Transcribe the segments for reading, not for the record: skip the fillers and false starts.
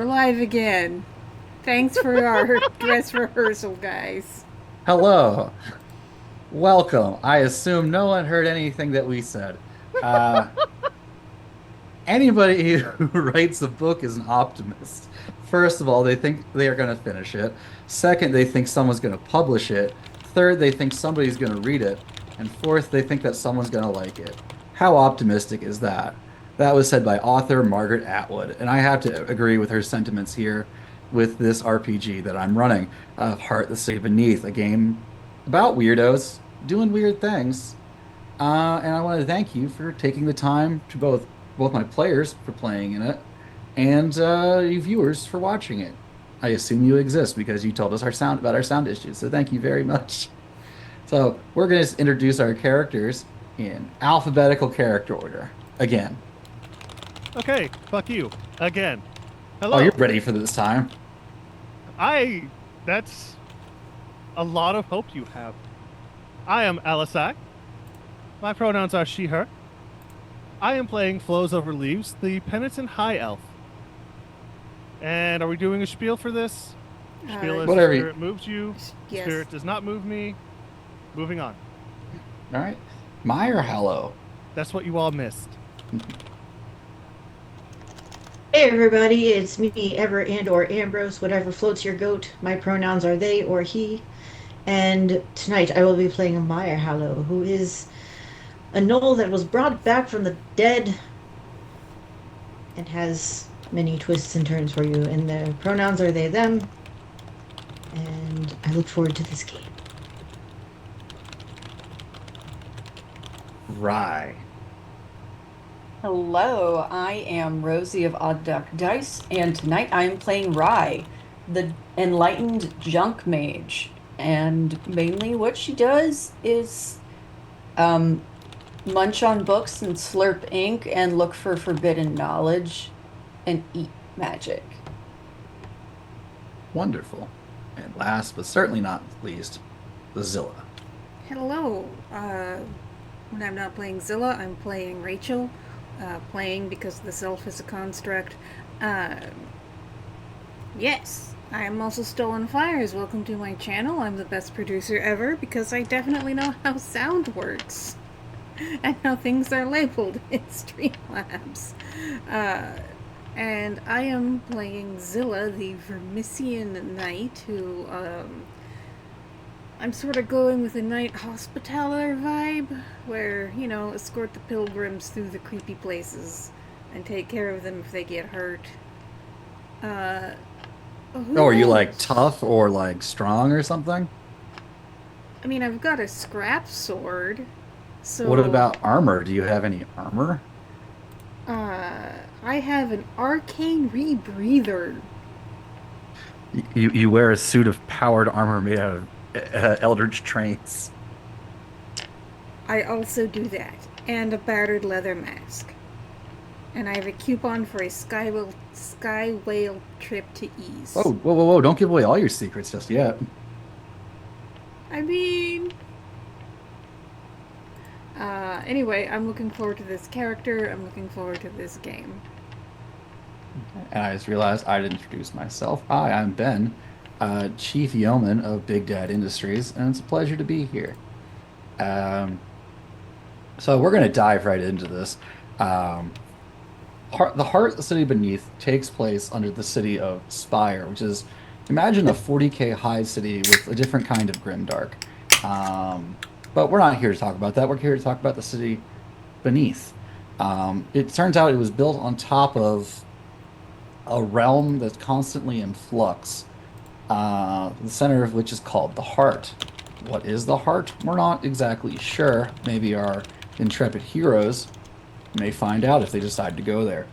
we're live again. Thanks for our dress rehearsal, guys. Hello, welcome. I assume no one heard anything that we said. Uh, Anybody who writes a book is an optimist. First of all, they think they are going to finish it. Second, they think someone's going to publish it. Third, they think somebody's going to read it. And fourth, they think that someone's going to like it. How optimistic is that? That was said by author Margaret Atwood, and I have to agree with her sentiments here with this RPG that I'm running of Heart the City Beneath, a game about weirdos doing weird things. And I want to thank you for taking the time to both my players for playing in it and you viewers for watching it. I assume you exist because you told us our sound issues. So thank you very much. So we're going to introduce our characters in alphabetical character order again. Okay, fuck you. Again. Oh, you're Hello. ready for this time. I. That's a lot of hope you have. I am Alisac. My pronouns are she, her. I am playing Flows Over Leaves, the penitent high elf. And are we doing a spiel for this? Spiel is the Whatever. spirit moves you, Yes. spirit does not move me. Moving on. All right. My or hello? That's what you all missed. Hey everybody, it's me, Ever and or Ambrose, whatever floats your goat. My pronouns are they or he. And tonight I will be playing Maya Hallow, who is a gnoll that was brought back from the dead and has many twists and turns for you. And the pronouns are they, them. And I look forward to this game. Rye. Hello, I am Rosie of Odd Duck Dice, and tonight I am playing Rye, the enlightened junk mage. And mainly what she does is um, munch on books and slurp ink and look for forbidden knowledge and eat magic. Wonderful. And last but certainly not least, Zilla. Hello. When I'm not playing Zilla, I'm playing Rachel. Playing because the self is a construct. Uh, yes, I am also Stolen Fires. Welcome to my channel. I'm the best producer ever because I definitely know how sound works and how things are labeled in Streamlabs. Uh, and I am playing Zilla, the Vermissian knight, who I'm sort of going with a Knight Hospitaller vibe, where, escort the pilgrims through the creepy places and take care of them if they get hurt. Uh, who Oh, are you like knows? tough or like strong or something? I mean, I've got a scrap sword, What so, about armor? Do you have any armor? I have an arcane rebreather. You wear a suit of powered armor made out of eldritch trains. I also do that, and a battered leather mask. And I have a coupon for a Sky Whale trip to Oh, Ease. whoa, whoa, whoa! Don't give away all your secrets just yet. I mean, anyway, I'm looking forward to this character. I'm looking forward to this game. And I just realized I didn't introduce myself. Hi, I'm Ben, Chief Yeoman of Big Dad Industries, and it's a pleasure to be here. Um, so we're going to dive right into this. Um, the Heart of the City Beneath takes place under the city of Spire, which is imagine a 40K high city with a different kind of grimdark. Um, but we're not here to talk about that. We're here to talk about the city beneath. It turns out it was built on top of a realm that's constantly in flux, the center of which is called the Heart. What is the Heart? We're not exactly sure. Maybe our intrepid heroes may find out if they decide to go there.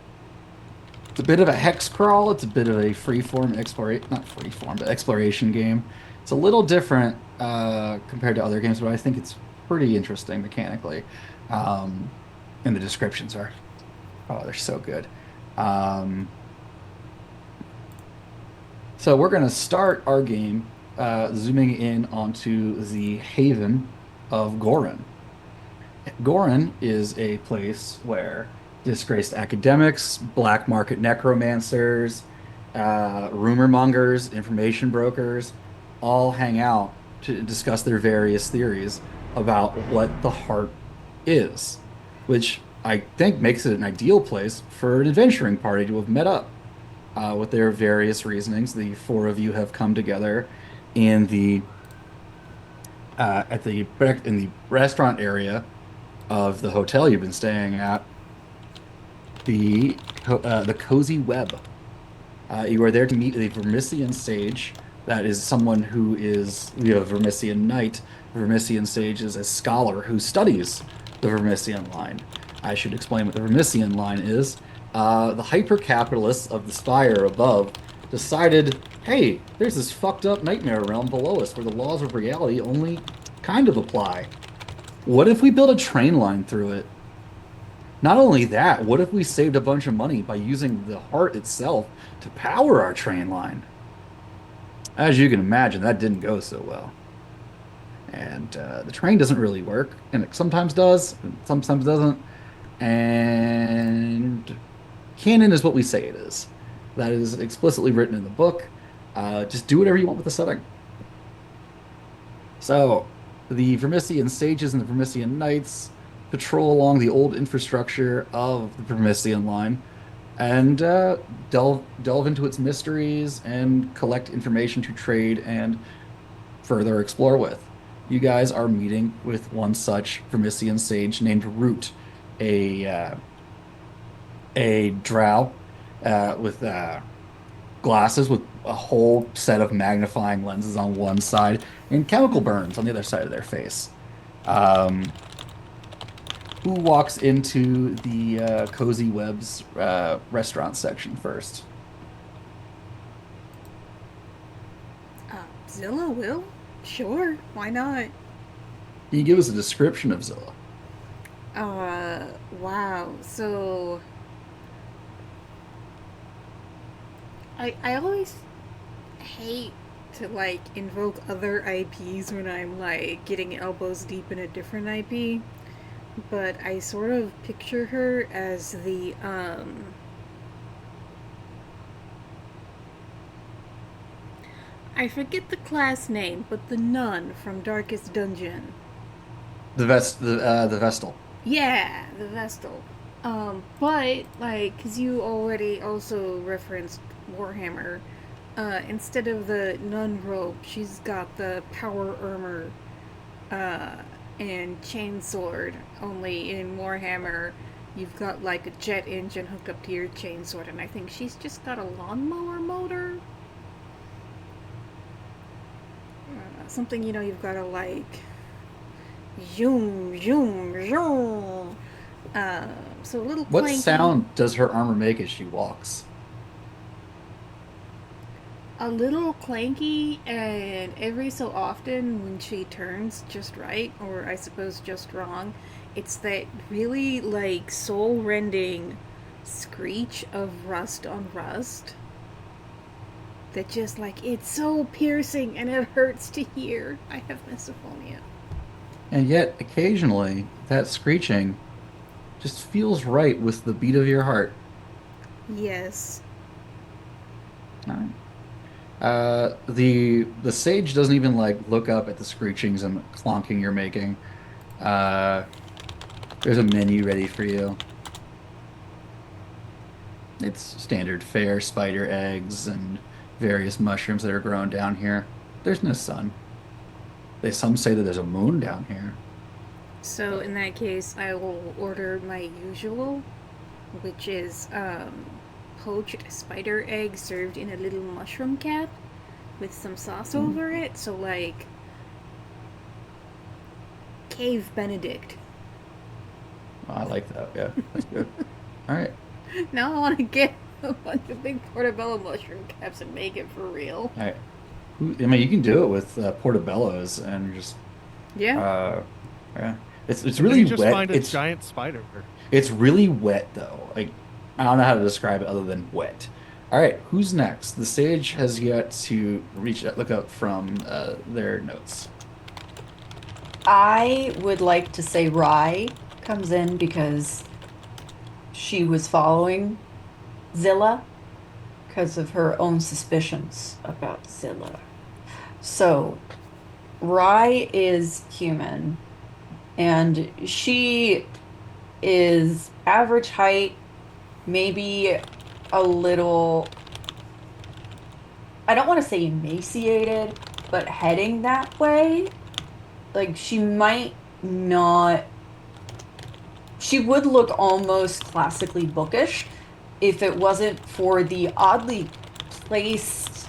It's a bit of a hex crawl. It's a bit of a freeform exploration, not freeform, but exploration game. It's a little different compared to other games, but I think it's pretty interesting mechanically. Um, and the descriptions are, oh, they're so good. Um, so we're going to start our game zooming in onto the haven of Gorin. Gorin is a place where disgraced academics, black market necromancers, rumor mongers, information brokers, all hang out to discuss their various theories about what the heart is, which I think makes it an ideal place for an adventuring party to have met up with their various reasonings. The four of you have come together in the in the restaurant area of the hotel you've been staying at, the Cozy Web. You are there to meet a Vermissian sage. That is someone who is a Vermissian knight. Vermissian sage is a scholar who studies the Vermissian line. I should explain what the Vermissian line is. The hyper-capitalists of the spire above decided, hey, there's this fucked up nightmare realm below us where the laws of reality only kind of apply. What if we built a train line through it? Not only that, what if we saved a bunch of money by using the heart itself to power our train line? As you can imagine, that didn't go so well. And the train doesn't really work, and it sometimes does, and sometimes doesn't. And canon is what we say it is. That is explicitly written in the book. Just do whatever you want with the setting. So, the Vermissian sages and the Vermissian knights patrol along the old infrastructure of the Vermissian line and delve into its mysteries and collect information to trade and further explore with. You guys are meeting with one such Vermissian sage named Root, a drow with glasses with a whole set of magnifying lenses on one side and chemical burns on the other side of their face. Who walks into the Cozy Web's restaurant section first? Zilla will? Sure, why not? Can you give us a description of Zilla? Wow. So I always hate to like invoke other IPs when I'm like getting elbows deep in a different IP, but I sort of picture her as the I forget the class name, but the nun from Darkest Dungeon. The Vestal. Yeah, the Vestal. But like, cause you already also referenced Warhammer. Instead of the nun robe, she's got the power armor, and chainsword. Only in Warhammer, you've got like a jet engine hooked up to your chainsword, and I think she's just got a lawnmower motor. Something you've got to like zoom, zoom, zoom. So a little What clanky. sound does her armor make as she walks? A little clanky, and every so often when she turns just right, or I suppose just wrong, it's that really like soul rending screech of rust on rust. That just like, it's so piercing and it hurts to hear. I have misophonia. And yet, occasionally, that screeching just feels right with the beat of your heart. Yes. All right. The sage doesn't even like look up at the screechings and clonking you're making. There's a menu ready for you. It's standard fare, spider eggs, and various mushrooms that are grown down here. There's no sun. Some say that there's a moon down here. So in that case, I will order my usual, which is poached spider egg served in a little mushroom cap with some sauce over it. So like Cave Benedict. Oh, I like that. Yeah, that's good. All right. Now I want to get a bunch of big portobello mushroom caps and make it for real. All right. I mean, you can do it with portobellos and just Yeah. yeah. It's And then really you just wet. find a It's giant spider. It's really wet though. Like I don't know how to describe it other than wet. All right, who's next? The sage has yet to look up from their notes. I would like to say Rye comes in because she was following Zilla. because of her own suspicions about Zilla. So, Rye is human, and she is average height, maybe a little, I don't want to say emaciated, but heading that way. Like, she might not, she would look almost classically bookish if it wasn't for the oddly placed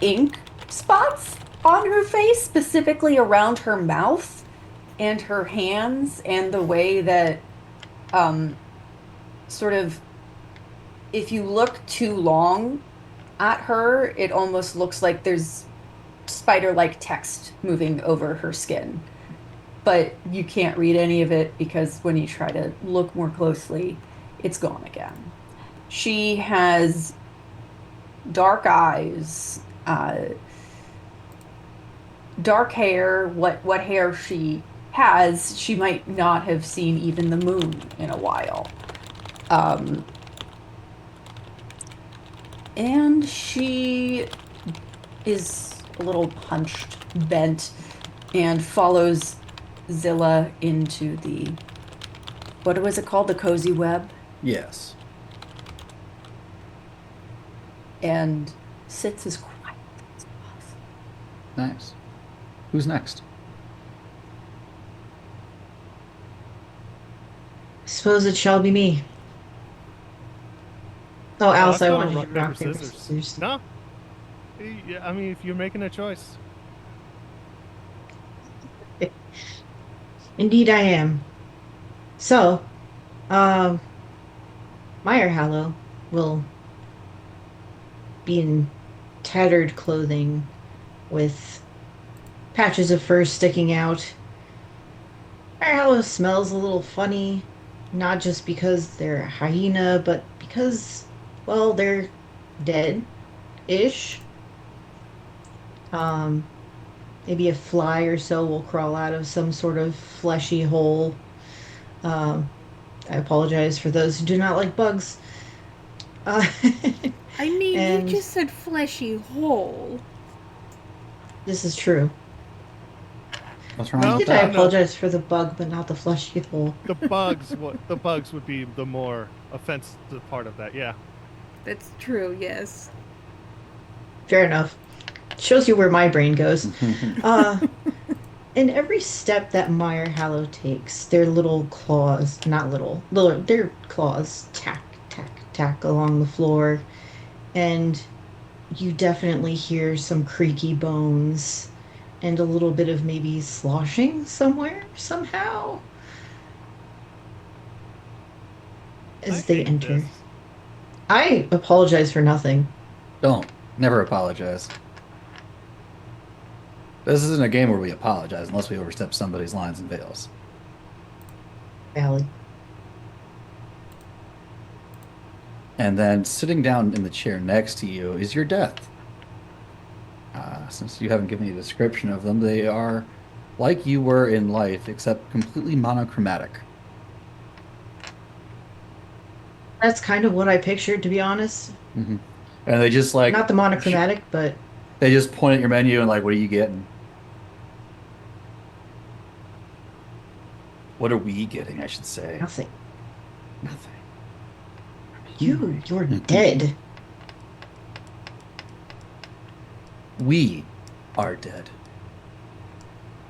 ink spots on her face, specifically around her mouth and her hands, and the way that, sort of, if you look too long at her, it almost looks like there's spider-like text moving over her skin. But you can't read any of it because when you try to look more closely, it's gone again. She has dark eyes, dark hair. What hair she has, she might not have seen even the moon in a while. And she is a little hunched, bent, and follows Zilla into the, what was it called? The cozy web? Yes. And sits as quiet as possible. Nice. Who's next? Suppose it shall be me. Oh, Alice, that's I not a wanted you rock, to paper, rock, paper, scissors. scissors. No. Yeah, I mean, if you're making a choice. Indeed, I am. So, um, Meyer Hallow will be in tattered clothing with patches of fur sticking out. Meyer Hallow smells a little funny, not just because they're a hyena, but because, well, they're dead-ish. Um, Maybe a fly or so will crawl out of some sort of fleshy hole. Um, I apologize for those who do not like bugs. Uh, I mean, And- you just said fleshy hole. this is true. What's wrong No. with Did I that? apologize for the bug, but not the fleshy hole? The bugs, the bugs would be the more offensive part of that. Yeah. That's true, yes. Fair enough. Shows you where my brain goes. In every step that Meyer Hallow takes, their little claws, not little, their claws tack, tack, tack along the floor. And you definitely hear some creaky bones and a little bit of maybe sloshing somewhere, somehow. As I they hate enter. this. I apologize for nothing. Don't. Never apologize. This isn't a game where we apologize unless we overstep somebody's lines and veils. Valid. And then sitting down in the chair next to you is your death. Since you haven't given me a description of them, they are like you were in life, except completely monochromatic. That's kind of what I pictured, to be honest. Hmm. And they just like Not the monochromatic, but they just point at your menu and like, what are you getting? What are we getting, I should say? nothing. Nothing. You're dead. We are dead.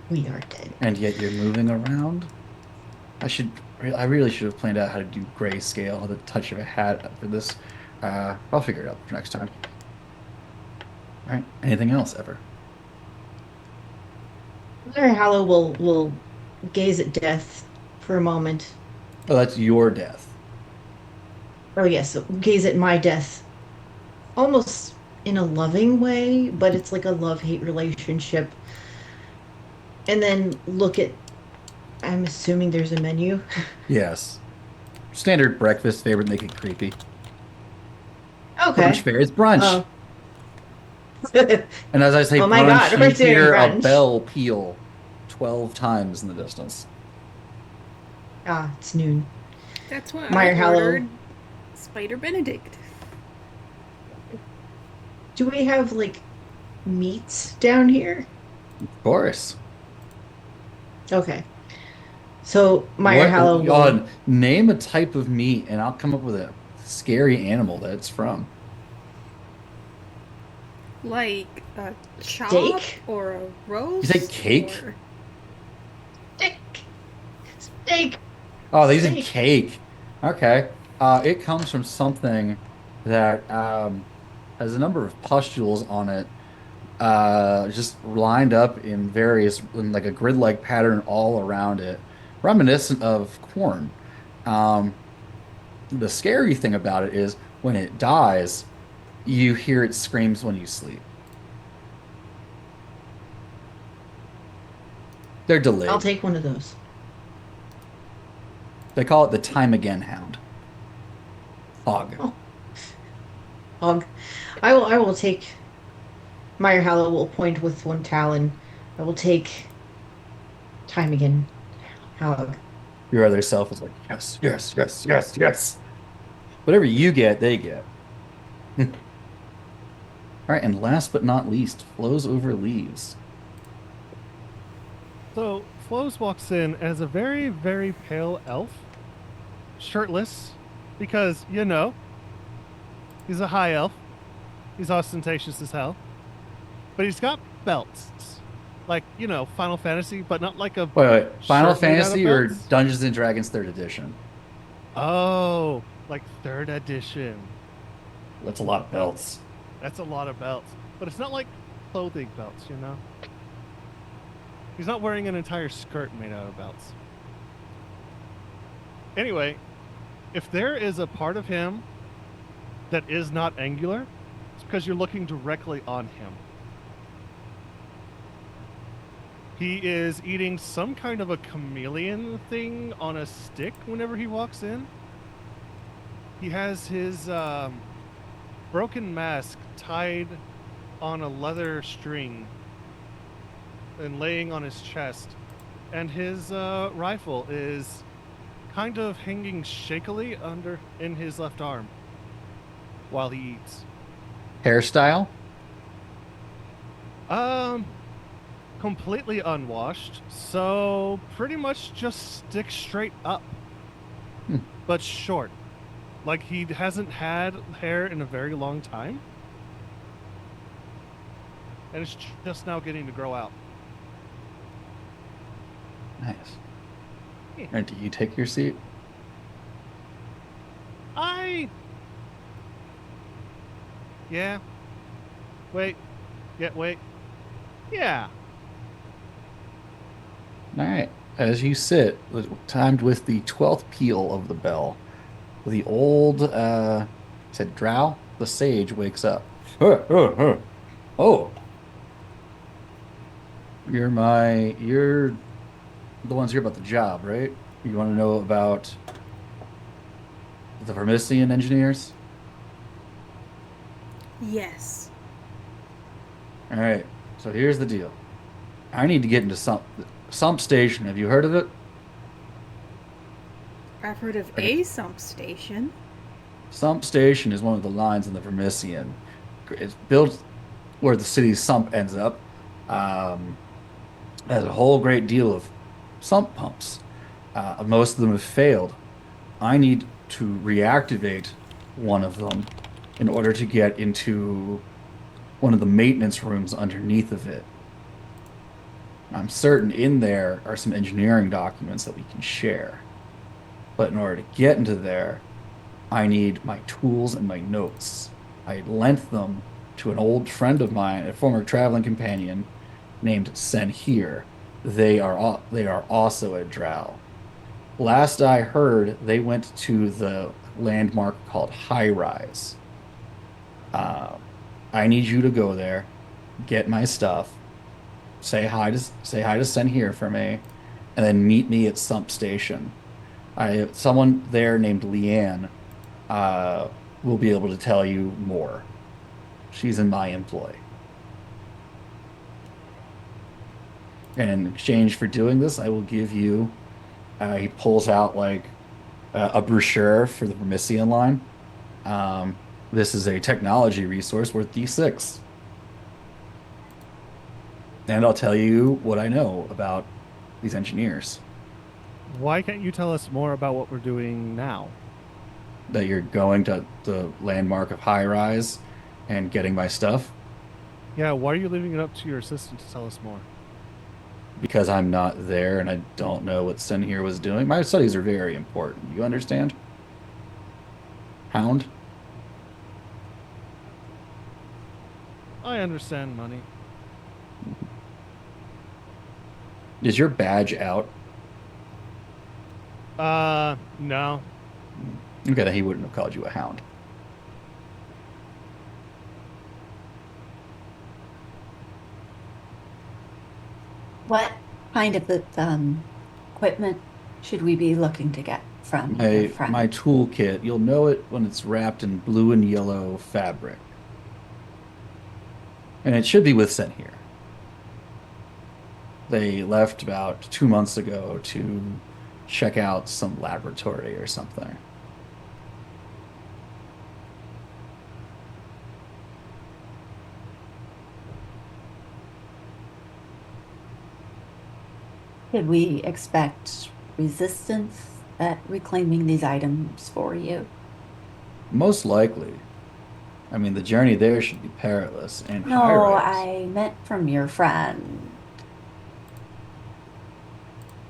We are dead. And yet you're moving around? I really should have planned out how to do grayscale, the touch of a hat for this. I'll figure it out for next time. All right. Anything else ever? Larry Hallow will gaze at death for a moment. Oh, that's your death. Oh yes, gaze at my death. Almost in a loving way, but it's like a love-hate relationship. And then look at, I'm assuming there's a menu. Yes. Standard breakfast favorite, make it creepy. Okay. Brunch fare. It's brunch. Oh. And as I say Oh my brunch, God, we're you doing hear a brunch. bell peal 12 times in the distance. It's noon. That's why Meyer I Hallow. ordered Spider Benedict. Do we have like meats down here? Of course. Okay. So Meyer What? Hallow will Name a type of meat, and I'll come up with a scary animal that it's from. Like a chop steak. or a You say roast cake? or Steak. Steak. Oh, they said Steak. cake. Okay. It comes from something that has a number of pustules on it, just lined up in in like a grid-like pattern all around it, reminiscent of corn. Um, the scary thing about it is when it dies, you hear it screams when you sleep. They're I'll delayed. take one of those. They call it the time again hound. Hog. Oh, hog. I will take Meyer Hallow will point with one talon. I will take time again. Hog. Your other self is like, yes, yes, yes, yes, yes. Whatever you get, they get. All right, and last but not least, flows over leaves. So Flows walks in as a very, very pale elf, shirtless, because, he's a high elf. He's ostentatious as hell. But he's got belts. Like, Final Fantasy, but not like a Wait. Final shirt made out of Fantasy or belts? Dungeons and Dragons third edition? Oh, like third edition. That's a lot of belts. That's a lot of belts. But it's not like clothing belts. He's not wearing an entire skirt made out of belts. Anyway, if there is a part of him that is not angular, it's because you're looking directly on him. He is eating some kind of a chameleon thing on a stick whenever he walks in. He has his broken mask tied on a leather string and laying on his chest. And his rifle is kind of hanging shakily in his left arm while he eats. Hairstyle? Completely unwashed, so pretty much just stick straight up, Hmm. but short. Like he hasn't had hair in a very long time, and it's just now getting to grow out. Nice. Yeah. And do you take your seat? Yeah. Wait. Yeah, wait. Yeah. All right. As you sit, timed with the 12th peal of the bell, the old, said drow, the sage wakes up. Oh, you're the ones here about the job, right? You want to know about the Vermisian engineers? yes. All right. So here's the deal. I need to get into Sump Station. Have you heard of it? I've heard of Okay. a sump station. Sump Station is one of the lines in the Vermisian. It's built where the city's sump ends up. Um, it has a whole great deal of sump pumps. Most of them have failed. I need to reactivate one of them in order to get into one of the maintenance rooms underneath of it. I'm certain in there are some engineering documents that we can share. But in order to get into there, I need my tools and my notes. I lent them to an old friend of mine, a former traveling companion named Senhir. They are also a drow. Last I heard, they went to the landmark called High Rise. Uh, I need you to go there, get my stuff, say hi to Senhir for me, and then meet me at Sump Station. Someone there named Leanne uh, will be able to tell you more. She's in my employ. And in exchange for doing this, I will give you. He pulls out like a brochure for the Vermisian line. Um, This is a technology resource worth D6. And I'll tell you what I know about these engineers. Why can't you tell us more about what we're doing now? That you're going to the landmark of High Rise and getting my stuff Yeah, why are you leaving it up to your assistant to tell us more? because I'm not there and I don't know what Sin here was doing. My studies are very important. You understand? Hound? I understand money. Is your badge out? No. Okay, then he wouldn't have called you a hound. What kind of equipment should we be looking to get from your My friend? toolkit, you'll know it when it's wrapped in blue and yellow fabric. And it should be with Sin here. They left about 2 months ago to check out some laboratory or something. Could we expect resistance at reclaiming these items for you? Most likely. I mean, the journey there should be perilous and high No, rise. I meant from your friend.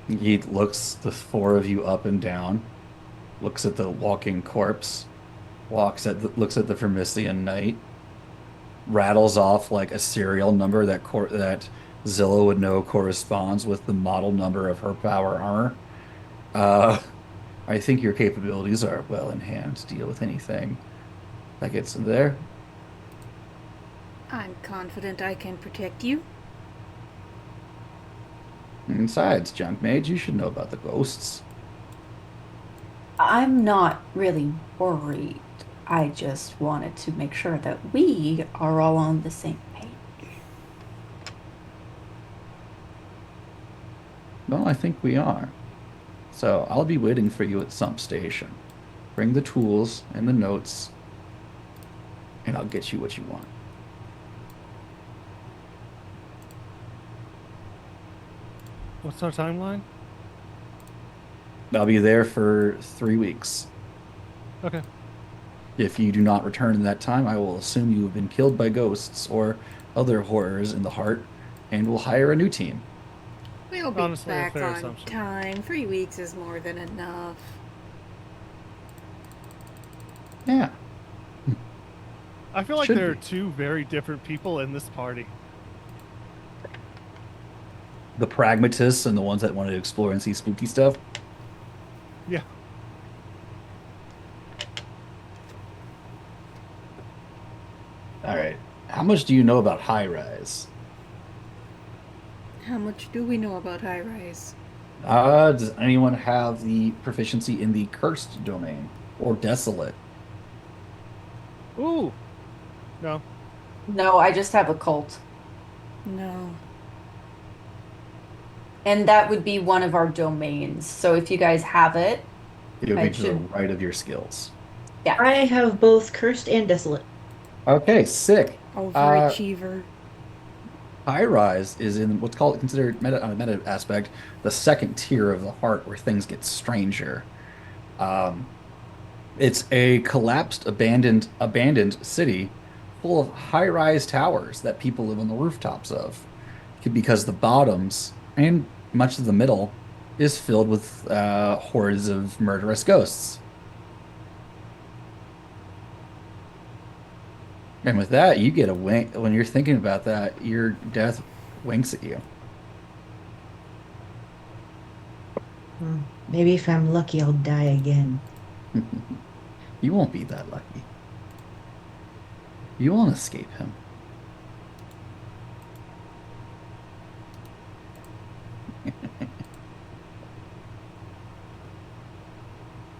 He looks the four of you up and down, looks at the walking corpse, looks at the Vermistian knight, rattles off like a serial number that Zilla would know corresponds with the model number of her power armor. Uh, I think your capabilities are well in hand to deal with anything that gets in there. I'm confident I can protect you. And besides, junk mage, you should know about the ghosts. I'm not really worried. I just wanted to make sure that we are all on the same page. Well, I think we are. So I'll be waiting for you at some station. Bring the tools and the notes, and I'll get you what you want. What's our timeline? I'll be there for 3 weeks. Okay. If you do not return in that time, I will assume you have been killed by ghosts or other horrors in the heart, and will hire a new team. We'll be Honestly, a back fair on assumption. time. 3 weeks is more than enough. Yeah, I feel like should there are be. two very different people in this party. The pragmatists and the ones that want to explore and see spooky stuff. Yeah. All right. How much do you know about high rise? How much do we know about High Rise? Does anyone have the proficiency in the cursed domain or desolate? Ooh. No. No, I just have a cult. No. And that would be one of our domains. So if you guys have it, It would I be to the should. right of your skills. Yeah. I have both cursed and desolate. Okay, sick. Overachiever. High rise is in what's called considered on a meta aspect the second tier of the heart where things get stranger. Um, it's a collapsed, abandoned city full of high-rise towers that people live on the rooftops of, because the bottoms and much of the middle is filled with hordes of murderous ghosts. And with that, you get a wink. When you're thinking about that, your death winks at you. Maybe if I'm lucky, I'll die again. You won't be that lucky. You won't escape him.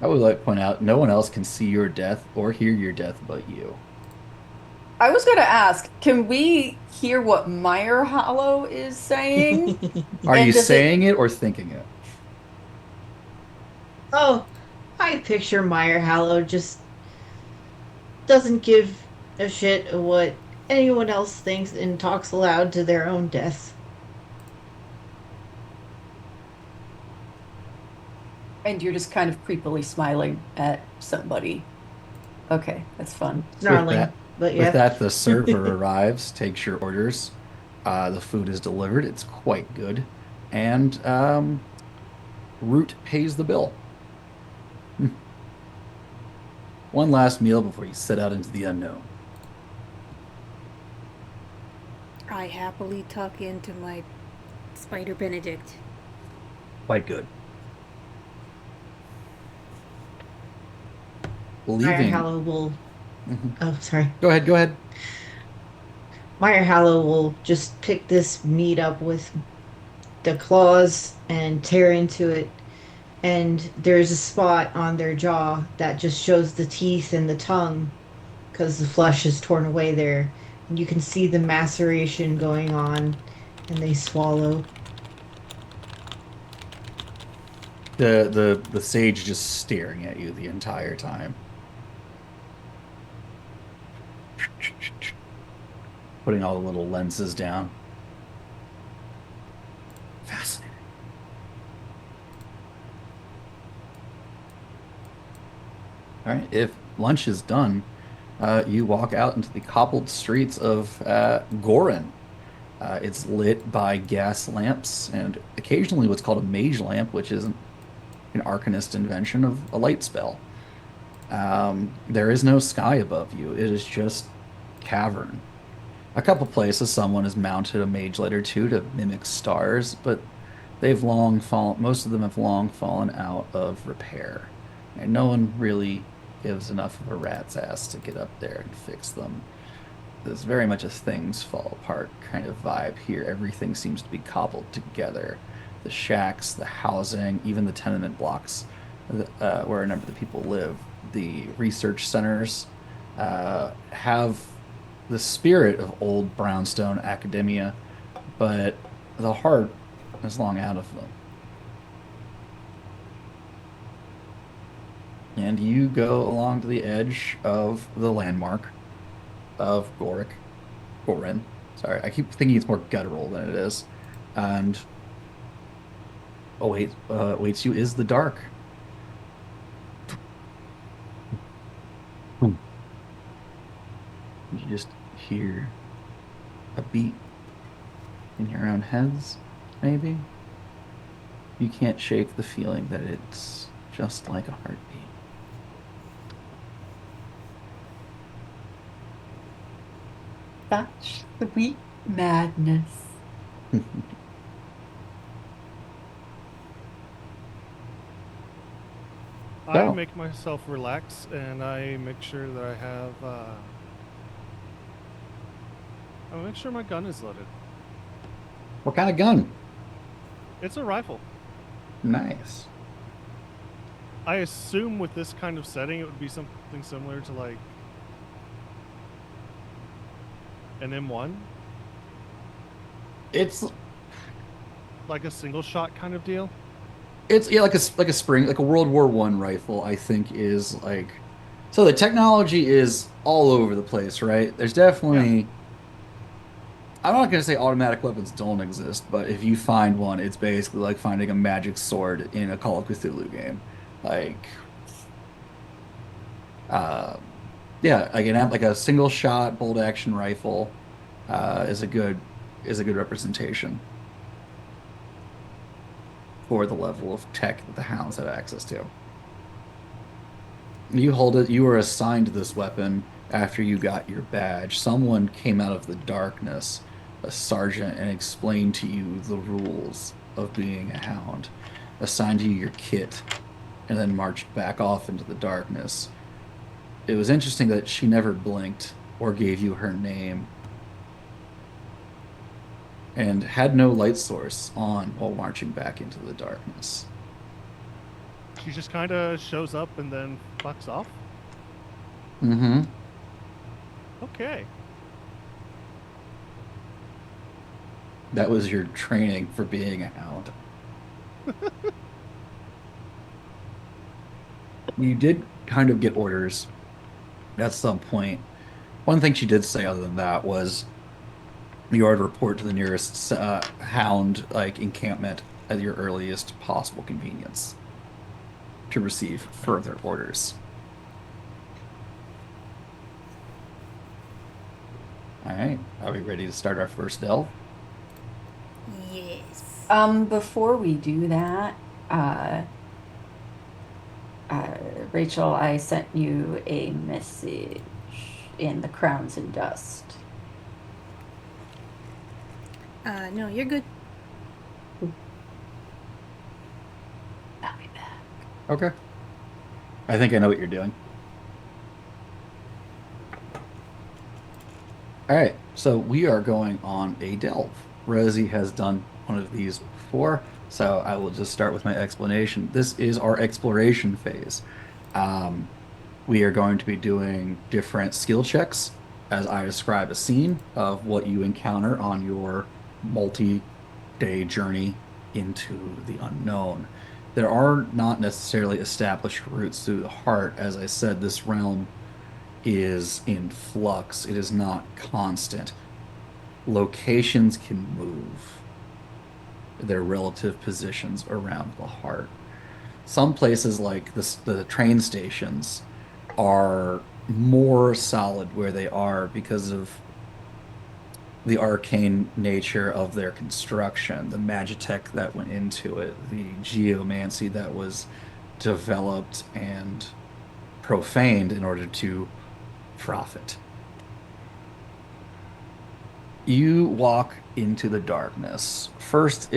I would like to point out no one else can see your death or hear your death but you. I was going to ask, can we hear what Meyer Hollow is saying? Are And you does it? saying it or thinking it? Oh, I picture Meyer Hallow just doesn't give a shit what anyone else thinks and talks aloud to their own death. And you're just kind of creepily smiling at somebody. Okay, that's fun. With Snarling. that, But with yeah. that, the server arrives, takes your orders. The food is delivered. It's quite good, and Root pays the bill. One last meal before you set out into the unknown. I happily tuck into my Spider Benedict. Quite good. Meyer Leaving. Hallow will. Mhm. Oh, sorry. Go ahead. Go ahead. Meyer Hallow will just pick this meat up with the claws and tear into it. And there's a spot on their jaw that just shows the teeth and the tongue because the flesh is torn away there. And you can see the maceration going on, and they swallow. The sage just staring at you the entire time. Putting all the little lenses down. Fascinating. All right, if lunch is done, you walk out into the cobbled streets of Gorin. It's lit by gas lamps and occasionally what's called a mage lamp, which is an arcanist invention of a light spell. There is no sky above you. It is just cavern. A couple places someone has mounted a mage light or two to mimic stars, but they've long fallen. Most of them have long fallen out of repair, and no one really gives enough of a rat's ass to get up there and fix them. There's very much a things fall apart kind of vibe here. Everything seems to be cobbled together. The shacks, the housing, even the tenement blocks where a number of the people live. The research centers have the spirit of old brownstone academia, but the heart is long out of them. And you go along to the edge of the landmark of Gorin. Sorry, I keep thinking it's more guttural than it is. And awaits you is the dark. You just hear a beat in your own heads, maybe. You can't shake the feeling that it's just like a heartbeat. Such sweet madness. I So- make myself relax, and I make sure that I have. I make sure my gun is loaded. What kind of gun? It's a rifle. Nice. I assume with this kind of setting, it would be something similar to like an M1, It's like a single shot kind of deal. It's yeah, like a spring, like a World War One rifle. I think is like, so the technology is all over the place, right? There's definitely. I'm not gonna say automatic weapons don't exist, but if you find one, it's basically like finding a magic sword in a Call of Cthulhu game. Like, uh, yeah, like a single shot bolt action rifle, is a good representation for the level of tech that the Hounds have access to. You hold it, you were assigned this weapon after you got your badge. Someone came out of the darkness, a sergeant, and explained to you the rules of being a hound, assigned you your kit, and then marched back off into the darkness. It was interesting that she never blinked or gave you her name, and had no light source on while marching back into the darkness. She just kind of shows up and then fucks off. Mm-hmm. Okay. That was your training for being a hound. You did kind of get orders at some point. One thing she did say other than that was you are to report to the nearest hound like encampment at your earliest possible convenience to receive further orders. All right, are we ready to start our first delve? Yes. Before we do that, uh, Rachel, I sent you a message in the Crowns and Dust. No, you're good. I'll be back. Okay. I think I know what you're doing. All right, so we are going on a delve. Rosie has done one of these before, so I will just start with my explanation. This is our exploration phase. Um, we are going to be doing different skill checks as I describe a scene of what you encounter on your multi-day journey into the unknown. There are not necessarily established routes through the heart. As I said, this realm is in flux. It is not constant. Locations can move their relative positions around the heart. Some places, like the train stations, are more solid where they are because of the arcane nature of their construction, the magitech that went into it, the geomancy that was developed and profaned in order to profit. You walk into the darkness. First,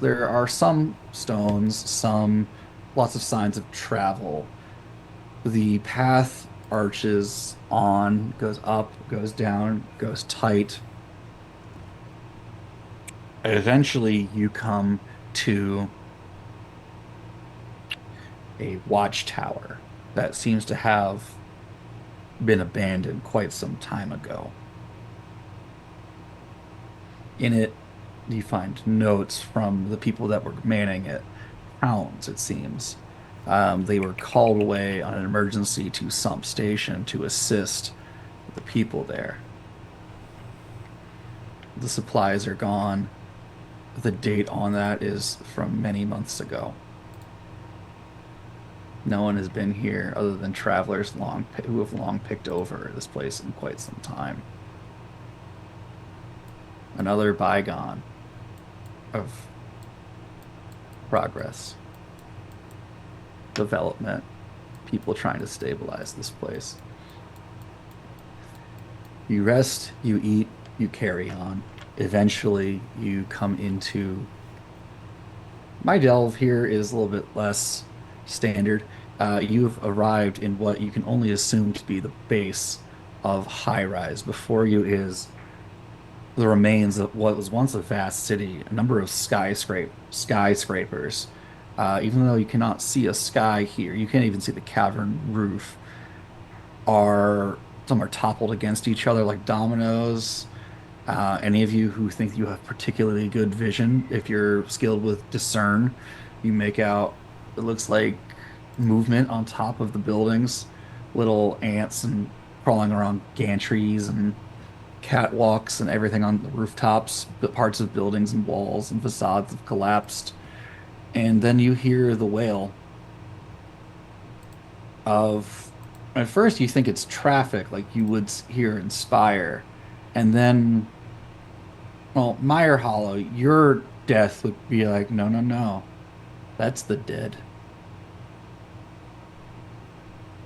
there are some stones, some lots of signs of travel. The path arches on, goes up, goes down, goes tight. Eventually, you come to a watchtower that seems to have been abandoned quite some time ago. In it, you find notes from the people that were manning it. Hounds, it seems. They were called away on an emergency to some station to assist the people there. The supplies are gone. The date on that is from many months ago. No one has been here other than travelers who have long picked over this place in quite some time. Another bygone of progress, development, people trying to stabilize this place. You rest, you eat, you carry on. Eventually, you come into... My delve here is a little bit less standard. You've arrived in what you can only assume to be the base of High Rise. Before you is the remains of what was once a vast city, a number of skyscrapers. Even though you cannot see a sky here, you can't even see the cavern roof. Some are toppled against each other like dominoes. Any of you who think you have particularly good vision, if you're skilled with discern, you make out it looks like movement on top of the buildings, little ants and crawling around gantries and catwalks and everything on the rooftops, but parts of buildings and walls and facades have collapsed. And then you hear the wail of, at first you think it's traffic, like you would hear in Spire. And then, well, Meyer Hollow, your death would be like, no, no, no. That's the dead.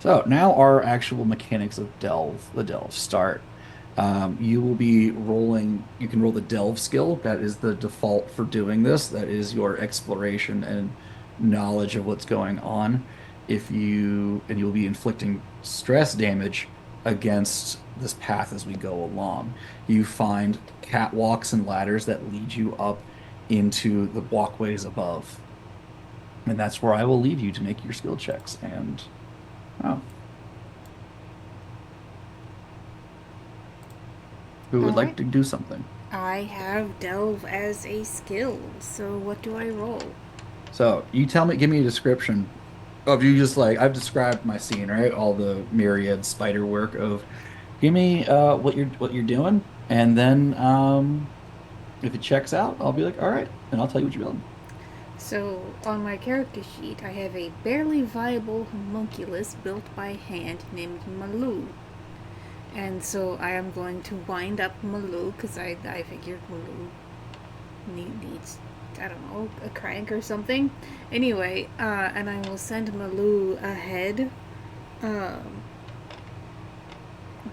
So now our actual mechanics of the delve start. You will be rolling, you can roll the delve skill. That is the default for doing this. That is your exploration and knowledge of what's going on. And you'll be inflicting stress damage against this path as we go along. You find catwalks and ladders that lead you up into the walkways above. And that's where I will leave you to make your skill checks. And, oh. Who would like to do something? I have Delve as a skill, so what do I roll? So you tell me, give me a description Of you just like I've described my scene, right? All the myriad spider work of give me what you're doing, and then if it checks out, I'll be like, all right, and I'll tell you what you're building. So, on my character sheet, I have a barely viable homunculus built by hand named Malou. And so I am going to wind up Malou because I figured Malou needs, I don't know, a crank or something. Anyway, and I will send Malou ahead, um,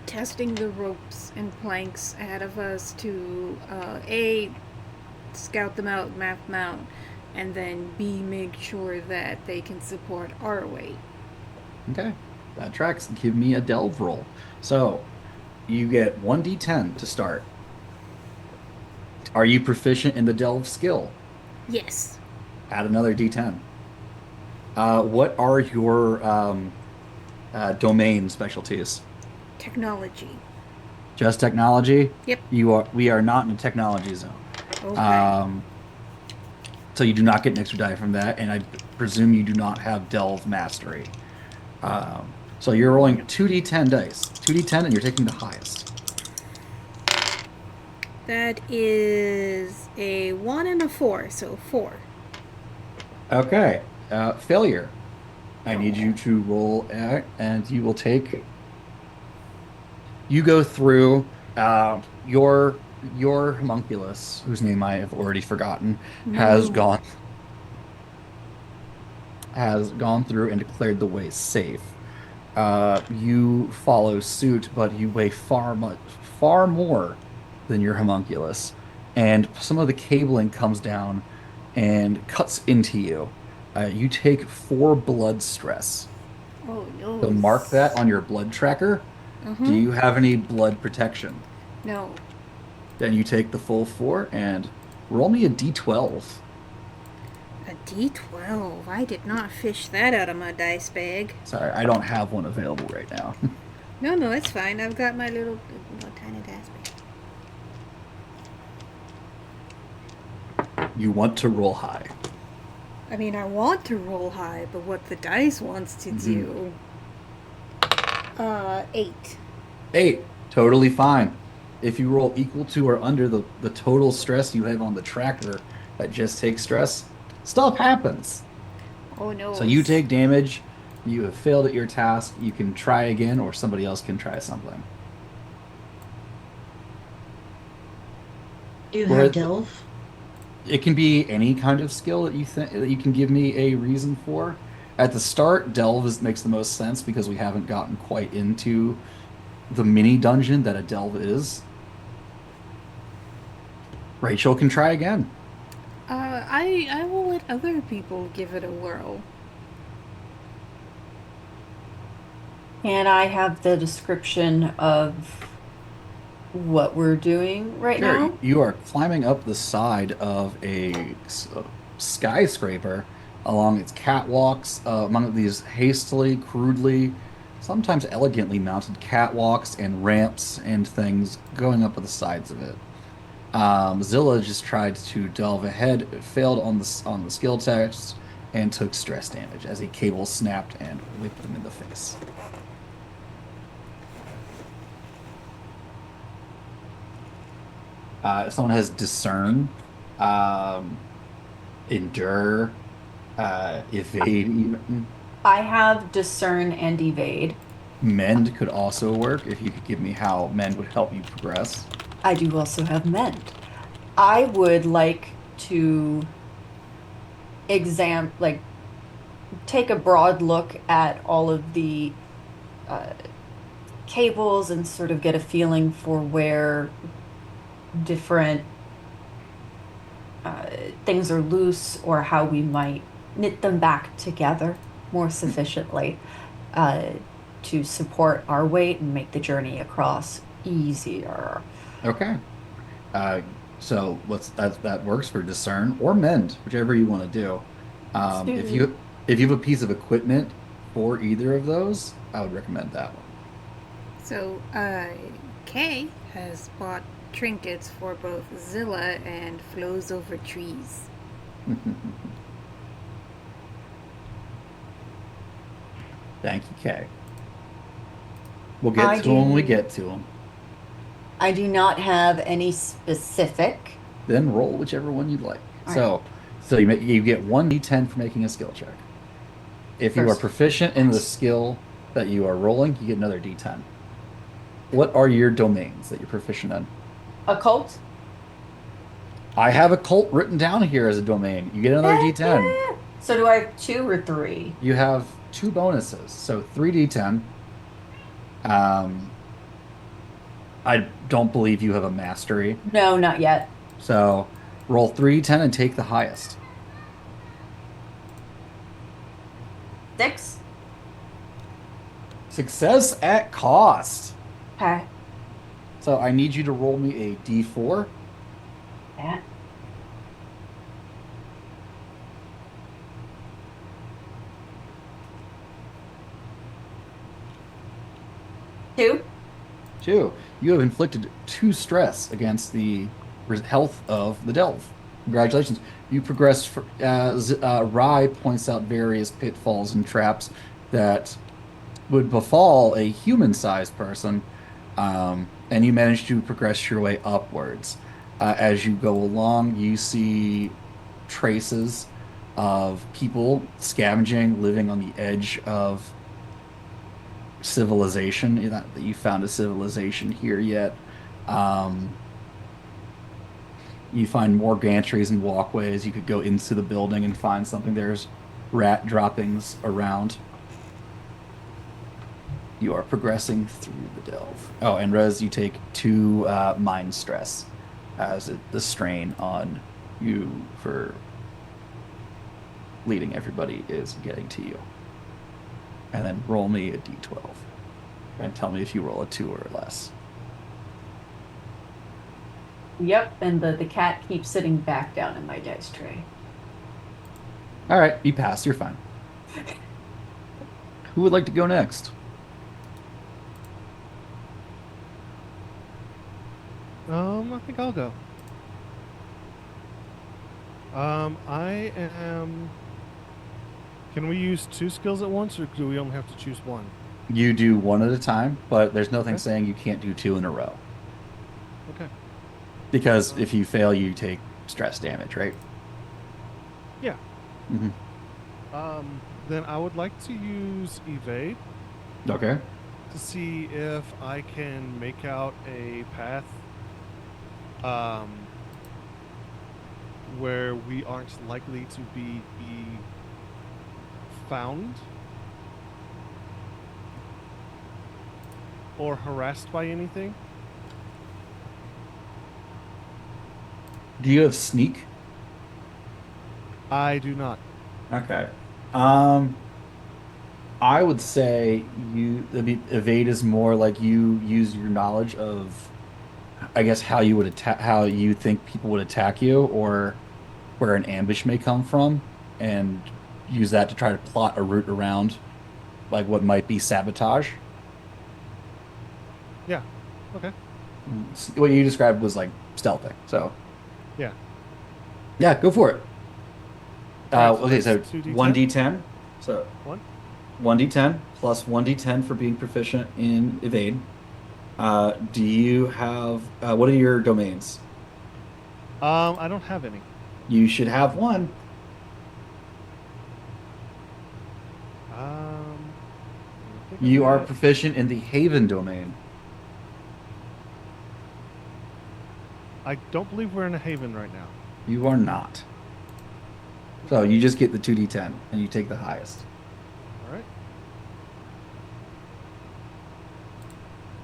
testing the ropes and planks ahead of us to A, scout them out, map them out, and then B, make sure that they can support our weight. Okay, that tracks. Give me a delve roll. So you get 1d10 to start. Are you proficient in the delve skill? Yes. Add another d10. What are your domain specialties? Technology. Just technology? Yep. We are not in a technology zone. Okay. So you do not get an extra die from that, and I presume you do not have delve mastery. So you're rolling 2d10 dice. 2d10 and you're taking the highest. That is a 1 and a 4, so 4. Okay. Failure. I need you to roll and you will take. You go through your homunculus, whose name I have already forgotten, has Malou. gone through and declared the way safe. You follow suit, but you weigh far more than your homunculus, and some of the cabling comes down and cuts into you. You take 4 blood stress. Oh, no. So mark that on your blood tracker. Do you have any blood protection? No. Then you take the full 4 and roll me a d12. A D12. I did not fish that out of my dice bag. Sorry, I don't have one available right now. No, that's fine. I've got my little tiny dice bag. You want to roll high. I mean, I want to roll high, but what the dice wants to do. 8. 8, totally fine. If you roll equal to or under the total stress you have on the tracker that just takes stress, stuff happens. Oh, no. So you take damage, you have failed at your task, you can try again, or somebody else can try something. Do you Where- have delve? It can be any kind of skill that you think that you can give me a reason for. At the start, makes the most sense because we haven't gotten quite into the mini dungeon that a delve is. Rachel can try again. I will let other people give it a whirl. And I have the description of what we're doing right Sure, now. you are climbing up the side of a skyscraper along its catwalks, among these hastily, crudely, sometimes elegantly mounted catwalks and ramps and things going up the sides of it. Zilla just tried to delve ahead, failed on the skill test, and took stress damage as a cable snapped and whipped him in the face. If someone has discern, endure, evade, even I have discern and evade. mend could also work if you could give me how mend would help you progress. I do also have mend. I would like to take a broad look at all of the cables and sort of get a feeling for where different things are loose or how we might knit them back together more sufficiently to support our weight and make the journey across easier. Okay. So that works for discern or mend, whichever you want to do. Let's If do- you have a piece of equipment for either of those, I would recommend that one. So, Kay has bought trinkets for both Zilla and Flows Over Trees. Thank you, Kay. We'll get I to them when we do- get to them. I do not have any specific. Then roll whichever one you'd like. All So you get 1d10 for making a skill check. If you are First. proficient in the skill that you are rolling, you get another d10. What are your domains that you're proficient in? Occult? I have occult written down here as a domain. You get another d10. Yeah. So do I have 2 or 3? You have 2 bonuses, so 3d10. I don't believe you have a mastery, No, not yet. so roll 3d10 and take the highest. 6? Success at cost. Okay. So I need you to roll me a d4. Yeah. Two. 2. You have inflicted 2 stress against the health of the delve. Congratulations. You progress. Rye points out various pitfalls and traps that would befall a human-sized person, and you manage to progress your way upwards. As you go along, you see traces of people scavenging, living on the edge of civilization. Not that you found a civilization here yet. You find more gantries and walkways. You could go into the building and find something. There's rat droppings around. You are progressing through the delve. Oh, and Rez, you take 2 mind stress as the strain on you for leading everybody is getting to you. And then roll me a d12 and tell me if you roll a 2 or less. Yep, and the cat keeps sitting back down in my dice tray. All right, you passed. You're fine. Who would like to go next? I think I'll go. I am. Can we use 2 skills at once, or do we only have to choose one? You do one at a time, but there's nothing Okay. saying you can't do 2 in a row. Okay. Because if you fail, you take stress damage, right? Yeah. Mm-hmm. Then I would like to use evade Okay. to see if I can make out a path, where we aren't likely to be found or harassed by anything. Do you have sneak? I do not. Okay. I would say evade is more like you use your knowledge of, I guess, how you would attack, how you think people would attack you, or where an ambush may come from, and use that to try to plot a route around, like what might be sabotage. Yeah. Okay. What you described was like stealthing. So Yeah. yeah, go for it. Alright, so Okay, so that's 2d10? 1d10. So One. 1d10 plus 1d10 for being proficient in evade. Do you have what are your domains? I don't have any. You should have one. I think You I'm are gonna- proficient in the Haven domain. I don't believe we're in a haven right now. You are not. So you just get the 2d10 and you take the highest. All right.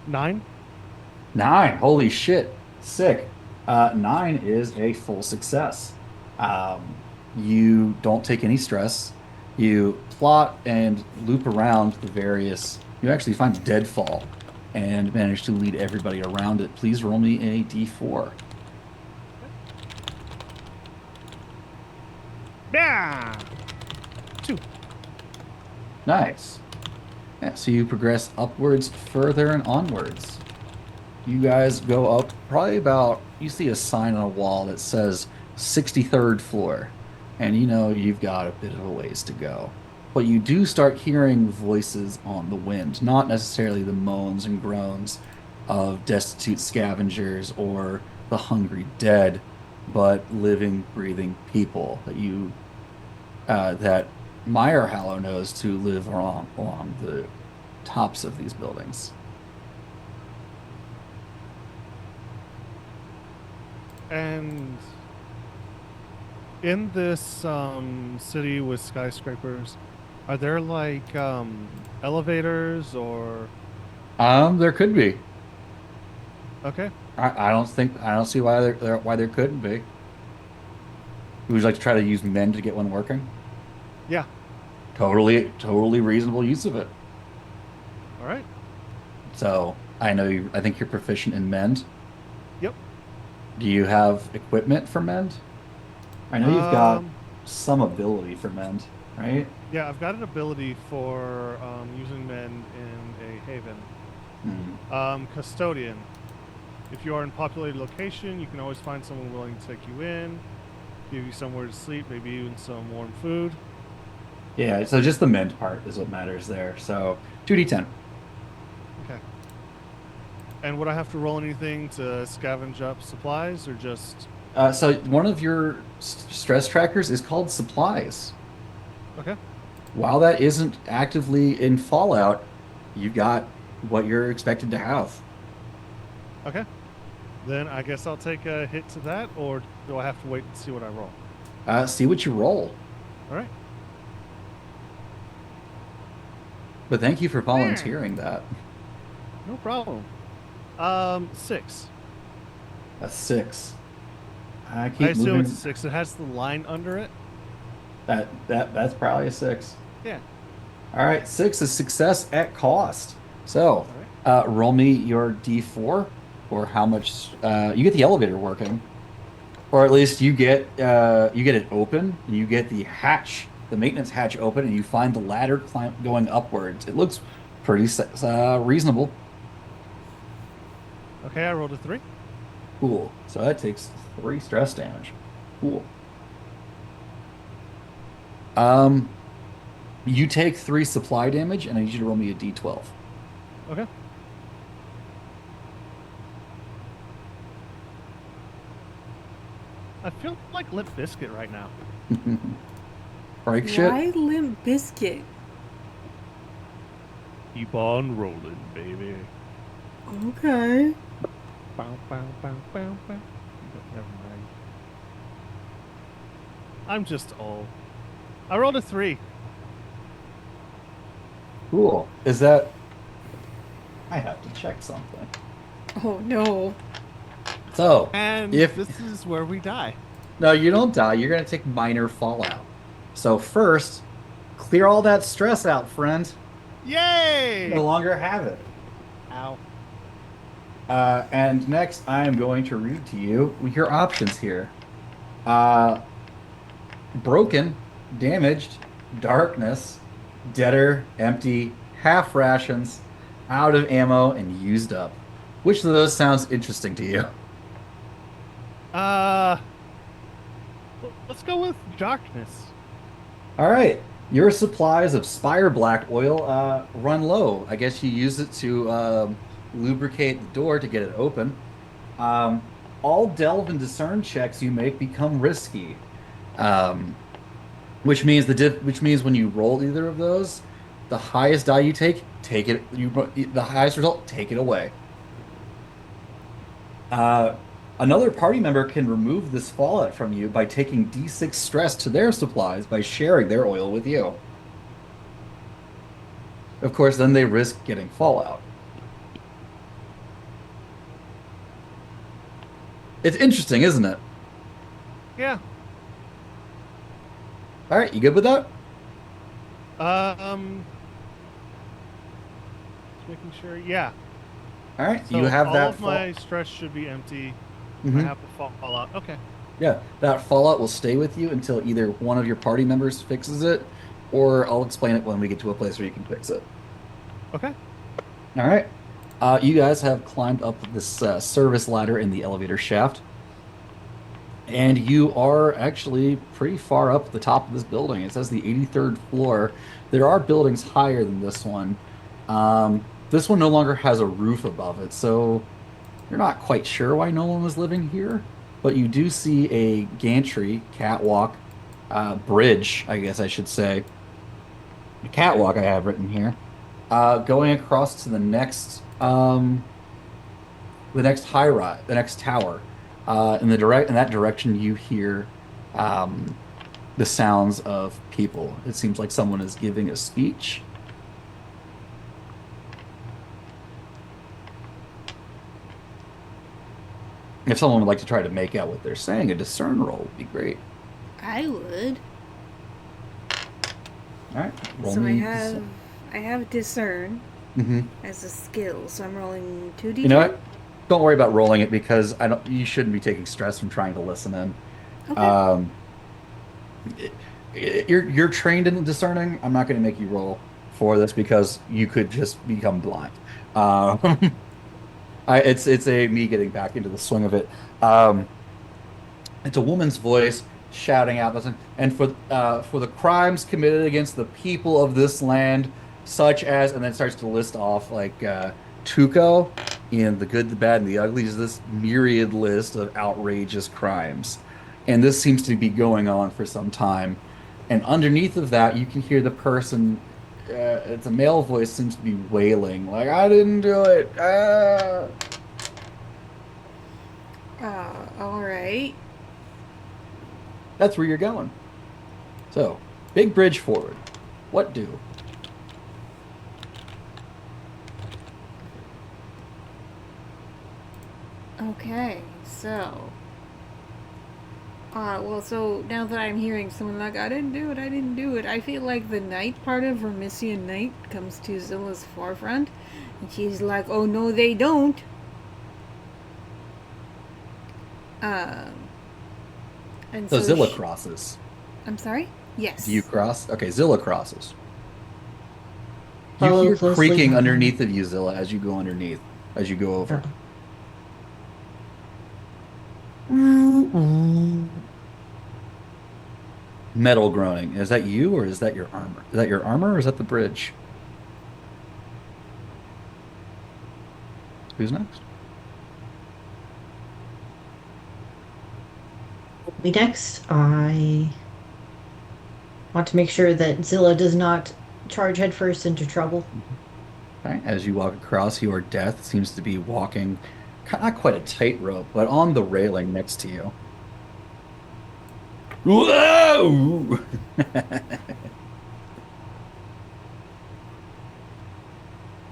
9. 9. Holy shit. Sick. 9 is a full success. You don't take any stress. You plot and loop around the various. You actually find deadfall and manage to lead everybody around it. Please roll me a d4. Yeah. 2. Nice. Yeah, so you progress upwards further and onwards. You guys go up probably about, you see a sign on a wall that says 63rd floor. And you know you've got a bit of a ways to go. but you do start hearing voices on the wind, not necessarily the moans and groans of destitute scavengers or the hungry dead, but living, breathing people that Meyer Hallow knows to live along the tops of these buildings. And in this city with skyscrapers, are there like elevators or? There could be. Okay. I don't see why there couldn't be. Would you like to try to use men to get one working? Yeah. Totally reasonable use of it. All right. So I think you're proficient in mend. Yep. Do you have equipment for mend? I know you've got Um, some ability for mend, right? Yeah, I've got an ability for using men in a haven. Hmm. Custodian. If you are in populated location, you can always find someone willing to take you in, give you somewhere to sleep, maybe even some warm food. Yeah, so just the mend part is what matters there. So 2d10. Okay. And would I have to roll anything to scavenge up supplies, or just? So one of your stress trackers is called supplies. Okay. While that isn't actively in Fallout, you've got what you're expected to have. Okay. Then I guess I'll take a hit to that, or do I have to wait and see what I roll? See what you roll. All right. But thank you for volunteering that. No problem. 6. A 6. I I keep assume moving. it's a 6. It has the line under it. That's probably a 6. Yeah. All right, 6 is success at cost. So, All right. roll me your D4 or how much you get the elevator working, or at least you get it open. And you get the maintenance hatch open, and you find the ladder climb going upwards. It looks pretty reasonable. Okay, I rolled a 3. Cool. So that takes 3 stress damage. Cool. You take 3 supply damage, and I need you to roll me a D12. Okay. I feel like Limp Biscuit right now. Break shit. Why Limp Biscuit? Keep on rolling, baby. Okay. Bow, bow, bow, bow, bow. Never mind. I'm just old. I rolled a 3. Cool. Is that? I have to check something. Oh no. So, And if this is where we die. no, you don't die. You're gonna take minor fallout. So first, clear all that stress out, friend. Yay! No longer have it. Ow. And next, I am going to read to you your options here. Broken, damaged, darkness, deader, empty, half rations, out of ammo, and used up. Which of those sounds interesting to you? Let's go with darkness. All right. Your supplies of Spire Black oil run low. I guess you use it to lubricate the door to get it open. All delve and discern checks you make become risky, which means when you roll either of those, the highest die you take it. The highest result, take it away. Another party member can remove this fallout from you by taking D6 stress to their supplies by sharing their oil with you. Of course, then they risk getting fallout. It's interesting, isn't it? Yeah. All right, you good with that? Just making sure. Yeah. All right, So you have all that. of my stress should be empty. I Mhm. have to fall out. Okay. Yeah, that fallout will stay with you until either one of your party members fixes it, or I'll explain it when we get to a place where you can fix it. Okay. All right. You guys have climbed up this service ladder in the elevator shaft. And you are actually pretty far up the top of this building. It says the 83rd floor. There are buildings higher than this one. This one no longer has a roof above it, so you're not quite sure why no one was living here. But you do see a gantry, catwalk, bridge, I guess I should say. A catwalk I have written here, going across to the next high rise, the next tower. In that direction, you hear um, the sounds of people. It seems like someone is giving a speech. If someone would like to try to make out what they're saying, a discern roll would be great. I would. All right, roll So me. I have discern Hmm. as a skill, so I'm rolling You know 2d10. what? Don't worry about rolling it because I don't. You shouldn't be taking stress from trying to listen in. Okay. Um, you're trained in discerning. I'm not going to make you roll for this because you could just become blind. Um, it's a me getting back into the swing of it. Um, it's a woman's voice shouting out, "Listen, and for the crimes committed against the people of this land, such as," and then starts to list off like Tuco in The Good, the Bad, and the Ugly, is this myriad list of outrageous crimes, and this seems to be going on for some time. And underneath of that, you can hear the person. It's a male voice, seems to be wailing, like, "I didn't do it." Ah. All right. That's where you're going. So, big bridge forward. What do? Okay. So. Well, so now that I'm hearing someone like, I didn't do it, I didn't do it, I feel like the night part of Vermisian Night comes to Zilla's forefront, and she's like, oh no, they don't. Um, and So so Zilla crosses. I'm sorry? Yes. Do you cross? Okay, Zilla crosses. You Follow hear closely creaking behind. underneath of you, Zilla, as you go underneath, as you go over. Metal groaning. Is that you or is that your armor? Is that your armor or is that the bridge? Who's next? Me next. I want to make sure that Zilla does not charge headfirst into trouble. Okay. As you walk across, your death seems to be walking, not quite a tightrope, but on the railing next to you. Whoa!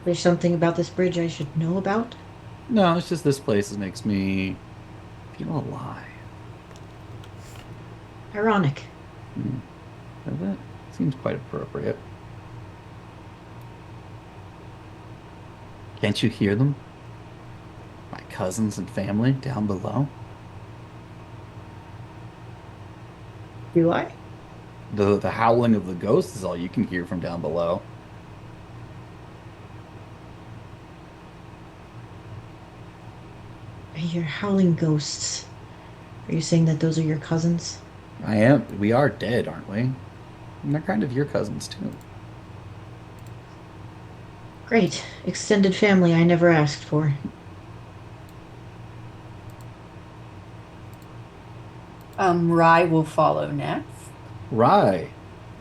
There's something about this bridge I should know about. No, it's just this place makes me feel alive. Ironic. Hmm. That seems quite appropriate. Can't you hear them? My cousins and family down below? Do I? The howling of the ghosts is all you can hear from down below. I hear howling ghosts. Are you saying that those are your cousins? I am. We are dead, aren't we? And they're kind of your cousins too. Great. Extended family I never asked for. Rye will follow next. Rye,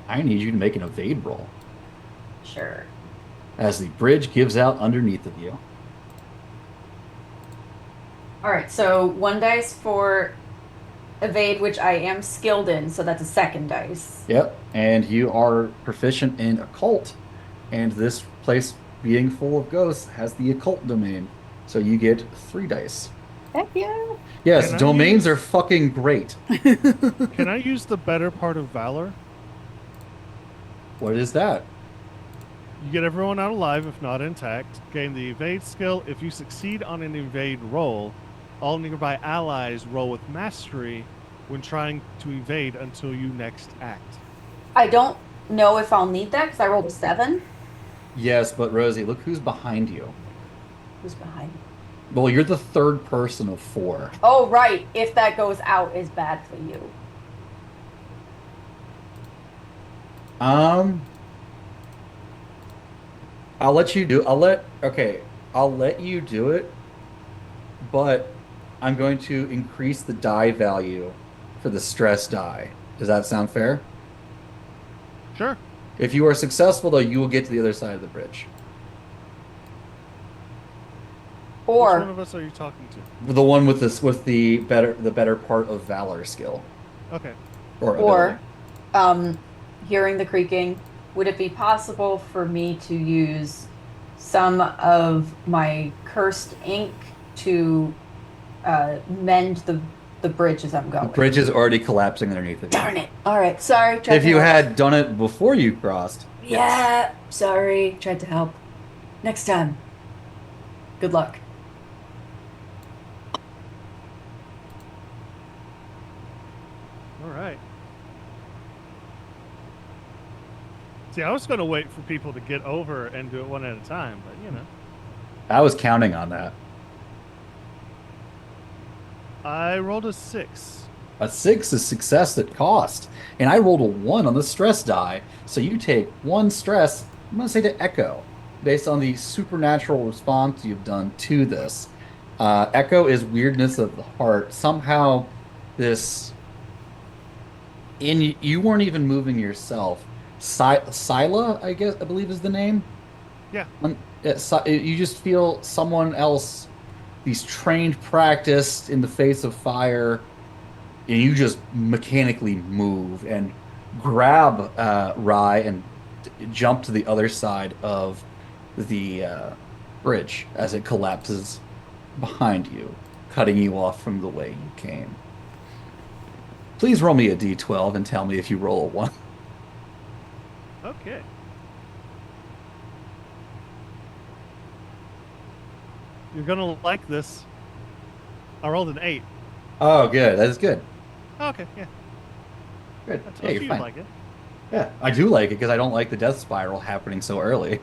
I need you to make an evade roll Sure. as the bridge gives out underneath of you. All right, so one dice for evade, which I am skilled in, so that's a second dice. Yep, and you are proficient in occult, and this place being full of ghosts has the occult domain, so you get 3 dice. Heck yeah. Yes, Can I domains use- are fucking great. Can I use the better part of Valor? What is that? You get everyone out alive if not intact. Gain the evade skill. If you succeed on an evade roll, all nearby allies roll with mastery when trying to evade until you next act. I don't know if I'll need that because I rolled a 7. Yes, but Rosie, look who's behind you. Who's behind me? Well, you're the third person of four. Oh, right. If that goes out, is bad for you. Um, I'll let you do. Okay. I'll let you do it, but I'm going to increase the die value for the stress die. Does that sound fair? Sure. If you are successful, though, you will get to the other side of the bridge. Which one Or of us are you talking to? The one with this with the better part of valor skill Okay. or ability. or hearing the creaking, would it be possible for me to use some of my cursed ink to mend the bridge as I'm The going? bridge is already collapsing underneath of you. Darn it. All right. Sorry. Tried If to you help. had done it before you crossed, yes. Yeah. Sorry. Tried to help. Next time. Good luck. All right. See, I was going to wait for people to get over and do it one at a time, but you know. I was counting on that. I rolled a 6. A 6 is success at cost, and I rolled a 1 on the stress die. So you take 1 stress. I'm going to say to Echo, based on the supernatural response you've done to this. Echo is weirdness of the heart. Somehow, this in you weren't even moving yourself. Scylla, I believe is the name. Yeah. You just feel someone else, these trained practice in the face of fire, and you just mechanically move and grab Rye and jump to the other side of the bridge as it collapses behind you, cutting you off from the way you came. Please roll me a d12 and tell me if you roll a 1. Okay. You're going to like this. I rolled an 8. Oh, good. That is good. Okay, yeah. Good. I Yeah, told you're you fine. you'd like it. Yeah, I do like it because I don't like the death spiral happening so early.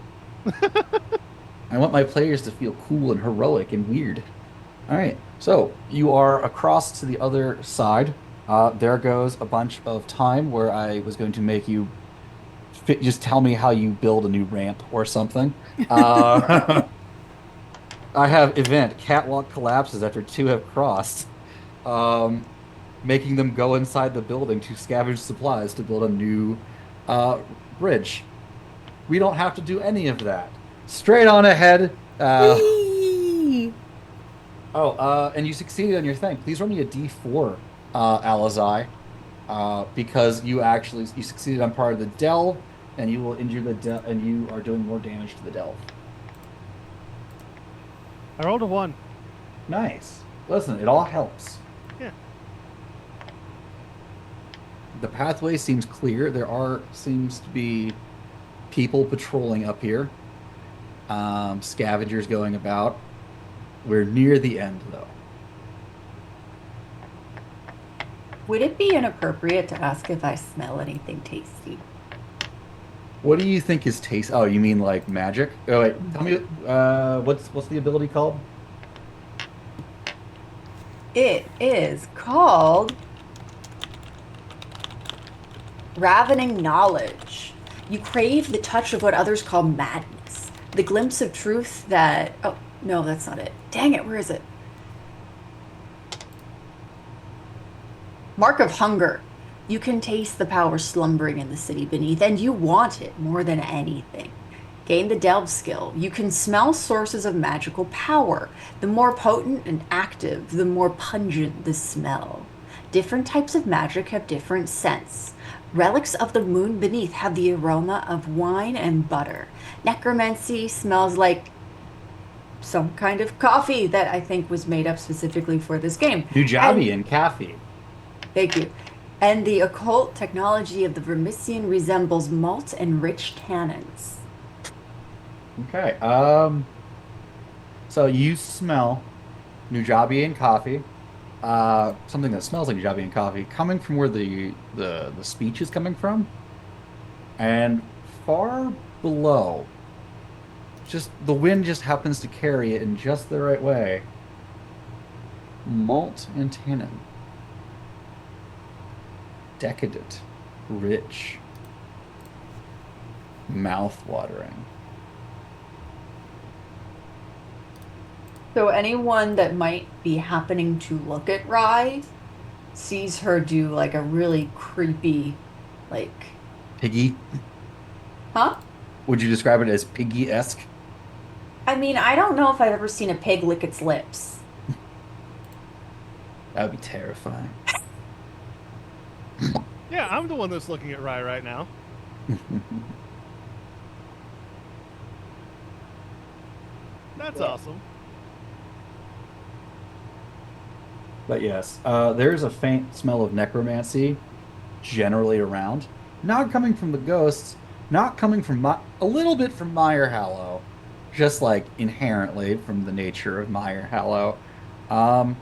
I want my players to feel cool and heroic and weird. All right, so you are across to the other side. There goes a bunch of time where I was going to make you just tell me how you build a new ramp or something. Uh, I have event catwalk collapses after 2 have crossed, um, making them go inside the building to scavenge supplies to build a new uh, bridge. We don't have to do any of that. Straight on ahead. Whee! And you succeeded on your thing. Please roll me a d4, Alizai, because you succeeded on part of the delve, and you will injure and you are doing more damage to the delve. I rolled a 1. Nice. Listen, it all helps. Yeah. The pathway seems clear. Seems to be people patrolling up here. Scavengers going about. We're near the end, though. Would it be inappropriate to ask if I smell anything tasty? What do you think is taste? Oh, you mean like magic? Oh wait, tell me. What's the ability called? It is called Ravening Knowledge. You crave the touch of what others call madness, the glimpse of truth that. Oh, no, that's not it. Dang it, where is it? Mark of Hunger. You can taste the power slumbering in the city beneath, and you want it more than anything. Gain the delve skill. You can smell sources of magical power. The more potent and active, the more pungent the smell. Different types of magic have different scents. Relics of the moon beneath have the aroma of wine and butter. Necromancy smells like some kind of coffee that I think was made up specifically for this game. Nujabi and Kathy. Thank you. And the occult technology of the Vermissian resembles malt and rich tannins. Okay. So you smell Nujabi and coffee. Something that smells like Nujabi and coffee coming from where the speech is coming from, and far below, just the wind just happens to carry it in just the right way. Malt and tannin. Decadent. Rich. Mouth-watering. So anyone that might be happening to look at Rye sees her do like a really creepy, like, Piggy. huh? Would you describe it as piggy-esque? I mean, I don't know if I've ever seen a pig lick its lips. That would be terrifying. Yeah, I'm the one that's looking at Rye right now. That's awesome. But yes, there's a faint smell of necromancy generally around. Not coming from the ghosts, not coming from a little bit from Meyer Hallow, just like inherently from the nature of Meyer Hallow. Um,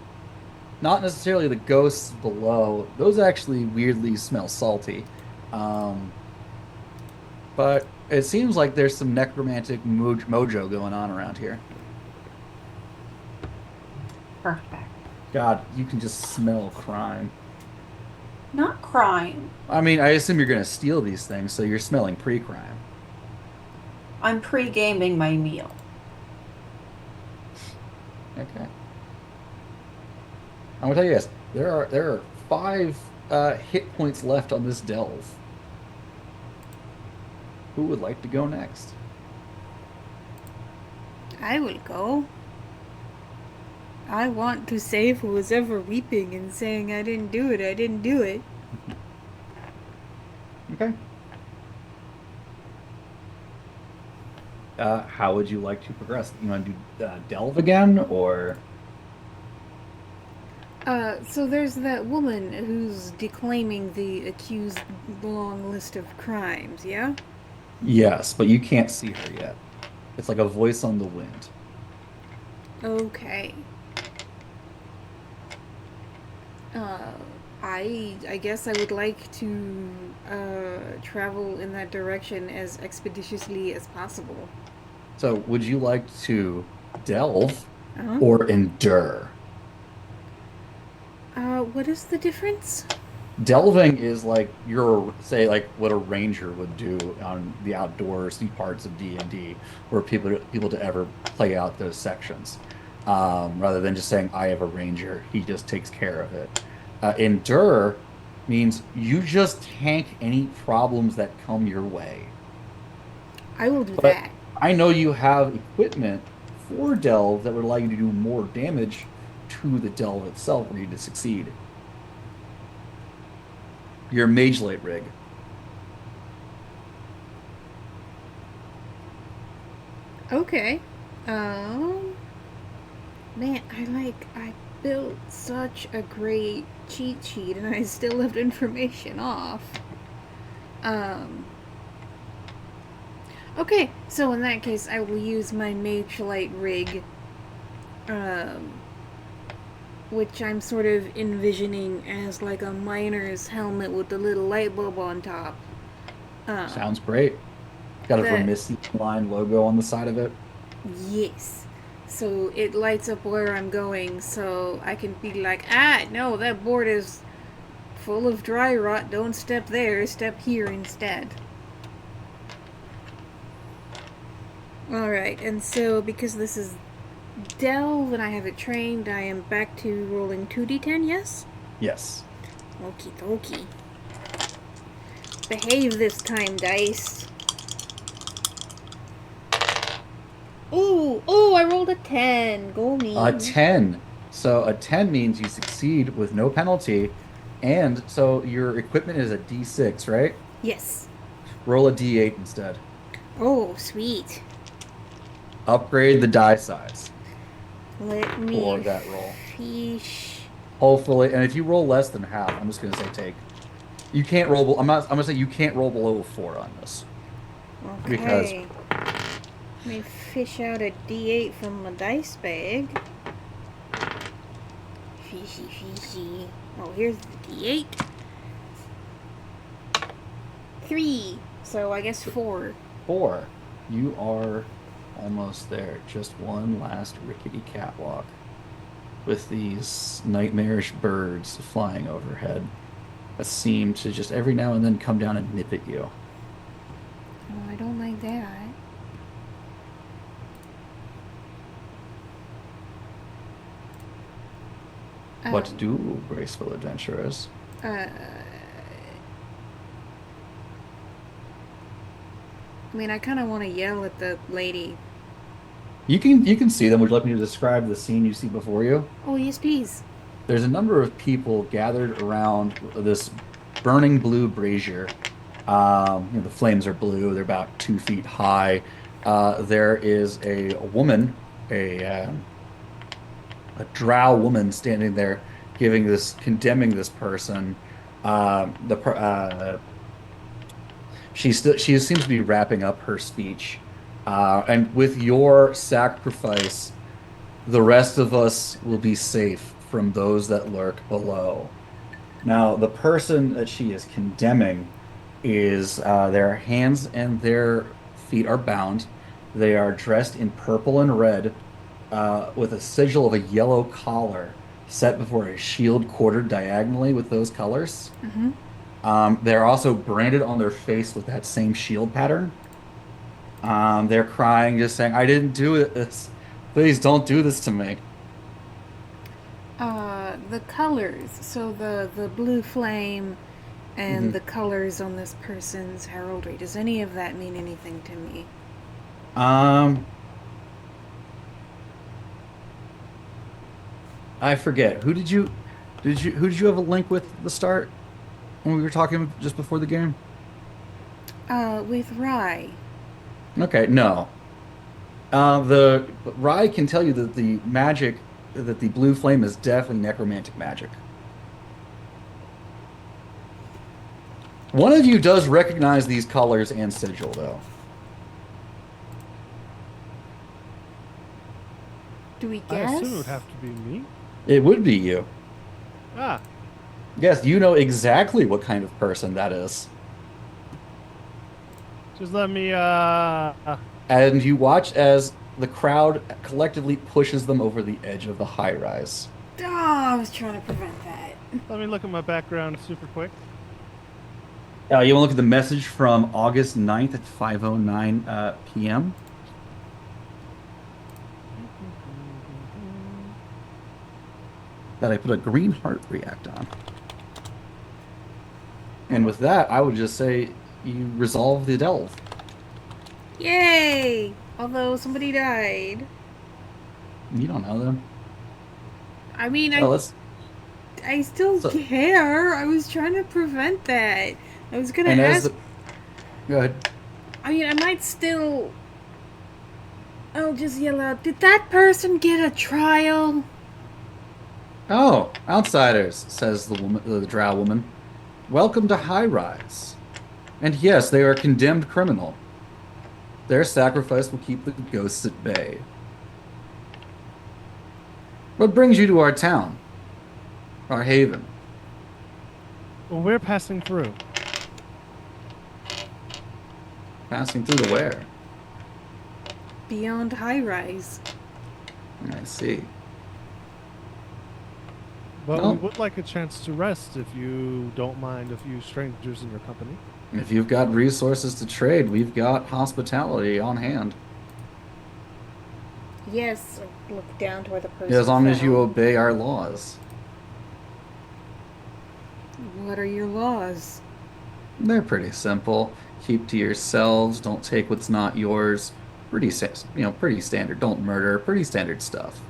Not necessarily the ghosts below. Those actually weirdly smell salty. Um, but it seems like there's some necromantic mojo going on around here. Perfect. God, you can just smell crime. Not crime. I mean, I assume you're going to steal these things, so you're smelling pre-crime. I'm pre-gaming my meal. Okay. I'm gonna tell you this. There are 5 hit points left on this delve. Who would like to go next? I will go. I want to save who was ever weeping and saying, I didn't do it, I didn't do it. Okay. How would you like to progress? You want to do delve again, or So there's that woman who's declaiming the accused long list of crimes, yeah? yes, but you can't see her yet. It's like a voice on the wind. Okay. Uh, I guess I would like to travel in that direction as expeditiously as possible. So, would you like to delve Uh-huh. or endure? What is the difference? Delving is like your say like what a ranger would do on the outdoorsy parts of D&D, where people to ever play out those sections, rather than just saying I have a ranger, he just takes care of it. Endure means you just tank any problems that come your way. I will do But that. I know you have equipment for delve that would allow you to do more damage to the delve itself for you to succeed. Your mage light rig. Okay. Um, Man, I built such a great cheat sheet and I still left information off. Um, okay, so in that case, I will use my Mage Light rig, um, which I'm sort of envisioning as like a miner's helmet with the little light bulb on top. Sounds great. Got a The Vermisi line logo on the side of it. Yes. So it lights up where I'm going, so I can be like, ah, no, that board is full of dry rot. Don't step there. Step here instead. Alright, and so because this is Delve and I have it trained, I am back to rolling 2d10, yes? Yes. Okie dokie. Behave this time, dice. Ooh, I rolled a 10. Go me. A 10. So a 10 means you succeed with no penalty. And so your equipment is a D6, right? Yes. Roll a D8 instead. Oh, sweet. Upgrade the die size Let me for that roll. fish. Hopefully, and if you roll less than half, I'm just gonna say take. You can't roll. I'm gonna say you can't roll below a 4 on this. Because- Okay. Let me fish out a D8 from my dice bag. Fishy. Oh, here's the D8. 3. So I guess 4. 4. You are almost there. Just one last rickety catwalk. with these nightmarish birds flying overhead that seem to just every now and then come down and nip at you. Oh, I don't like that. What do graceful adventurers? I mean, I kind of want to yell at the lady. You can see them. Would you like me to describe the scene you see before you? Oh, yes, please. There's a number of people gathered around this burning blue brazier. The flames are blue. They're about 2 feet high. There is a woman, a drow woman standing there, condemning this person. The per- she seems to be wrapping up her speech, and with your sacrifice, the rest of us will be safe from those that lurk below. Now, the person that she is condemning is their hands and their feet are bound. They are dressed in purple and red, with a sigil of a yellow collar set before a shield quartered diagonally with those colors. Mm-hmm. They're also branded on their face with that same shield pattern. They're crying, just saying, "I didn't do this. Please don't do this to me." The colors. So the blue flame and Mhm. the colors on this person's heraldry. Does any of that mean anything to me? Um, I forget. Who did you have a link with at the start when we were talking just before the game? With Rye. Okay, no. The Rai can tell you that the blue flame is definitely necromantic magic. One of you does recognize these colors and sigil, though. Do we I guess? assume it would have to be me. It would be you. Ah, Yes, you know exactly what kind of person that is. just let me. And you watch as the crowd collectively pushes them over the edge of the high rise. Oh, I was trying to prevent that. Let me look at my background super quick. You want to look at the message from August 9th at 5:09 p.m. that I put a green heart react on. And with that, I would just say you resolve the delve. Yay! Although somebody died. You don't know them. I mean, So let's. I still So- care. I was trying to prevent that. I was gonna And ask. go ahead. I mean, I might still. I'll just yell out, did that person get a trial? Oh, outsiders, says the drow woman. Welcome to High Rise. And yes, they are a condemned criminal. Their sacrifice will keep the ghosts at bay. What brings you to our town? Our haven? Well, we're passing through. Passing through to where? Beyond high rise. I see. But Oh. we would like a chance to rest if you don't mind a few strangers in your company. If you've got resources to trade, we've got hospitality on hand. Yes, I look down to where the person As long as you fell. obey our laws. What are your laws? They're pretty simple. Keep to yourselves. Don't take what's not yours. Pretty standard. Don't murder. Pretty standard stuff.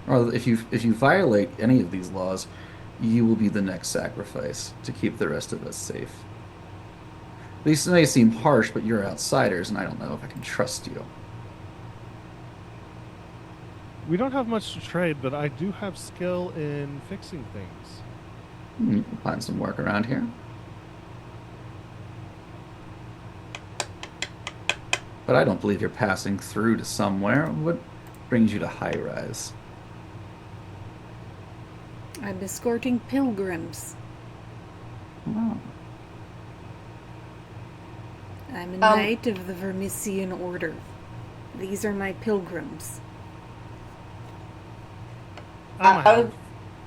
Or if you violate any of these laws, you will be the next sacrifice to keep the rest of us safe. These may seem harsh, but you're outsiders, and I don't know if I can trust you. We don't have much to trade, but I do have skill in fixing things. You can find some work around here. But I don't believe you're passing through to somewhere. What brings you to High Rise? I'm escorting pilgrims. Oh. I'm a knight of the Vermissian Order. These are my pilgrims. I'm a Out hallow. of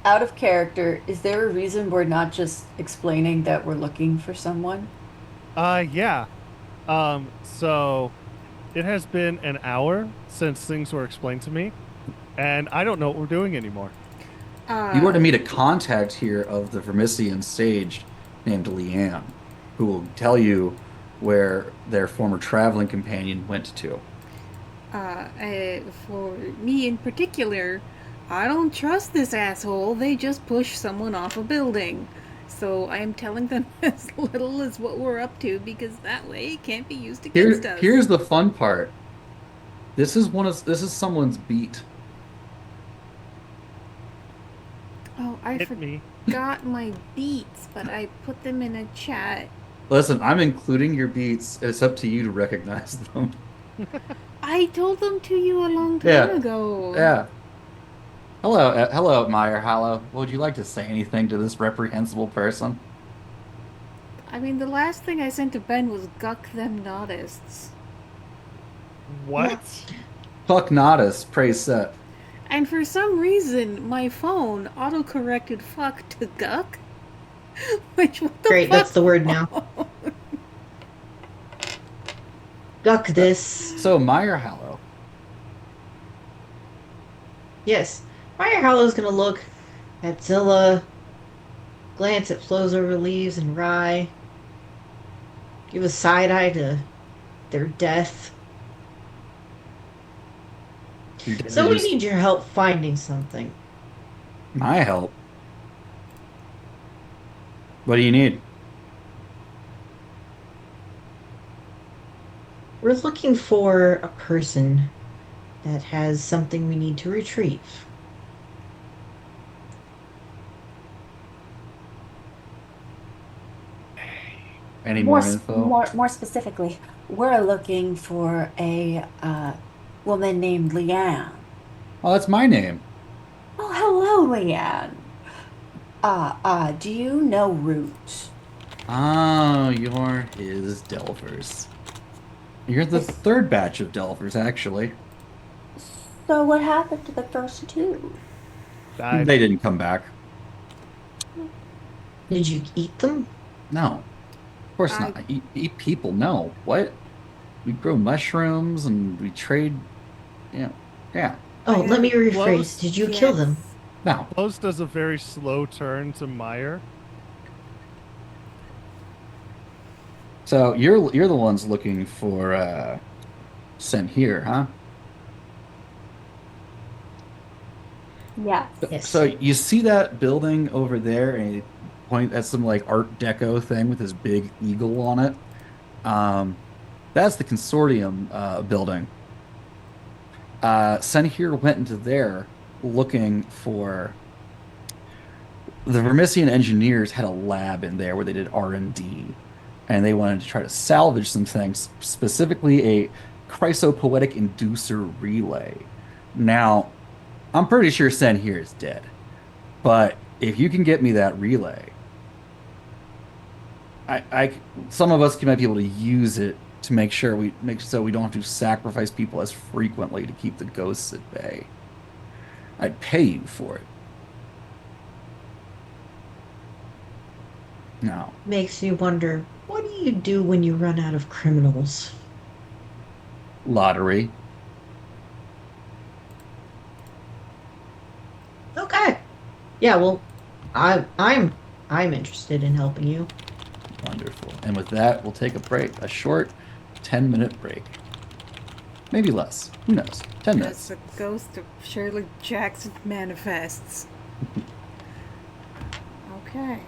out of character, is there a reason we're not just explaining that we're looking for someone? Yeah. So it has been an hour since things were explained to me, and I don't know what we're doing anymore. You are to Uh, meet a contact here of the Vermissian sage named Leanne, who will tell you where their former traveling companion went to. for me in particular, I don't trust this asshole. They just pushed someone off a building. So I am telling them as little as what we're up to because that way it can't be used against us. Here's the fun part. This is someone's beat. Oh, I Hit me. forgot my beats, but I put them in a chat. Listen, I'm including your beats. It's up to you to recognize them. I told them to you a long time Yeah, ago. yeah. Hello, Meyer Hollow. Would you like to say anything to this reprehensible person? I mean, the last thing I sent to Ben was "Guck them nodists," What? Fuck Nodus, praise set. and for some reason my phone auto-corrected "fuck" to "guck," which what the Great, that's fuck? the word now. Guck Uh, this. so Meyer Hollow, Yes. Fire Hollow's gonna look at Zilla, glance at Flows Over Leaves and Rye, give a side eye to their death. you did So we reduce need your help finding something. my help. What do you need? We're looking for a person that has something we need to retrieve. Any more info? More specifically, we're looking for a woman named Leanne. Oh, that's my name. Oh, hello, Leanne. Do you know Root? Oh, you're his Delvers. You're the Yes. third batch of Delvers, actually. So what happened to the first two? Died. They didn't come back. Did you eat them? No, of course I not. Eat people? No. What? We grow mushrooms and we trade. Yeah, yeah. Oh, I let have me a rephrase. Close. Did you kill yes. them? No. Close does a very slow turn to Meyer. So you're the ones looking for sent here, huh? Yes. So Yes. you see that building over there, and you point at some like Art Deco thing with this big eagle on it. Um, that's the consortium building. Senhir went into there looking for the Vermissian engineers had a lab in there where they did R&D, and they wanted to try to salvage some things, specifically a chrysopoetic inducer relay. Now, I'm pretty sure Senhir is dead, but if you can get me that relay, some of us might be able to use it to make sure we make so we don't have to sacrifice people as frequently to keep the ghosts at bay. I'd pay you for it. No. Makes me wonder, what do you do when you run out of criminals? Lottery. Okay. Yeah, well, I'm interested in helping you. Wonderful. And with that, we'll take a break, a short 10-minute break. Maybe less. Who knows? 10 As minutes. the ghost of Shirley Jackson manifests. Okay.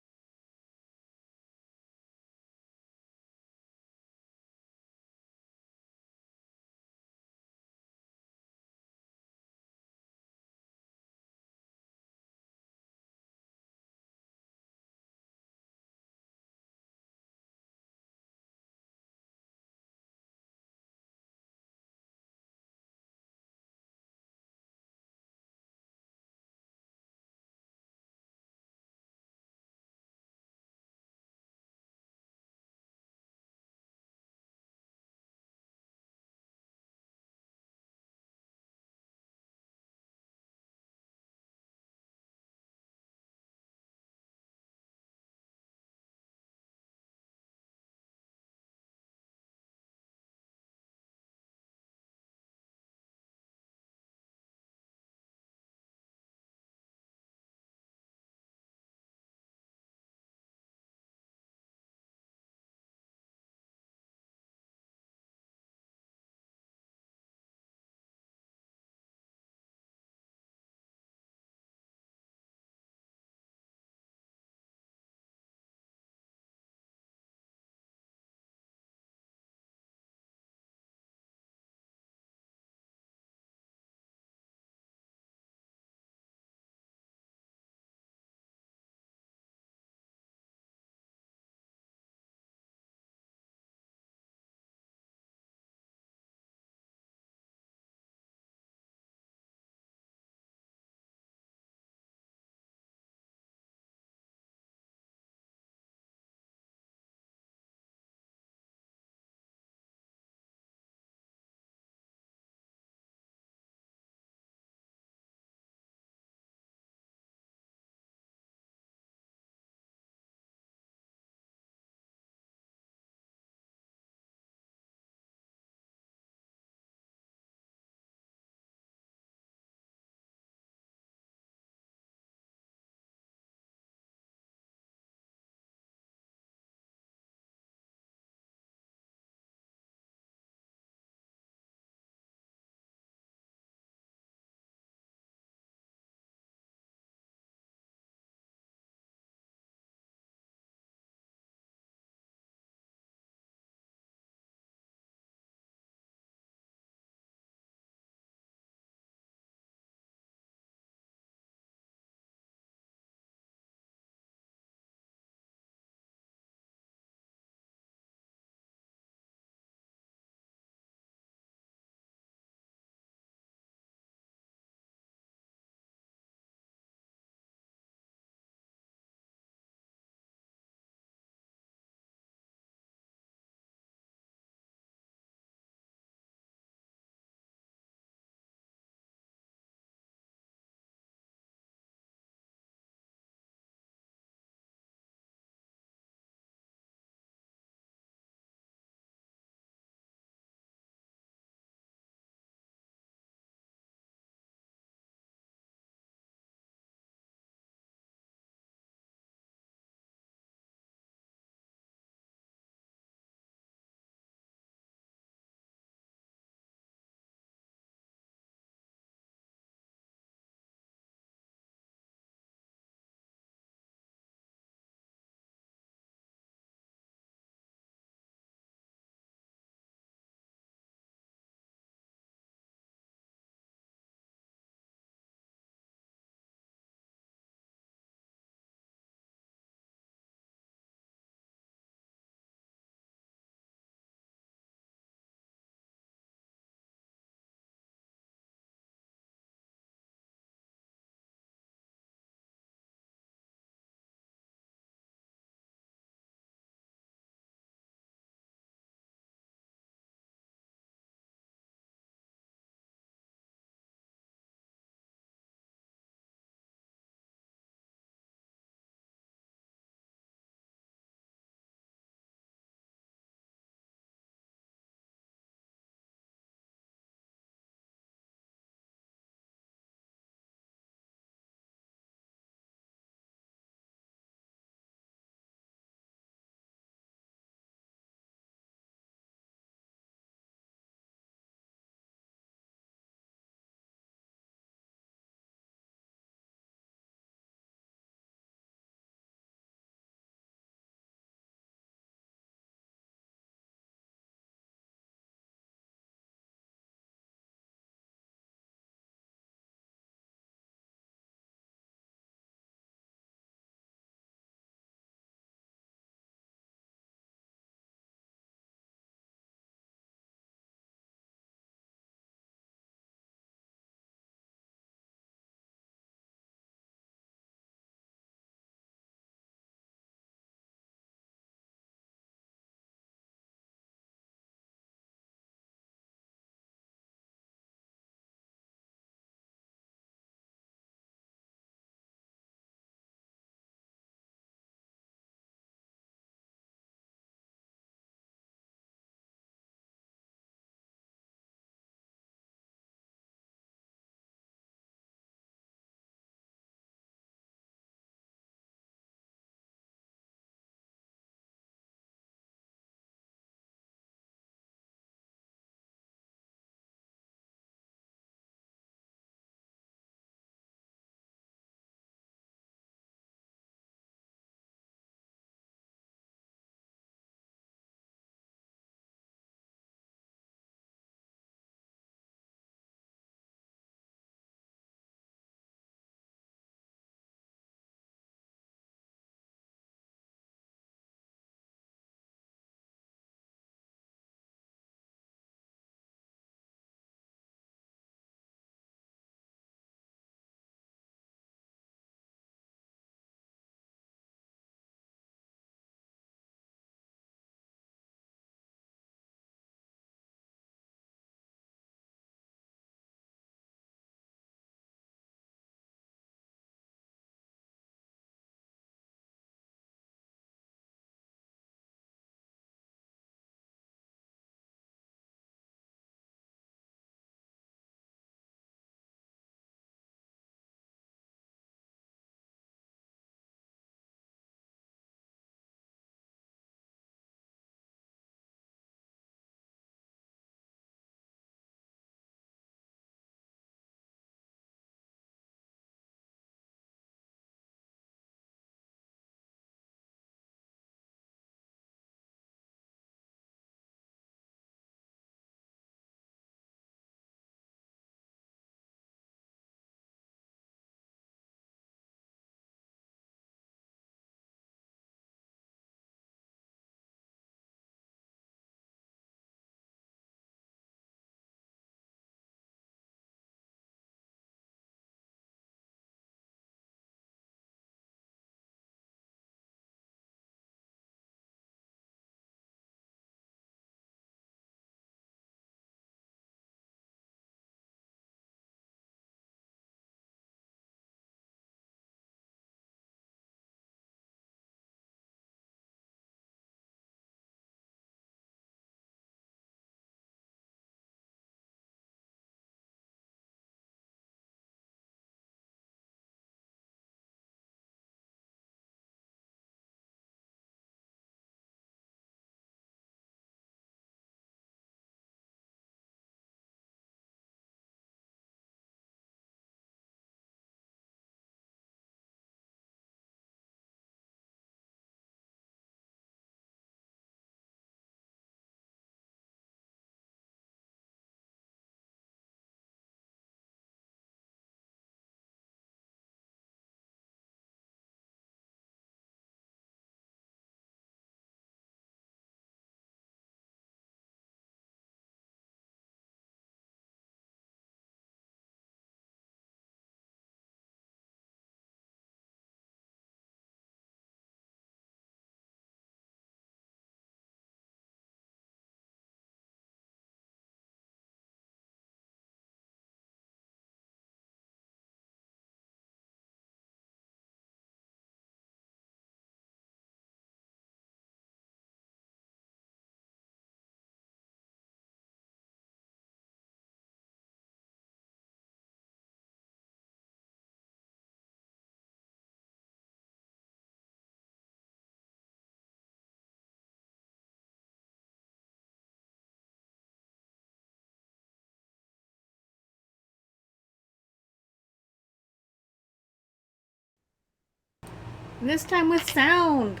And this time with sound.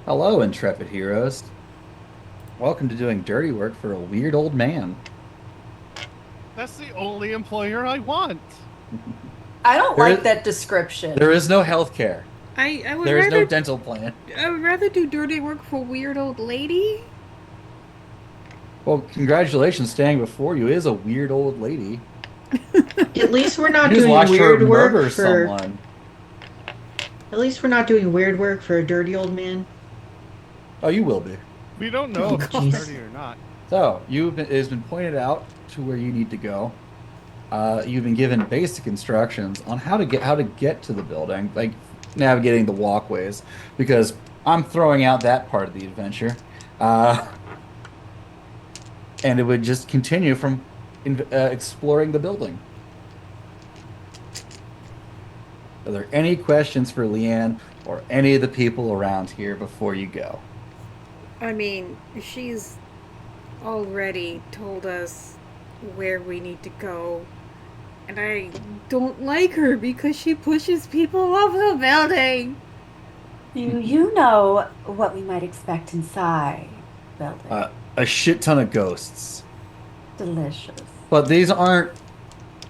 Hello, intrepid heroes. Welcome to doing dirty work for a weird old man. That's the only employer I want. I don't There like is- that description. There is no health care. I would There is rather no dental plan. I would rather do dirty work for weird old lady. Well, congratulations, standing before you is a weird old lady. At least we're not You just doing watched her weird work murder for. someone. At least we're not doing weird work for a dirty old man. Oh, you will be. We don't know Oh, if it's jeez. dirty or not. So, it has been pointed out to where you need to go. You've been given basic instructions on how to get to the building, like navigating the walkways, because I'm throwing out that part of the adventure, and it would just continue from exploring the building. Are there any questions for Leanne or any of the people around here before you go? I mean, she's already told us where we need to go. And I don't like her because she pushes people off the building. Do you know what we might expect inside the building? A shit ton of ghosts. Delicious. But these aren't.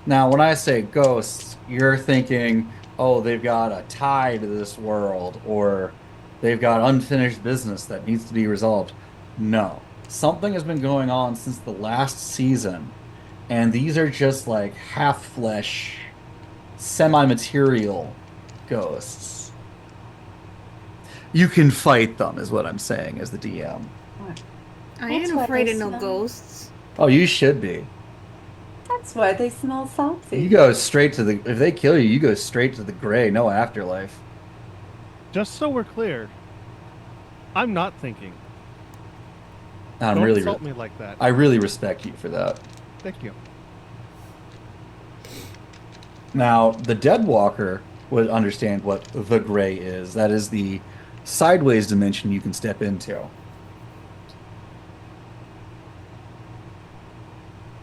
Now, when I say ghosts, you're thinking, oh, they've got a tie to this world, or they've got unfinished business that needs to be resolved. No. Something has been going on since the last season, and these are just like half flesh, semi material ghosts. You can fight them, is what I'm saying as the DM. I That's ain't what afraid they of no smell. ghosts. Oh, you should be. That's why they smell salty. You go straight to the. If they kill you, you go straight to the gray, no afterlife. Just so we're clear, I'm not thinking. I'm Don't really. insult me like that. I really respect you for that. Thank you. Now, the Deadwalker would understand what the gray is. That is the sideways dimension you can step into.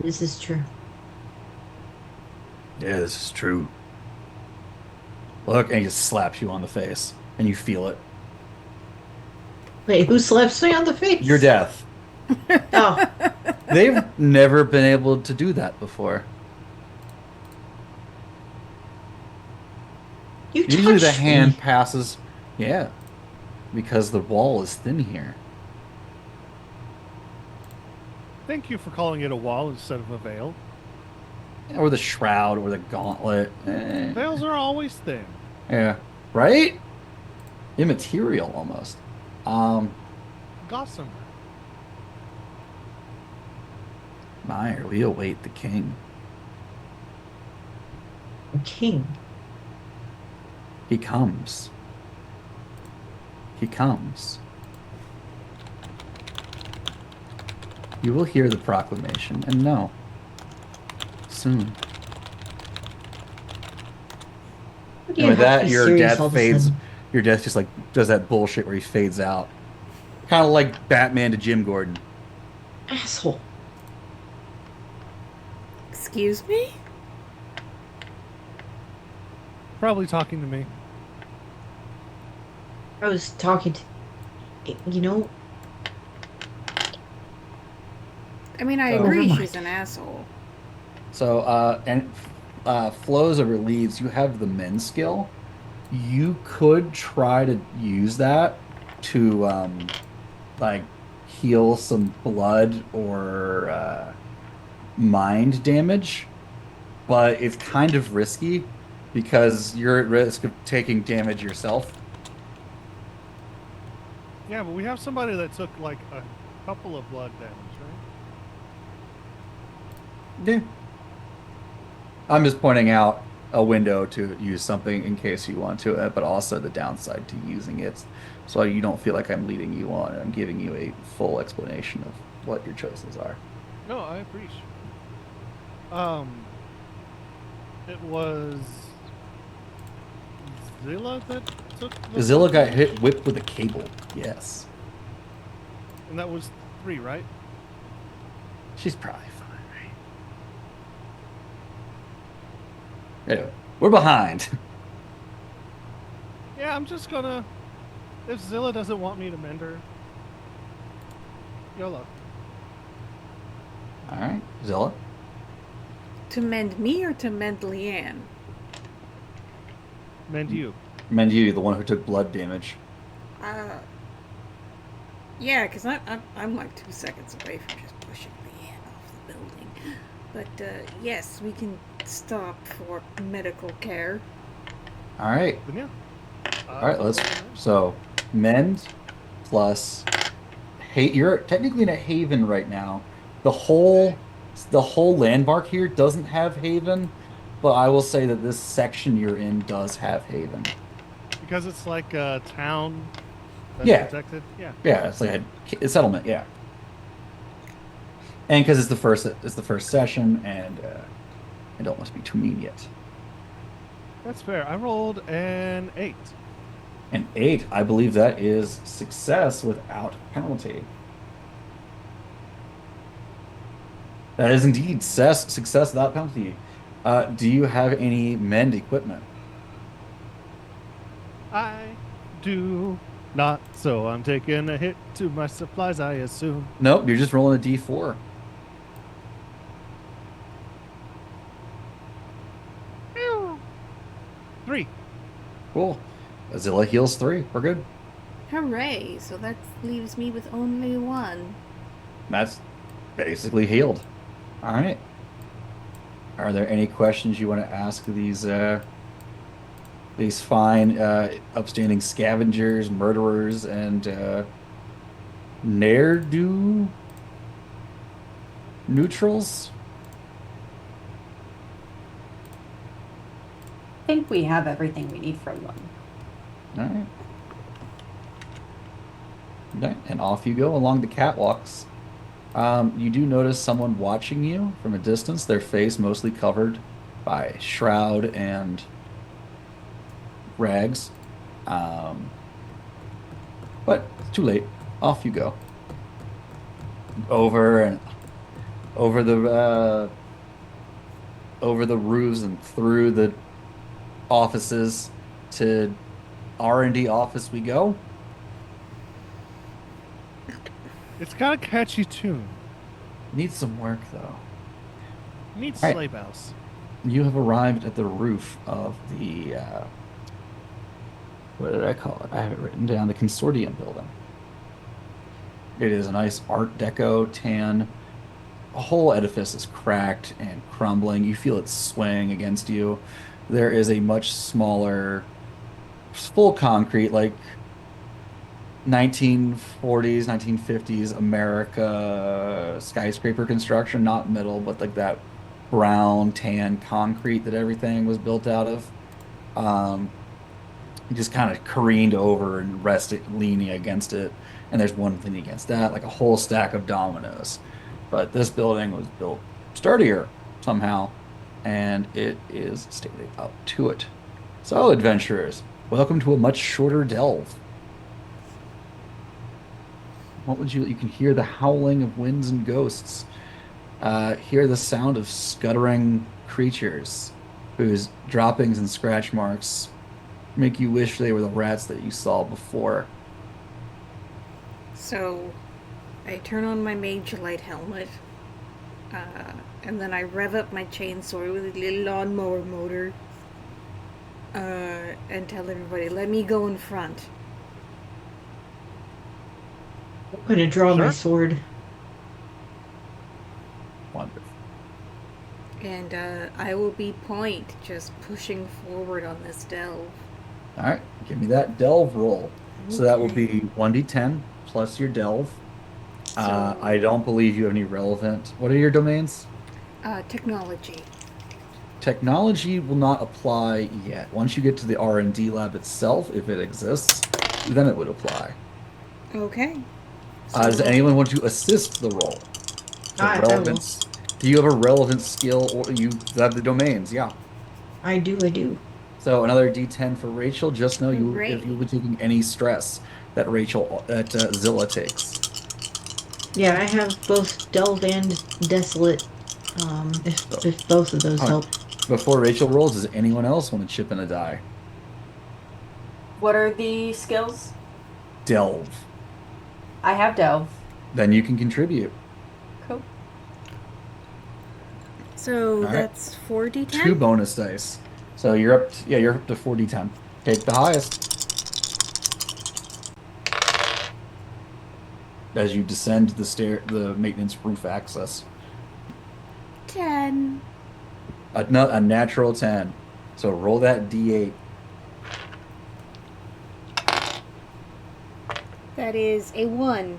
This is true. Yeah, this is true. Look, and he just slaps you on the face, and you feel it. Wait, who slaps me on the face? Your death. Oh, They've never been able to do that before. you Usually the touched hand me. passes. Yeah, because the wall is thin here. Thank you for calling it a wall instead of a veil. Or the shroud, or the gauntlet. Veils are always thin. Yeah. Right? Immaterial, almost. Gossamer. Meyer, we await the king. King. He comes. He comes. You will hear the proclamation and know. Soon. What do And with you have to that, be your serious death all of a fades. sudden? Your death just like does that bullshit where he fades out. Kind of like Batman to Jim Gordon. Asshole. Excuse me? Probably talking to me. I was talking to. You know, I mean, I Oh. agree Never she's an asshole. So, flows over leads. You have the men skill. You could try to use that to, like, heal some blood or mind damage, but it's kind of risky because you're at risk of taking damage yourself. Yeah, but we have somebody that took like a couple of blood damage, right? Yeah. I'm just pointing out a window to use something in case you want to, but also the downside to using it, so you don't feel like I'm leading you on. I'm giving you a full explanation of what your choices are. No, I appreciate. It was Zilla that took. The Zilla got whipped with a cable. Yes, and that was 3, right? she's probably fine, right? Anyway, we're behind. Yeah, I'm just gonna. If Zilla doesn't want me to mend her, YOLO. All right, Zilla. To mend me or to mend Leanne? Mend you. Mend you, the one who took blood damage. Uh, yeah, because I'm like 2 seconds away from just pushing Leanne off the building. But yes, we can stop for medical care. All right. Then yeah. All right, let's. So, mend plus. You're technically in a haven right now. The whole landmark here doesn't have haven, but I will say that this section you're in does have haven. Because it's like a town that's Yeah. protected. Yeah. Yeah, it's like a settlement. Yeah, and because it's the first session, and I don't want to be too mean yet. That's fair. I rolled an 8. An 8, I believe that is success without penalty. That is indeed success without penalty. Do you have any mend equipment? I do not, so I'm taking a hit to my supplies, I assume. Nope, you're just rolling a d4. Ew. 3. Cool. Zilla heals 3. We're good. Hooray! So that leaves me with only 1. That's basically healed. All right. Are there any questions you want to ask these fine, upstanding scavengers, murderers, and ne'er-do neutrals? I think we have everything we need from them. All right. Okay, and off you go along the catwalks. You do notice someone watching you from a distance, their face mostly covered by shroud and rags. But it's too late. Off you go. Over the roofs and through the offices to R&D office we go. It's got a catchy tune. Needs some work though. Needs All right. sleigh bells. You have arrived at the roof of the what did I call it? I have it written down. The Consortium building. It is a nice Art Deco tan. The whole edifice is cracked and crumbling. You feel it swaying against you. There is a much smaller, full concrete, like 1940s, 1950s America skyscraper construction, not metal, but like that brown tan concrete that everything was built out of. Just kind of careened over and rested, leaning against it. And there's one thing against that, like a whole stack of dominoes. But this building was built sturdier somehow, and it is standing up to it. So, adventurers, welcome to a much shorter delve. What would you can hear the howling of winds and ghosts, hear the sound of scuttering creatures whose droppings and scratch marks make you wish they were the rats that you saw before. So I turn on my mage light helmet, and then I rev up my chainsaw with a little lawnmower motor, and tell everybody, let me go in front. I'm going to draw my Sure. sword. Wonderful. And I will be point, just pushing forward on this delve. All right, give me that delve roll. So that will Okay. be 1d10 plus your delve. So- I don't believe you have any relevant. What are your domains? Technology. Technology will not apply yet. Once you get to the R&D lab itself, if it exists, then it would apply. Okay. Does So- anyone want to assist the roll? So I will. relevance. Do you have a relevant skill, or you have the domains? Yeah. I do. So another D10 for Rachel. Just know you Great. if you'll be taking any stress that Zilla takes. Yeah, I have both Delve and Desolate, if both of those Alright. help. Before Rachel rolls, does anyone else want to chip in a die? What are the skills? Delve. I have Delve. Then you can contribute. Cool. So right. that's 4d10? 2 bonus dice. So you're up. You're up to 4d10. Take the highest. As you descend the maintenance roof access. 10. A natural 10. So roll that d8. That is a 1.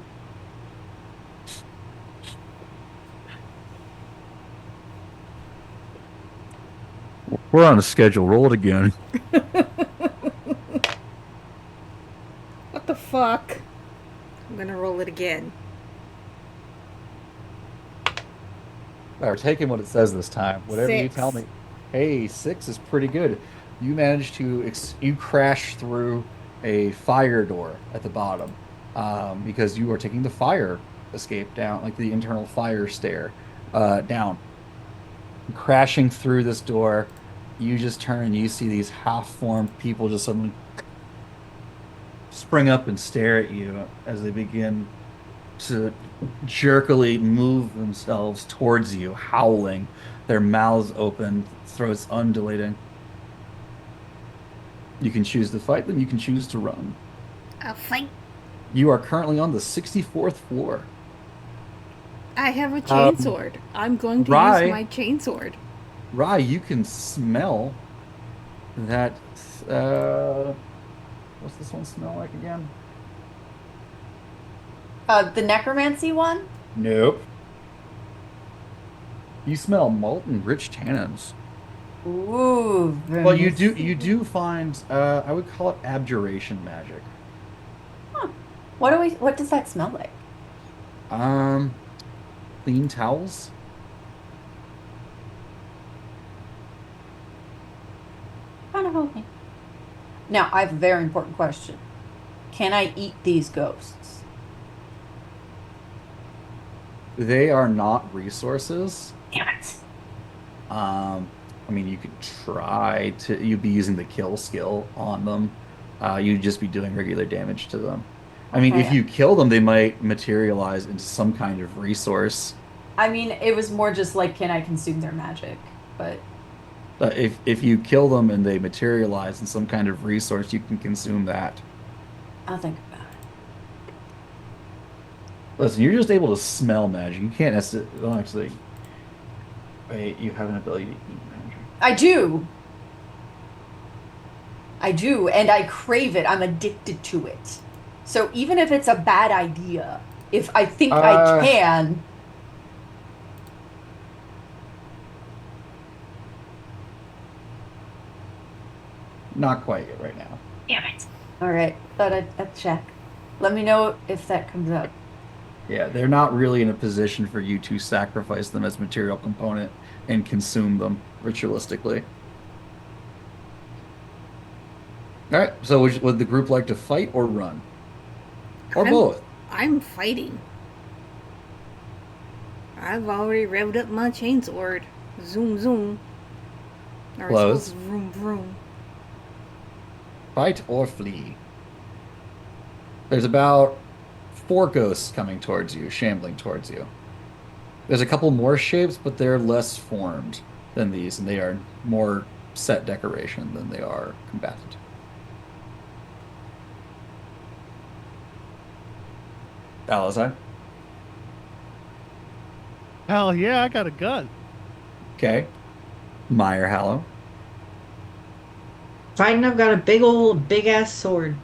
We're on a schedule. Roll it again. What the fuck? I'm gonna roll it again. We're taking what it says this time. Whatever you 6. tell me. Hey, 6 is pretty good. You managed to you crash through a fire door at the bottom because you are taking the fire escape down, like the internal fire stair down. Crashing through this door, you just turn and you see these half-formed people just suddenly spring up and stare at you as they begin to jerkily move themselves towards you, howling, their mouths open, throats undulating. You can choose to fight them, you can choose to run. I'll fight. You are currently on the 64th floor. I have a chainsword. I'm going to Rye. use my chainsword. Rye, you can smell that. What's this one smell like again? The necromancy one? Nope. You smell molten, rich tannins. Ooh. Well, you do find. I would call it abjuration magic. Huh. What does that smell like? Clean towels. Kind of homey. Now, I have a very important question. Can I eat these ghosts? They are not resources. Damn it. I mean, you could try to. You'd be using the kill skill on them. You'd just be doing regular damage to them. I mean, if Okay. you kill them, they might materialize into some kind of resource. I mean, it was more just like, can I consume their magic? But If you kill them and they materialize in some kind of resource, you can consume that. I'll think about it. Listen, you're just able to smell magic. You can't necessarily. Well, actually, wait. You have an ability to eat magic. I do. I do, and I crave it. I'm addicted to it. So even if it's a bad idea, if I think I can, Not quite yet right now. damn it. All right, thought I'd check. Let me know if that comes up. Yeah, they're not really in a position for you to sacrifice them as material component and consume them ritualistically. All right, so would the group like to fight or run? Or both? I'm fighting. I've already revved up my chainsword. Zoom, zoom. Or Close. Vroom, vroom. Fight or flee? There's about 4 ghosts coming towards you, shambling towards you. There's a couple more shapes, but they're less formed than these, and they are more set decoration than they are combatant. Alizai? Hell yeah, I got a gun. Okay. Meyer Hallow. Fine, I've got a big ass sword.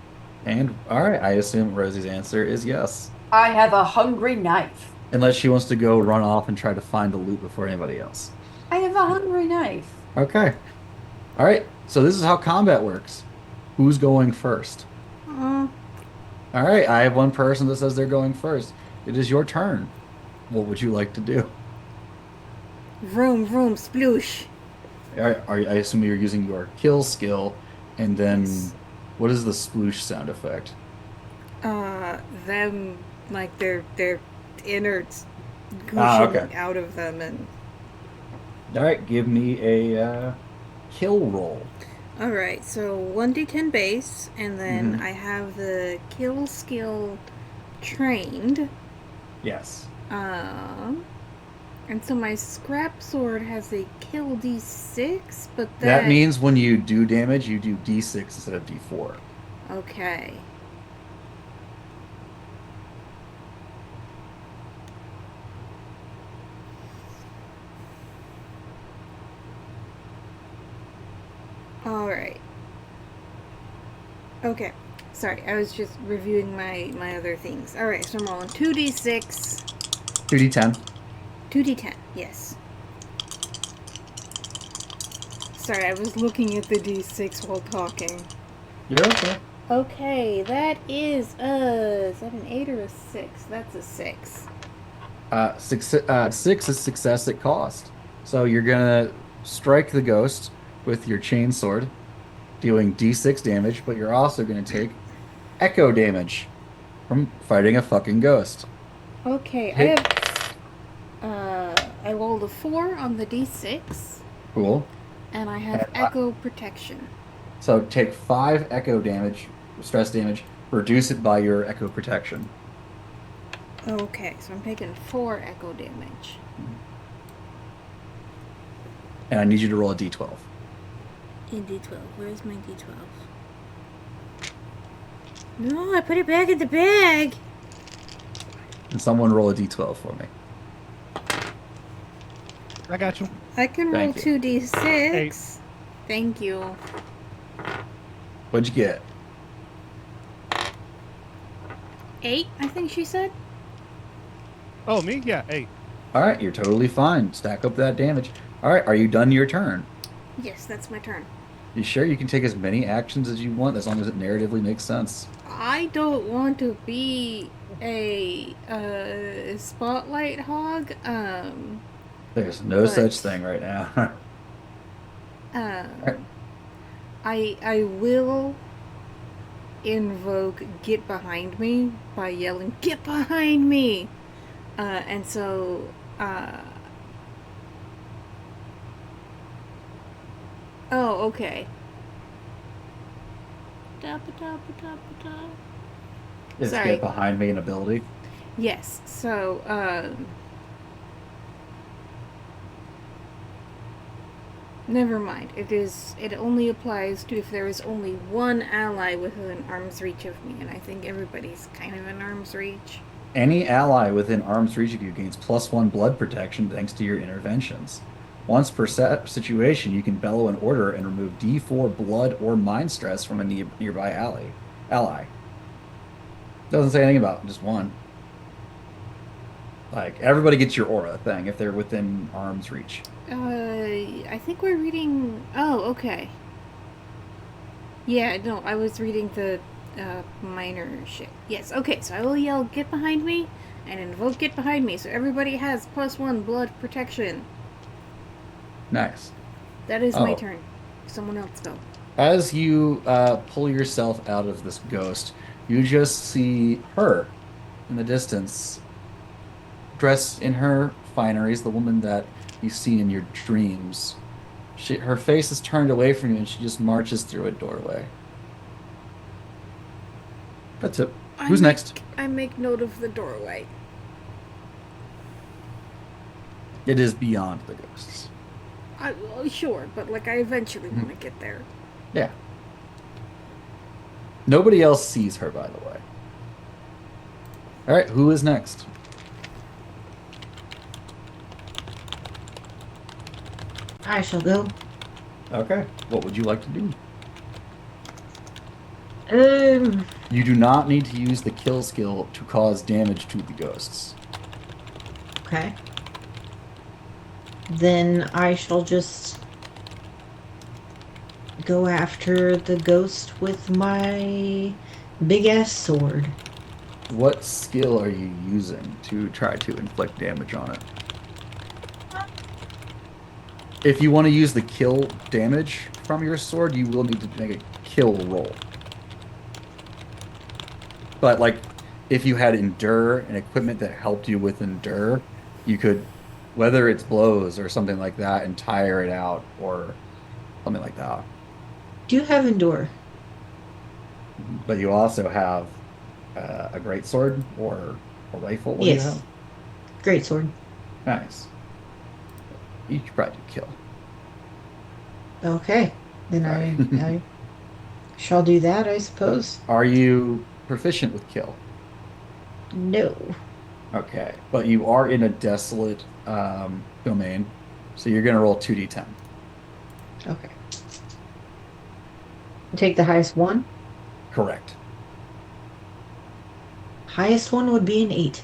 And, alright, I assume Rosie's answer is yes. I have a hungry knife. Unless she wants to go run off and try to find the loot before anybody else. I have a hungry knife. Okay. Alright, so this is how combat works. Who's going first? Alright, I have one person that says they're going first. It is your turn. What would you like to do? Vroom, vroom, sploosh. I assume you're using your kill skill, and then Yes. what is the sploosh sound effect? Them, like, their innards Ah, gooshing okay. out of them and... Alright, give me a kill roll. Alright, so 1d10 base, and then Mhm. I have the kill skill trained. Yes. And so my scrap sword has a kill d6, but That means when you do damage, you do d6 instead of d4. Okay. Alright. Okay. Sorry, I was just reviewing my other things. Alright, so I'm rolling 2d6, 2d10. 2d10, yes. Sorry, I was looking at the d6 while talking. You're okay. Okay, that is that an 8 or a 6? That's a 6. Six is success at cost. So you're gonna strike the ghost with your chainsword, dealing d6 damage, but you're also gonna take echo damage from fighting a fucking ghost. Okay, Hit. I rolled a 4 on the d6, Cool. and I have And, echo protection. so take 5 echo damage, stress damage, reduce it by your echo protection. Okay, so I'm taking 4 echo damage. And I need you to roll a d12. In d12, where's my d12? No, I put it back in the bag. And someone roll a d12 for me. I got you. I can roll Thank you. 2d6. Thank you. What'd you get? 8, I think she said. Oh, me? Yeah, 8. All right, you're totally fine. Stack up that damage. All right, are you done your turn? Yes, that's my turn. You sure you can take as many actions as you want as long as it narratively makes sense? I don't want to be a spotlight hog. There's no But- such thing right now. Um, I will invoke "Get Behind Me" by yelling "Get behind me!" And so oh, okay. Is Sorry. get behind me an ability? Yes. So never mind. It only applies to if there is only one ally within arm's reach of me, and I think everybody's kind of in arm's reach. Any ally within arm's reach of you gains +1 blood protection thanks to your interventions. Once per situation, you can bellow an order and remove D4 blood or mind stress from a nearby ally. Doesn't say anything about just one. Like, everybody gets your aura thing if they're within arm's reach. I think we're reading. Oh, okay. Yeah, no, I was reading the minor shit. Yes, okay, so I will yell "Get behind me!" and invoke "Get behind me!" so everybody has +1 blood protection. Nice. That is my Oh. turn. Someone else go. As you pull yourself out of this ghost, you just see her in the distance, dressed in her fineries, the woman that you see in your dreams. Her face is turned away from you, and she just marches through a doorway. That's it. Who's next? I make note of the doorway. It is beyond the ghosts. Well, sure, but like I eventually want to get there. Yeah. Nobody else sees her, by the way. All right, who is next? I shall go. Okay. What would you like to do? Um, You do not need to use the kill skill to cause damage to the ghosts. okay. Then I shall just go after the ghost with my big ass sword. What skill are you using to try to inflict damage on it? If you want to use the kill damage from your sword, you will need to make a kill roll. But, like, if you had Endure and equipment that helped you with Endure, you could, whether it's blows or something like that, and tire it out or something like that. do have Endure. But you also have a great sword or a rifle. What do you Yes. have? Great sword. Nice. You should probably do kill. Okay. Then Sorry. I shall do that, I suppose. Are you proficient with kill? No. Okay, but you are in a desolate domain, so you're gonna roll 2d10. Okay. Take the highest one. Correct. Highest one would be an 8.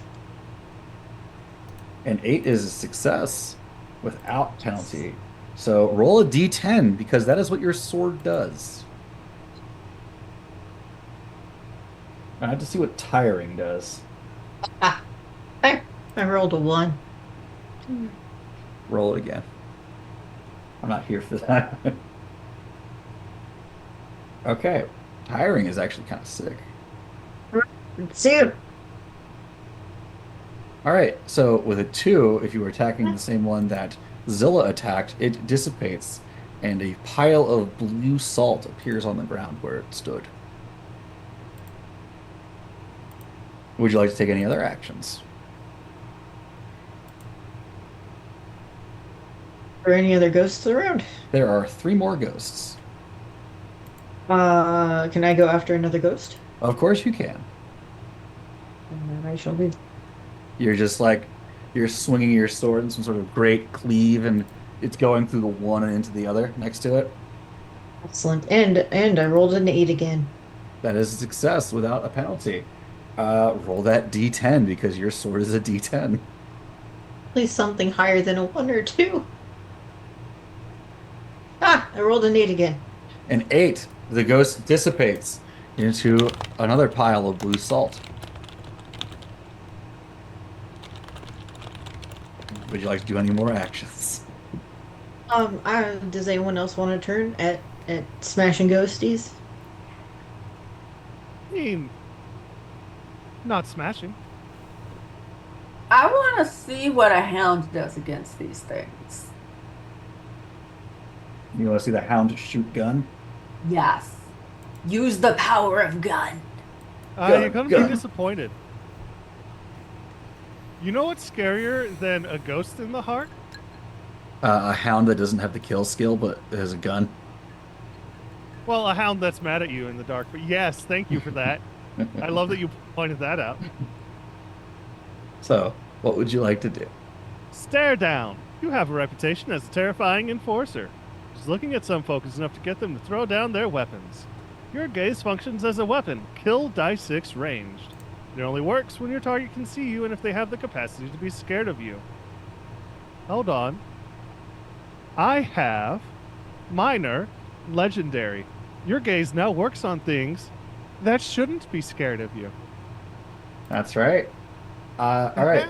And 8 is a success without penalty. So roll a d10 because that is what your sword does. I have to see what tiring does. Ah, I rolled a 1. Roll it again. I'm not here for that. Okay. Tiring is actually kind of sick. Let's see it. All right. So with a 2, if you were attacking the same one that Zilla attacked, it dissipates and a pile of blue salt appears on the ground where it stood. Would you like to take any other actions? Are there any other ghosts around? There are 3 more ghosts. Can I go after another ghost? Of course you can. And then I shall do. You're just like, you're swinging your sword in some sort of great cleave, and it's going through the one and into the other next to it. Excellent. And I rolled an 8 again. That is a success without a penalty. Roll that d10 because your sword is a d10. Please something higher than a 1 or 2. Ah, I rolled an 8 again. An 8, the ghost dissipates into another pile of blue salt. Would you like to do any more actions? Does anyone else want to turn at smashing ghosties? I mean, not smashing. I want to see what a hound does against these things. You want to see the hound shoot gun? Yes. Use the power of gun. You're gonna Gun. be disappointed. You know what's scarier than a ghost in the heart? A hound that doesn't have the kill skill but has a gun. Well, a hound that's mad at you in the dark. But yes, thank you for that. I love that you pointed that out. So, what would you like to do? Stare down. You have a reputation as a terrifying enforcer. Just looking at some folk is enough to get them to throw down their weapons. Your gaze functions as a weapon. Kill die 6 ranged. It only works when your target can see you and if they have the capacity to be scared of you. Hold on. I have minor legendary. Your gaze now works on things that shouldn't be scared of you. That's right. All right.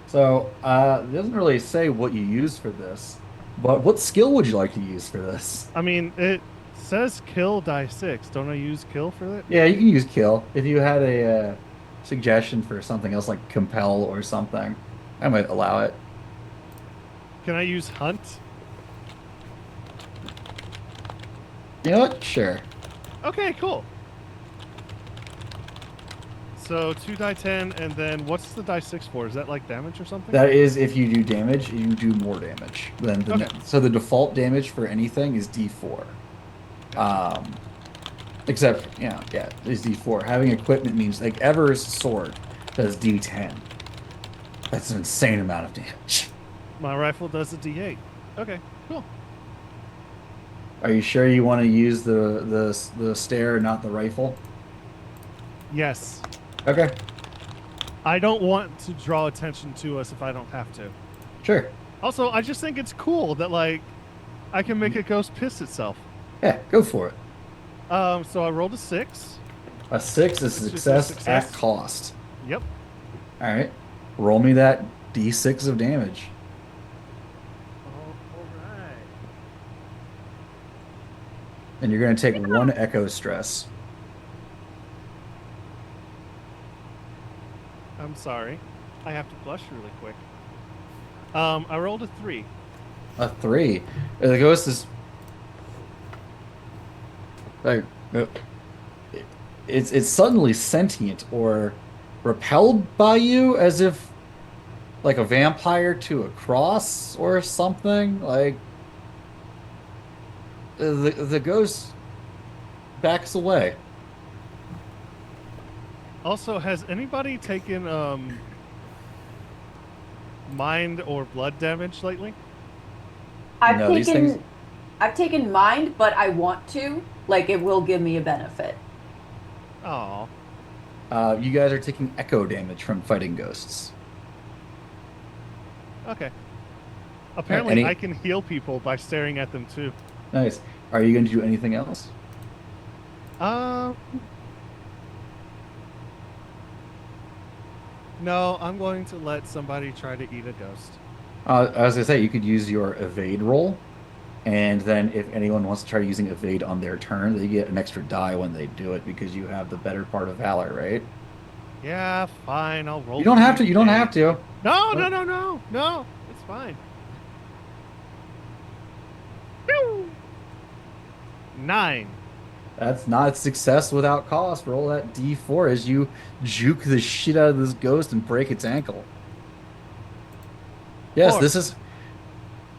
So, it doesn't really say what you use for this, but what skill would you like to use for this? I mean, it says kill die 6. Don't I use kill for that? Yeah, you can use kill. If you had a suggestion for something else like compel or something, I might allow it. Can I use hunt? You know what? Sure. Okay, cool. So 2 die 10, and then what's the die 6 for? Is that like damage or something? That is if you do damage, you do more damage than the Okay. so the default damage for anything is D4. Except, yeah, is D4. Having equipment means like Ever's sword does D10. That's an insane amount of damage. My rifle does a D8. Okay, cool. Are you sure you want to use the stare, not the rifle? Yes. Okay, I don't want to draw attention to us if I don't have to. sure. Also, I just think it's cool that, like, I can make a ghost piss itself. Yeah, go for it. So I rolled a 6. A 6 is It's just a success success. at cost. Yep. All right, roll me that D6 of damage. Alright. And you're going to take 1 echo stress. I'm sorry. I have to blush really quick. I rolled a 3. A 3. The ghost is Like, it's suddenly sentient or repelled by you as if like a vampire to a cross or something. Like the ghost backs away. Also, has anybody taken mind or blood damage lately? I've No, these things. taken I've taken mind, but I want to. Like it will give me a benefit. Oh, You guys are taking echo damage from fighting ghosts. okay. All right, Apparently, I can heal people by staring at them too. nice. Are you going to do anything else? Um, no, I'm going to let somebody try to eat a ghost. As I say, you could use your evade roll, and then if anyone wants to try using evade on their turn, they get an extra die when they do it because you have the better part of valor, right? Yeah, fine. I'll roll. You don't have to. the You don't eight. have to. No, no, Oh, no, no, no. It's fine. Pew! 9. that's not success without cost. Roll that D4 as you juke the shit out of this ghost and break its ankle. Yes, 4. this is.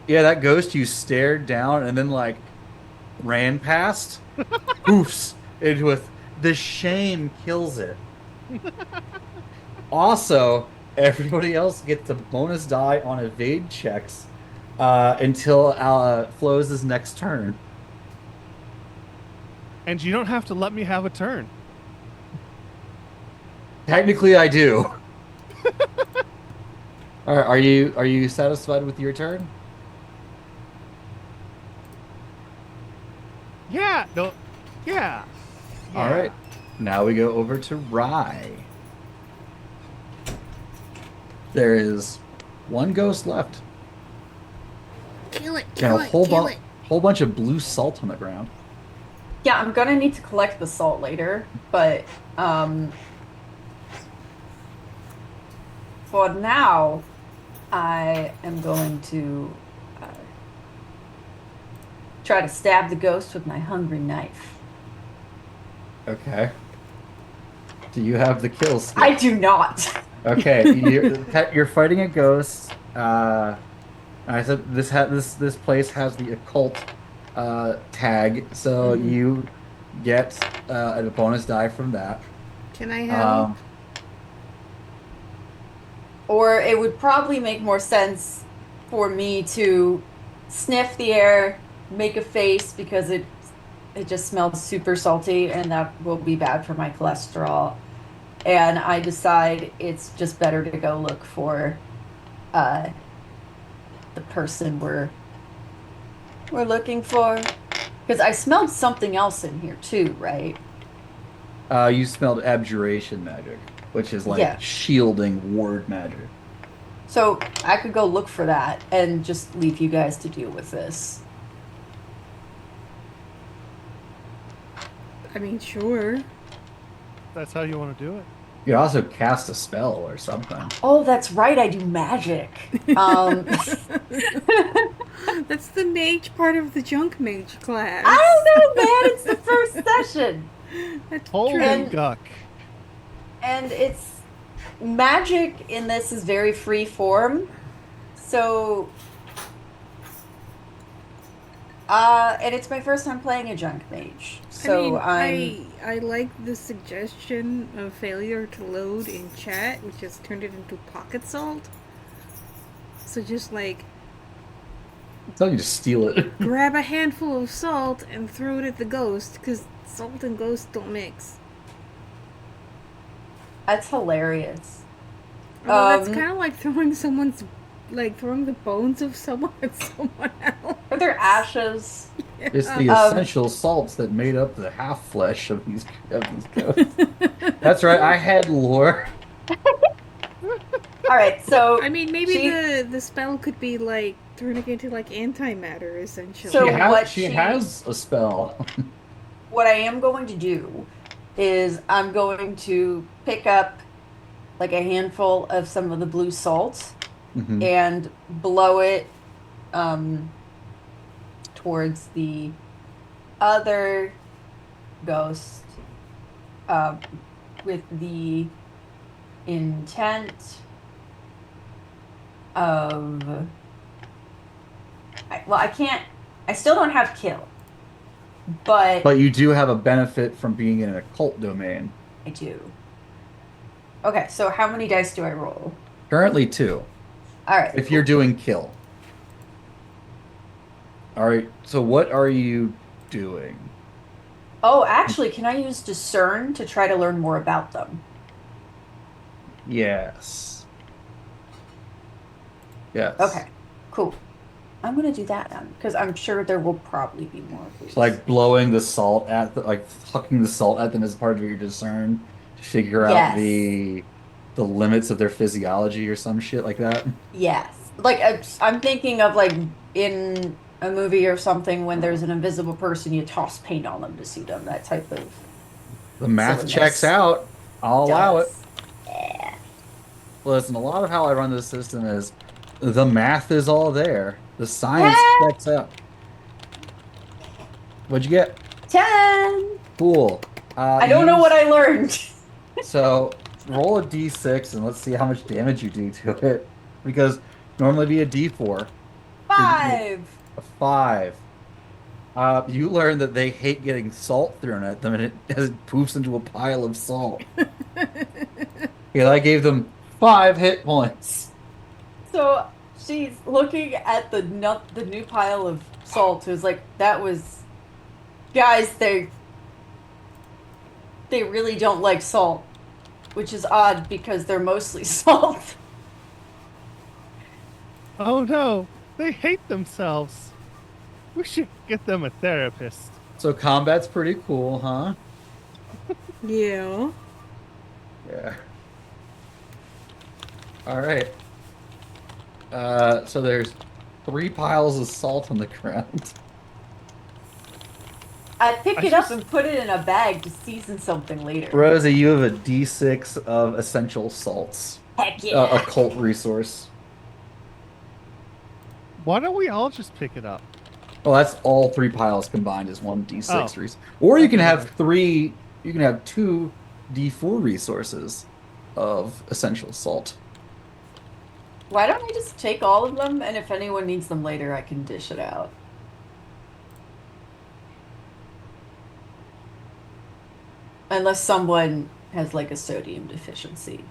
Yeah, that ghost you stared down and then like ran past, poofs it with the shame kills it. Also, everybody else gets a bonus die on evade checks until Flo's next turn. And you don't have to let me have a turn. Technically, I do. All right, are you satisfied with your turn? Yeah. No. Yeah. All Yeah. right. Now we go over to Rye. There is one ghost left. Kill it, And kill a it, kill it. whole bunch of blue salt on the ground. Yeah, I'm gonna need to collect the salt later, but for now, I am going to try to stab the ghost with my hungry knife. Okay. Do you have the kill skill? I do not. Okay, you're fighting a ghost. I said this place has the occult tag, so Mhm. you get a bonus die from that. Can I have Um, Or it would probably make more sense for me to sniff the air, make a face because it just smells super salty and that will be bad for my cholesterol. And I decide it's just better to go look for uh, the person we're looking for. Because I smelled something else in here too, right? you smelled abjuration magic, which is like Yeah. shielding ward magic. So I could go look for that and just leave you guys to deal with this. I mean, sure. That's how you want to do it. You could also cast a spell or something. Oh, that's right, I do magic. That's the mage part of the junk mage class. I don't know, man. It's the first session. That's Holy true. And- guck. And it's magic in this is very free form. So and it's my first time playing a junk mage. So I like the suggestion of failure to load in chat, which has turned it into pocket salt. So just like I'm telling you to steal it. grab a handful of salt and throw it at the ghost, because salt and ghost don't mix. that's hilarious. Well, that's Um, kind of like throwing the bones of someone at someone else. Are there ashes? It's the Um, essential salts that made up the half flesh of these ghosts. That's right. I had lore. All right, so I mean, maybe She- the spell could be like turning into like antimatter, essentially. So what She she- has a spell. what I am going to do is I'm going to pick up like a handful of some of the blue salt Mhm. and blow it towards the other ghost with the intent of. I still don't have kill, but But you do have a benefit from being in an occult domain. I do. Okay, so how many dice do I roll? Currently 2. All right. If you're doing kill. All right. So what are you doing? Oh, actually, can I use discern to try to learn more about them? Yes. Yes. Okay, cool. I'm gonna do that then, because I'm sure there will probably be more of these. It's like blowing the salt at like hucking the salt at them as part of your discern to figure out Yes. the limits of their physiology or some shit like that. Yes. Like I'm thinking of like in a movie or something when there's an invisible person, you toss paint on them to see them. That type of The math silliness. checks out. I'll allow it. does. Yeah. Listen, a lot of how I run this system is the math is all there. The science Yeah. checks out. What'd you get? 10. Cool. I don't know what I learned. So roll a d6 and let's see how much damage you do to it. Because normally it'd be a d4. 5. A 5. You learn that they hate getting salt thrown at them and it poofs into a pile of salt. Yeah, I gave them 5 hit points. So she's looking at the new pile of salt. Who's like, that was, guys. They really don't like salt, which is odd because they're mostly salt. Oh no, they hate themselves. We should get them a therapist. So combat's pretty cool, huh? Yeah. Yeah. All right. So there's 3 piles of salt on the ground. I pick I it up just- and put it in a bag to season something later. Rosie, you have a d6 of essential salts, Heck yeah. occult resource. Why don't we all just pick it up? Well, that's all 3 piles combined as one d6 Oh. resource. Or you can Okay. have 3. You can have 2 d4 resources of essential salt. Why don't I just take all of them, and if anyone needs them later, I can dish it out. Unless someone has like a sodium deficiency.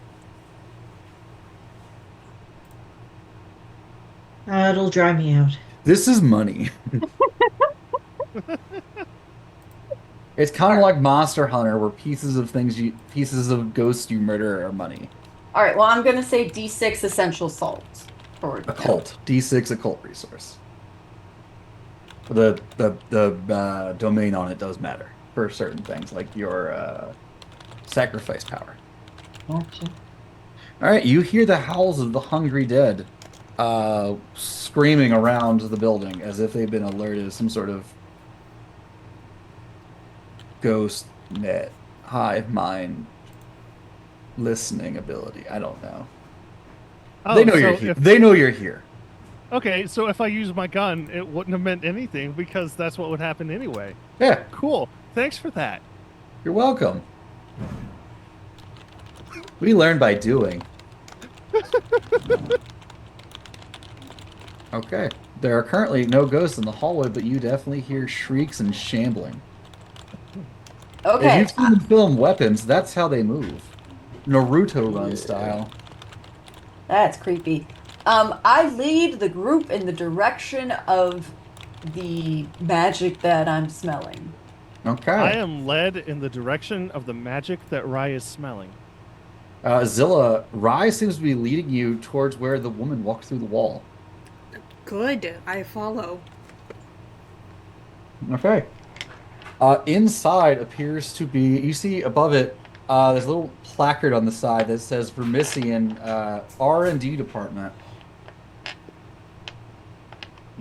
It'll dry me out. This is money. It's kind of like Monster Hunter, where pieces of ghosts you murder are money. All right. Well, I'm gonna say D6 essential salt for Occult, d6 occult resource. The domain on it does matter for certain things, like your sacrifice power. Okay. All right, you hear the howls of the hungry dead, screaming around the building as if they've been alerted to some sort of ghost net hive mind listening ability. I don't know. Oh, They know so you're here. if- They know you're here. Okay, so if I use my gun, it wouldn't have meant anything because that's what would happen anyway. Yeah, Cool. Thanks for that. you're welcome. We learn by doing. Okay. There are currently no ghosts in the hallway, but you definitely hear shrieks and shambling. If Okay. you've seen them film weapons, that's how they move. Naruto run style. That's creepy. I lead the group in the direction of the magic that I'm smelling. Okay. I am led in the direction of the magic that Rye is smelling. Zilla, Rai seems to be leading you towards where the woman walked through the wall. Good. I follow. Okay. Inside appears to be, you see above it, there's a little placard on the side that says Vermissian R&D department.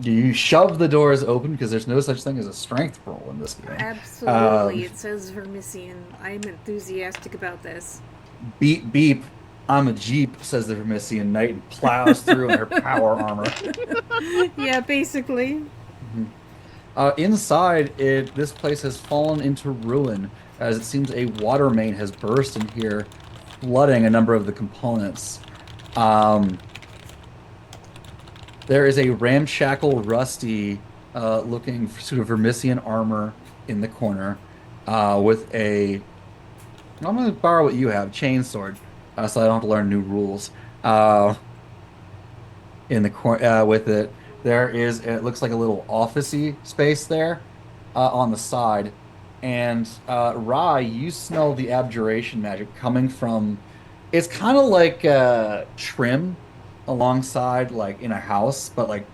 You shove the doors open because there's no such thing as a strength roll in this game. Absolutely. It says Vermissian. I'm enthusiastic about this. Beep beep, I'm a Jeep, says the Vermissian knight and plows through in her power armor. Yeah, basically. Inside, this place has fallen into ruin, as it seems a water main has burst in here, flooding a number of the components. Um, there is a ramshackle, rusty looking suit of Vermisian armor in the corner, with a. I'm going to borrow what you have, chainsword, so I don't have to learn new rules. Uh, in the corner with it. There is, it looks like a little officey space there on the side. And Rye, you smell the abjuration magic coming from. It's kind of like trim alongside, like in a house, but like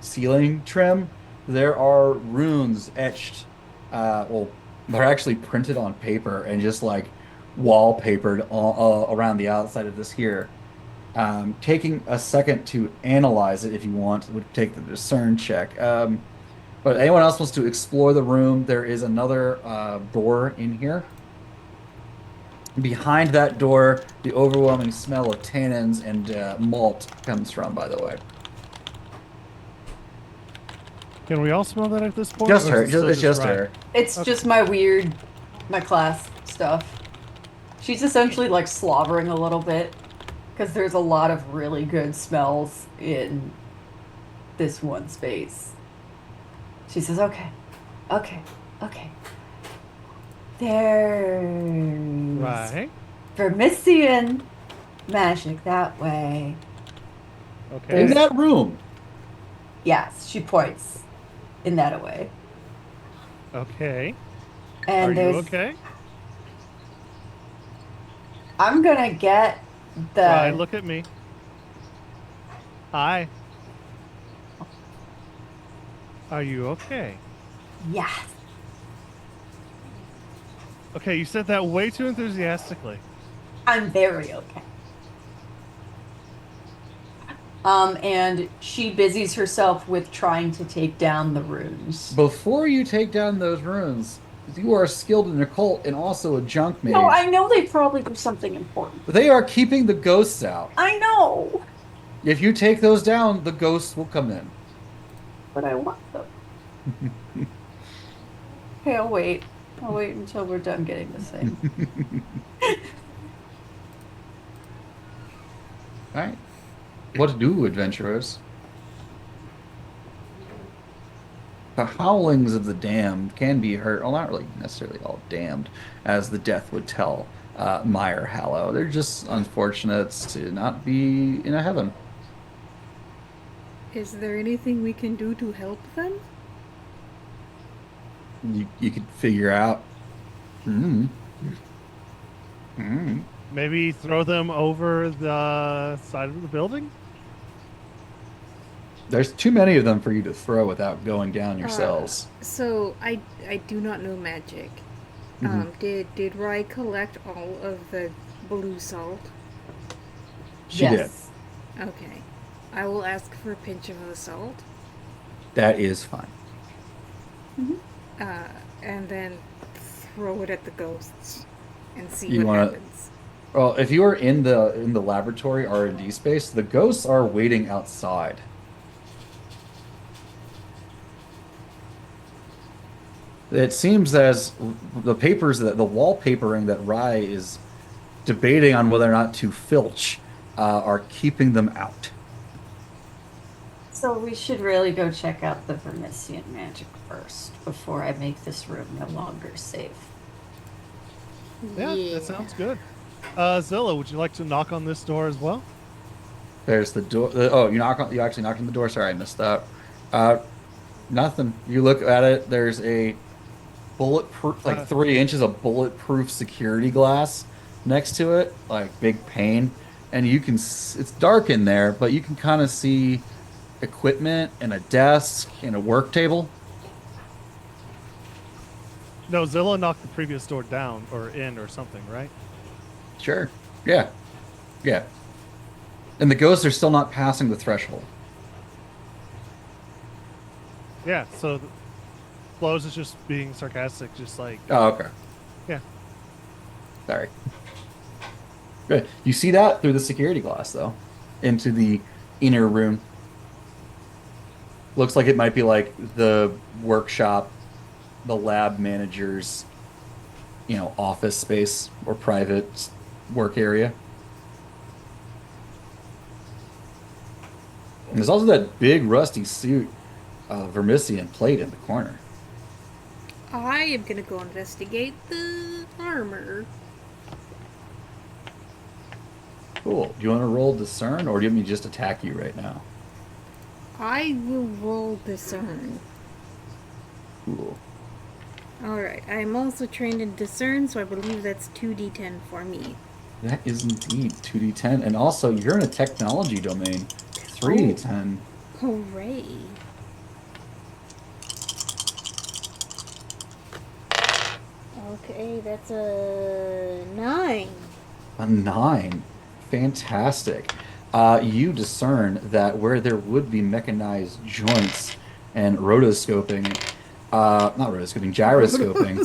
ceiling trim. There are runes etched. Well, they're actually printed on paper and just like wallpapered around the outside of this here. Taking a second to analyze it, if you want, would take the discern check. But anyone else wants to explore the room, there is another door in here. Behind that door, the overwhelming smell of tannins and malt comes from, by the way. Can we all smell that at this point? Just or her. is it still It's just Rye? her. It's Okay. just my class stuff. She's essentially like slobbering a little bit because there's a lot of really good smells in this one space. She says, okay, okay, okay. There's Right. Vermisian magic that way. Okay. In that room. Yes, she points in that way. Okay. And Are you there's okay? I'm gonna get the Rye, look at me. Hi. Are you okay? yes. Okay, you said that way too enthusiastically. I'm very okay. And she busies herself with trying to take down the runes. Before you take down those runes, you are skilled in occult and also a junk mage. No, I know they probably do something important. They are keeping the ghosts out. I know, If you take those down, the ghosts will come in. but I want them. Okay, I'll wait. I'll wait until we're done getting this thing. All right. What do, adventurers? The howlings of the damned can be heard. Well, not really necessarily all damned, as the death would tell Meyer Hallow. They're just unfortunates to not be in a heaven. Is there anything we can do to help them? You could figure out. Mm, mm. Maybe throw them over the side of the building? There's too many of them for you to throw without going down yourselves. So I do not know magic. Did Rye collect all of the blue salt? She yes. Okay. I will ask for a pinch of the salt. That is fine. And then throw it at the ghosts and see You what wanna- happens. Well, if you are in the laboratory R&D space, the ghosts are waiting outside. It seems as the wallpapering that Rye is debating on whether or not to filch are keeping them out. So we should really go check out the Vermisian magic first before I make this room no longer safe. Yeah, that sounds good. Zilla, would you like to knock on this door as well? There's the door. You actually knocked on the door. Sorry, I missed that. Nothing. You look at it. There's a bulletproof, like 3 inches of bulletproof security glass next to it, like big pane, and you can. It's dark in there, but you can kind of see equipment and a desk and a work table. No, Zilla knocked the previous door down or in or something, right? Sure. Yeah. Yeah. And the ghosts are still not passing the threshold. Yeah, so Flows is just being sarcastic, just like, Oh, okay. yeah. Sorry. Good. You see that through the security glass, though, into the inner room. Looks like it might be like the workshop, the lab manager's, office space or private work area. And there's also that big rusty suit of Vermisian plate in the corner. I am gonna go investigate the armor. Cool. Do you want to roll discern, or do you want me to just attack you right now? I will roll discern. Cool. Alright, I am also trained in discern, so I believe that's 2d10 for me. That is indeed 2d10. And also, you're in a technology domain. 3d10. Hooray. Okay, that's a 9. A 9. Fantastic. You discern that where there would be mechanized joints and rotoscoping, not rotoscoping, gyroscoping.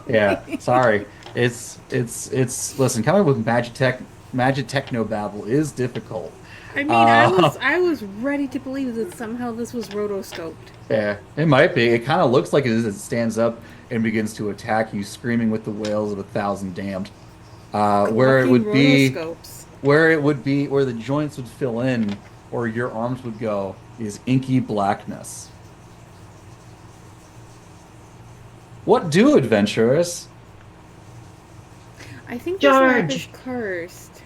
Yeah, sorry. Listen, coming up with magic technobabble is difficult. I mean, Uh, I was ready to believe that somehow this was rotoscoped. Yeah, it might be. It kind of looks like it is. It stands up and begins to attack you, screaming with the wails of 1,000 damned. Where it Clucking would be, rotoscopes. where the joints would fill in, or your arms would go, is inky blackness. What do adventurers? I think this map is George. cursed.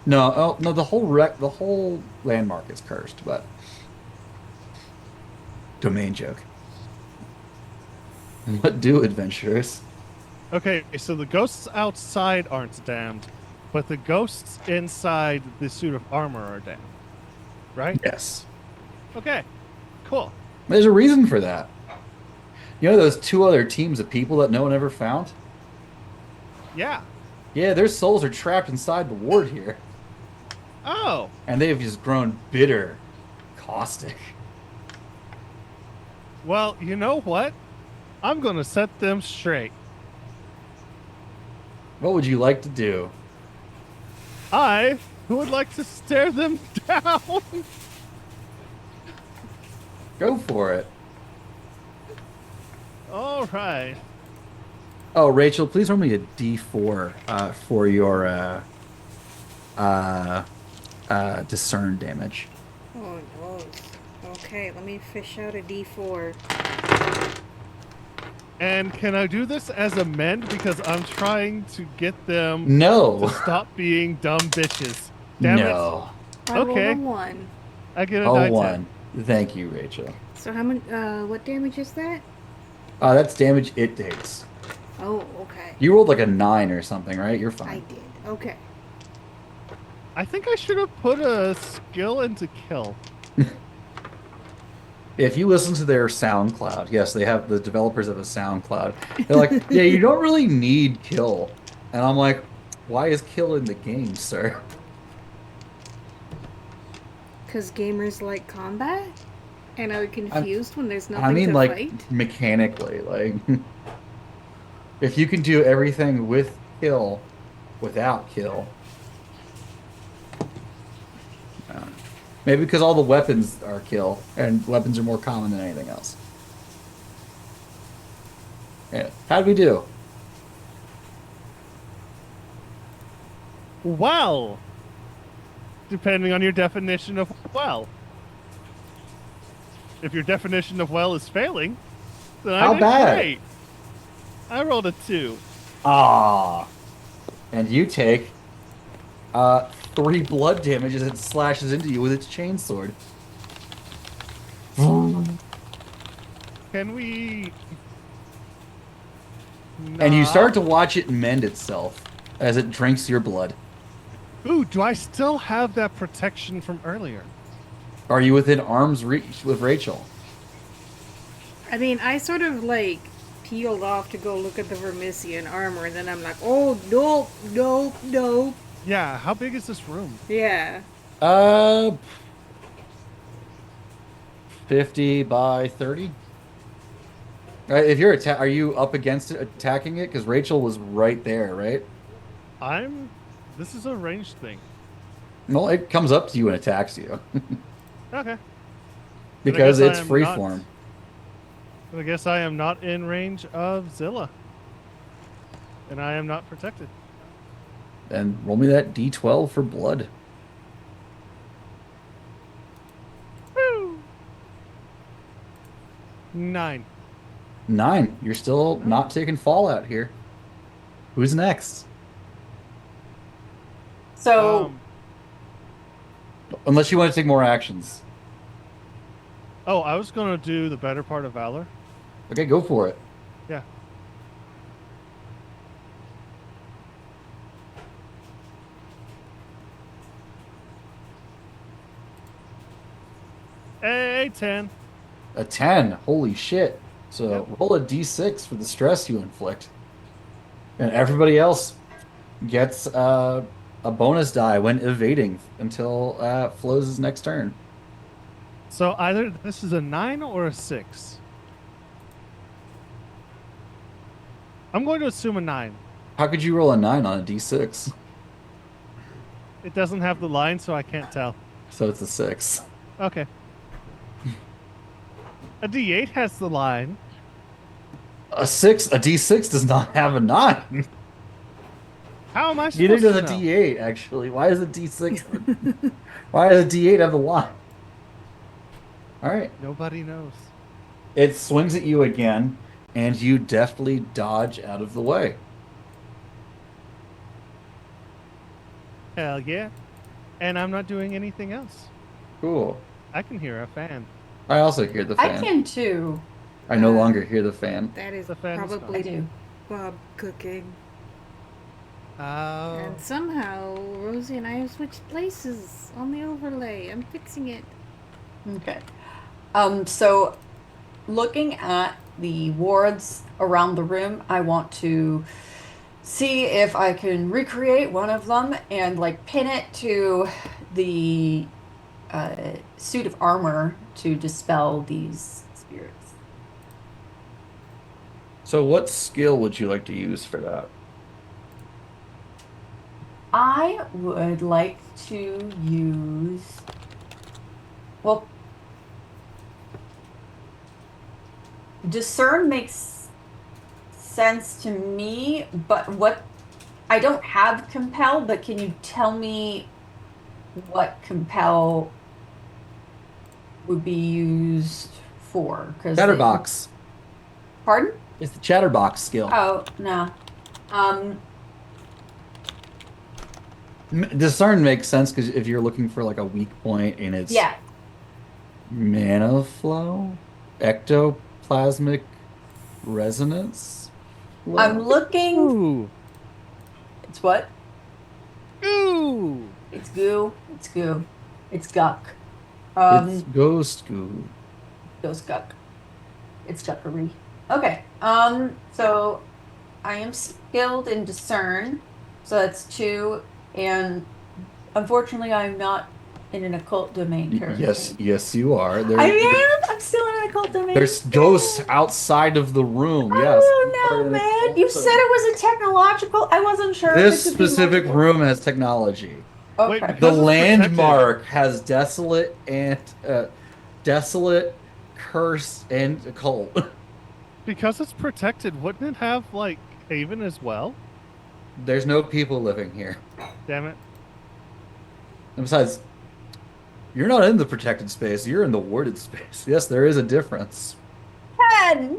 No, oh no, the whole landmark is cursed, but domain joke. What do adventurers? Okay, so the ghosts outside aren't damned, but the ghosts inside the suit of armor are damned. Right? Yes, Okay. Cool. there's a reason for that. You know those two other teams of people that no one ever found? Yeah. Yeah, their souls are trapped inside the ward here, Oh. and they have just grown bitter, caustic. Well, you know what? I'm gonna set them straight. What would you like to do? I would like to stare them down. Go for it. All right. Oh, Rachel, please roll me a D4 for your discern damage. Oh no. Okay, let me fish out a d4. And can I do this as a mend because I'm trying to get them to No, stop being dumb bitches? Damn no. I Okay. rolled a 1. it! I get a Oh, 9. one. Thank you, Rachel. So how many, what damage is that? That's damage it takes. Oh, okay. You rolled like a 9 or something, right? You're I fine. did. Okay. I think I should have put a skill into kill. If you listen to their SoundCloud, yes, they have the developers of a SoundCloud. They're like, yeah, you don't really need kill. And I'm like, why is kill in the game, sir? Because gamers like combat? And are confused when there's nothing I mean, to like, fight? mechanically, like, if you can do everything with kill without kill. Maybe because all the weapons are kill, and weapons are more common than anything else. Yeah. How'd we do? Well, depending on your definition of well. If your definition of well is failing, then I How did bad? great. I rolled a 2. Ah. And you take 3 blood damage as it slashes into you with its chainsword. Can we? And you not- start to watch it mend itself as it drinks your blood. Ooh, do I still have that protection from earlier? Are you within arm's reach with Rachel? I mean, I sort of like peeled off to go look at the Vermisian armor, and then I'm like, oh, nope, nope, nope. Yeah. How big is this room? Yeah. 50 by 30. If you're are you up against it, attacking it? Because Rachel was right there, right? This is a ranged thing. Well, it comes up to you and attacks you. Okay. Because I it's am freeform. I guess I am not in range of Zilla. And I am not protected. And roll me that D12 for blood. Woo! 9. 9. You're still not taking fallout here. Who's next? So Unless you want to take more actions. Oh, I was gonna do the better part of Valor. Okay, go for it. Yeah. Hey, 10. A 10. Holy shit. So Yep. roll a D6 for the stress you inflict. And everybody else gets a bonus die when evading until Flo's next turn. So either this is a 9 or a 6. I'm going to assume a 9. How could you roll a 9 on a D6? It doesn't have the line, so I can't tell. So it's a 6. Okay. A D8 has the line. A D6 does not have a 9. How am I supposed Neither does to a know? D8, actually. Why does a D6? Why does a D8 have the 1? All right. Nobody knows. It swings at you again, and you deftly dodge out of the way. Hell yeah. And I'm not doing anything else. Cool. I can hear a fan. I also hear the I fan. can too. I no longer hear the fan. That is The fan is I probably do. Bob cooking. Oh. And somehow Rosie and I have switched places on the overlay. I'm fixing it. Okay. So looking at the wards around the room, I want to see if I can recreate one of them and like pin it to the suit of armor to dispel these spirits. So what skill would you like to use for that? I would like to use, well, discern makes sense to me, but what I don't have compel, but can you tell me what compel would be used for? Because Chatterbox. Pardon? It's the Chatterbox skill. Oh no. Discern makes sense because if you're looking for like a weak point and it's Yeah. mana flow, ectoplasmic resonance. I'm looking. Ooh. It's what? Ooh. It's goo. It's goo. It's guck. It's ghost goo. Goes guck. It's guckery. Okay. So I am skilled in discern. So that's 2. And unfortunately, I'm not in an occult domain currently. Yes, you are. I am. I'm still in an occult domain. There's ghosts outside of the room. Yes. Oh no, man! You said it was a technological. I wasn't sure. if This it could be specific multiple. room has technology. Okay. Wait, The Because it's landmark has desolate and desolate, curse, and occult. Because it's protected, wouldn't it have like Haven as well? There's no people living here. Damn it. And besides, you're not in the protected space, you're in the warded space. Yes, there is a difference. 10.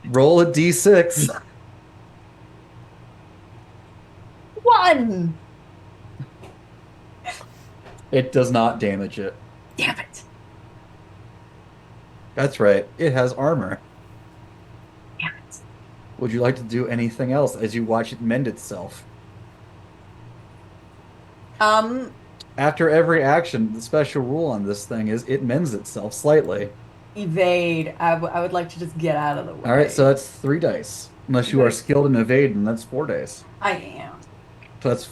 Roll a d6. 1. It does not damage it. Damn it. That's right, it has armor. Damn it. Would you like to do anything else as you watch it mend itself? After every action, the special rule on this thing is it mends itself slightly. Evade. I would like to just get out of the way. All right, so that's 3 dice. Unless you are skilled in evade, and that's 4 dice. I am. So that's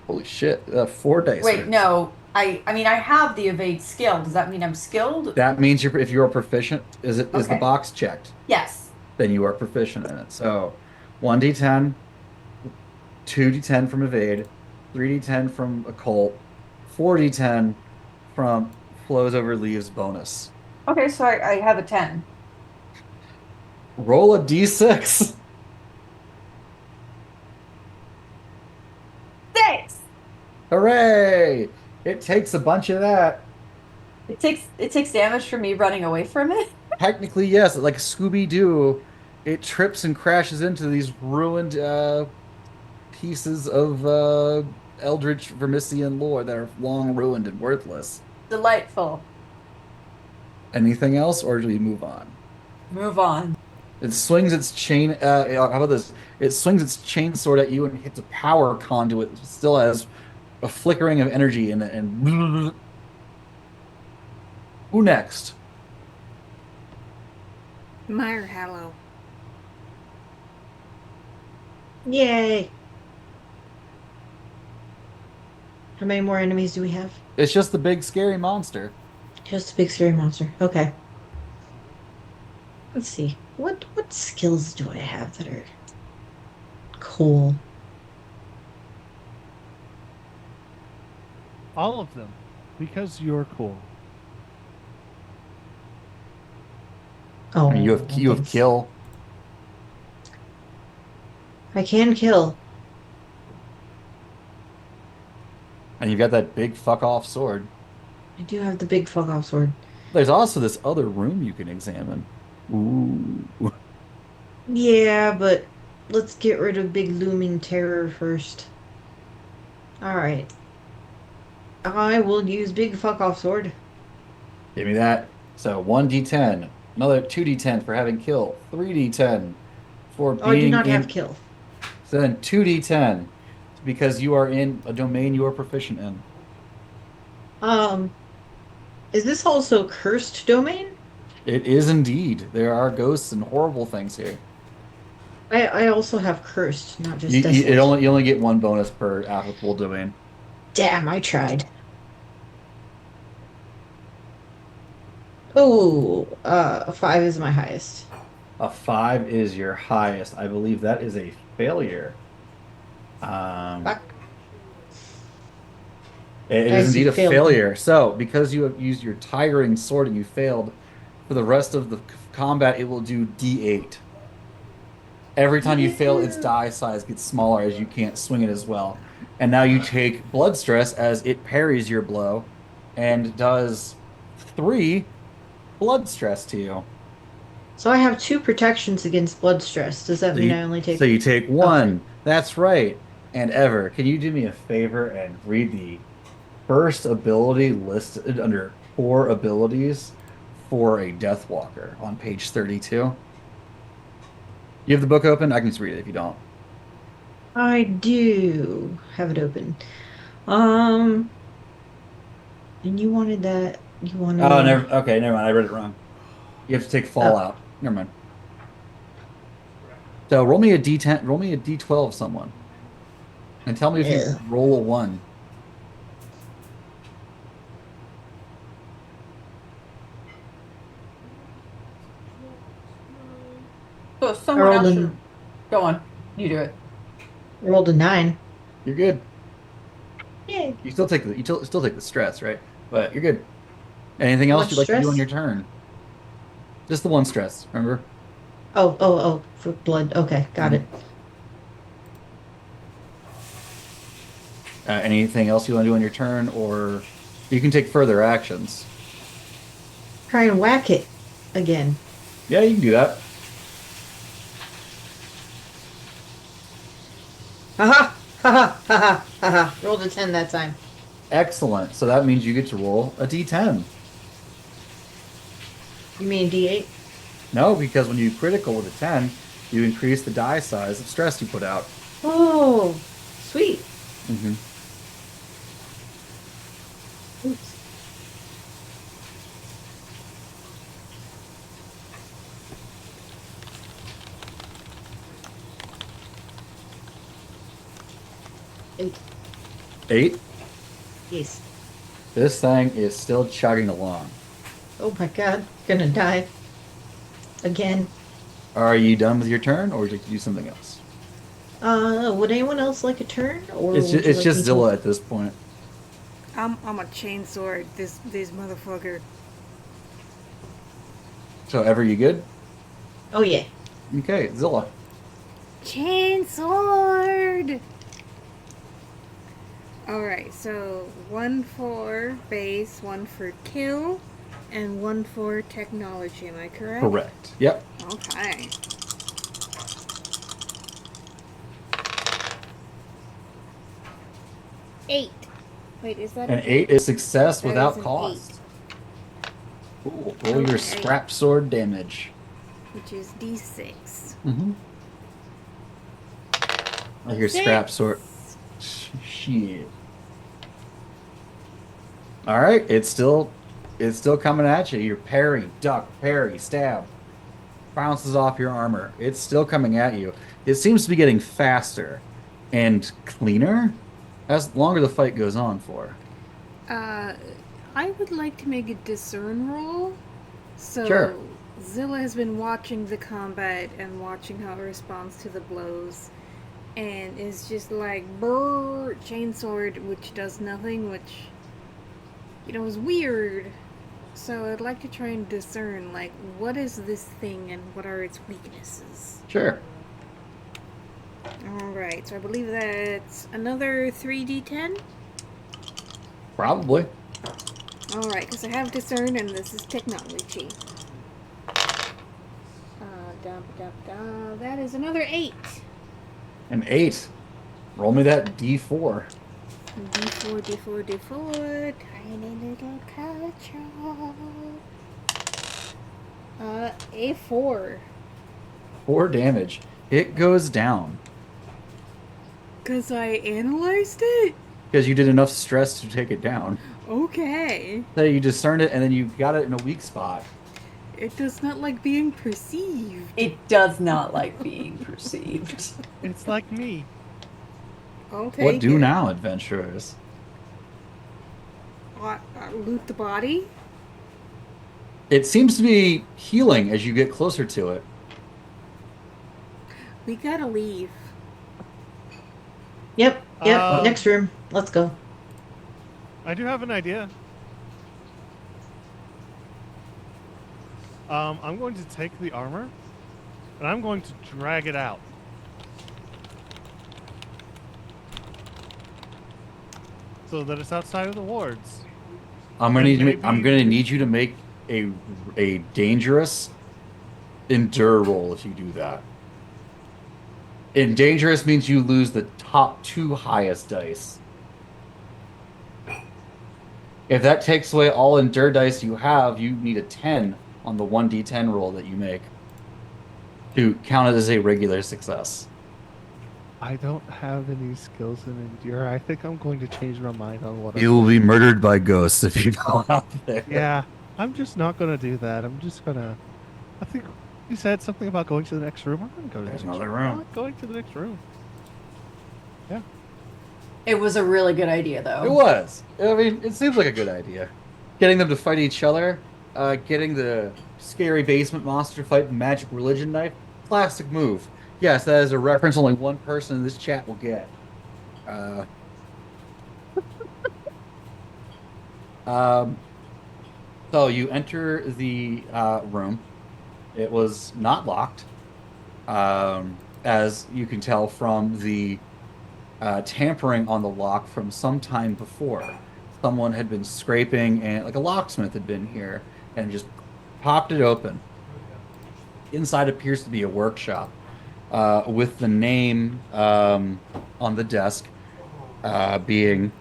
holy shit, 4 dice. Wait, no. I mean, I have the evade skill. Does that mean I'm skilled? That means if you are proficient, is the Okay. box checked? Yes. Then you are proficient in it. So 1d10, 2d10 from evade, 3d10 from occult, 4d10 from flows over leaves bonus. Okay, so I have a 10. Roll a d6. 6! Hooray! It takes a bunch of that. It takes damage for me running away from it. Technically, yes, like Scooby-Doo, it trips and crashes into these ruined pieces of Eldritch Vermisian lore that are long ruined and worthless. Delightful. Anything else, or do we move on? Move on. It swings its chain. How about this? It swings its chain sword at you and hits a power conduit. It still has a flickering of energy in it. And who next? Meyer Hallow. Yay! How many more enemies do we have? It's just the big scary monster. Just a big scary monster. Okay. Let's see. What skills do I have that are cool? All of them, because you're cool. Oh, I mean, you have thanks. kill. I can kill. And you've got that big fuck off sword. I do have the big fuck off sword. There's also this other room you can examine. Ooh. Yeah, but let's get rid of big looming terror first. Alright. I will use big fuck off sword. Give me that. So 1d10, another 2d10 for having kill, 3d10 for Oh, I do being not have in. kill. So then 2d10 because you are in a domain you are proficient in. Um, is this also cursed domain? It is indeed. There are ghosts and horrible things here. I also have cursed, not just You desolate. you only get one bonus per applicable domain. Damn, I tried. Oh, 5 is my highest. A 5 is your highest. I believe that is a failure. Um, Fuck. it is Guys, you indeed a failed me. failure. So, because you have used your tigering sword and you failed, for the rest of the combat, it will do D8. Every time you fail, its Yeah. die size gets smaller as you can't swing it as well. And now you take blood stress as it parries your blow and does 3 blood stress to you. So I have 2 protections against blood stress. Does that So mean you I only so take... you take Okay. 1. That's right. And Ever, can you do me a favor and read the first ability listed under core abilities for a Deathwalker on page 32? You have the book open? I can just read it if you don't. I do have it open. Um, and you wanted that. You Oh, wanted... never. Okay, never mind. I read it wrong. You have to take Oh, Fallout. Never mind. So roll me a D10. Roll me a D12, someone, and tell me if you ugh. roll a 1. So I someone rolled else a, should go on. You do it. rolled a 9. You're good. Yay. You still take the stress, right? But you're good. Anything How else much you'd like to do on stress? your turn? Just the one stress, remember? Oh, for blood. Okay, got it. Mhm. Anything else you want to do on your turn, or you can take further actions. Try and whack it again. Yeah, you can do that. Haha! Haha! Haha! Haha! Rolled a 10 that time. Excellent. So that means you get to roll a d10. You mean D8? No, because when you critical with a 10, you increase the die size of stress you put out. Oh, sweet. Hmm. Oops. Eight. 8. Yes. This thing is still chugging along. Oh my god, gonna die. Again. Are you done with your turn, or would you like to do something else? Would anyone else like a turn? Or It's would just, you it's like me just to? Zilla at this point. I'm a chainsword this motherfucker. So, Ever, you good? Oh yeah. Okay, Zilla. Chainsword. All right, so 1 for base, 1 for kill, and 1 for technology. Am I correct? Correct. Yep. Okay. Eight. Wait, is that An 8 is success That without is an cost. Ooh, roll your Okay. scrap sword damage. which is D6. Mm-hmm. Your scrap sword. Shit. All right, it's still coming at you. Your parry, duck, parry, stab, bounces off your armor. It's still coming at you. It seems to be getting faster and cleaner as longer the fight goes on for. I would like to make a discern roll. So Sure. Zilla has been watching the combat and watching how it responds to the blows, and is just like brrr, chainsword, which does nothing, which is weird. So I'd like to try and discern like what is this thing and what are its weaknesses. Sure. All right, so I believe that's another 3d10. Probably. All right, because I have discern and this is technology. That is another 8. An 8. Roll me that D4. D4, tiny little culture. A4. 4 damage. It goes down Because I analyzed it? because you did enough stress to take it down. Okay. So you discerned it and then you got it in a weak spot. It does not like being perceived. It does not like being perceived. It's like me. I'll take What do it. now, adventurers? Loot the body? It seems to be healing as you get closer to it. We gotta leave. Yep. Um, Next room. Let's go. I do have an idea. I'm going to take the armor, and I'm going to drag it out. So that it's outside of the wards. I'm gonna need you to make a dangerous endure roll if you do that. And dangerous means you lose the top 2 highest dice. If that takes away all endure dice you have, you need a 10 on the 1d10 roll that you make to count it as a regular success. I don't have any skills in endure. I think I'm going to change my mind on what You will be murdered by ghosts if you go out there. Yeah, I'm just not going to do that. I'm just going to... I think you said something about going to the next room. I'm going to go to There's the next another room. I'm room. not going to the next room. It was a really good idea, though. It was. I mean, it seems like a good idea. Getting them to fight each other, getting the scary basement monster fight the magic religion knife, classic move. Yes, that is a reference only one person in this chat will get. So you enter the room. It was not locked, as you can tell from the tampering on the lock from some time before. Someone had been scraping, and like a locksmith had been here and just popped it open. Inside appears to be a workshop with the name on the desk being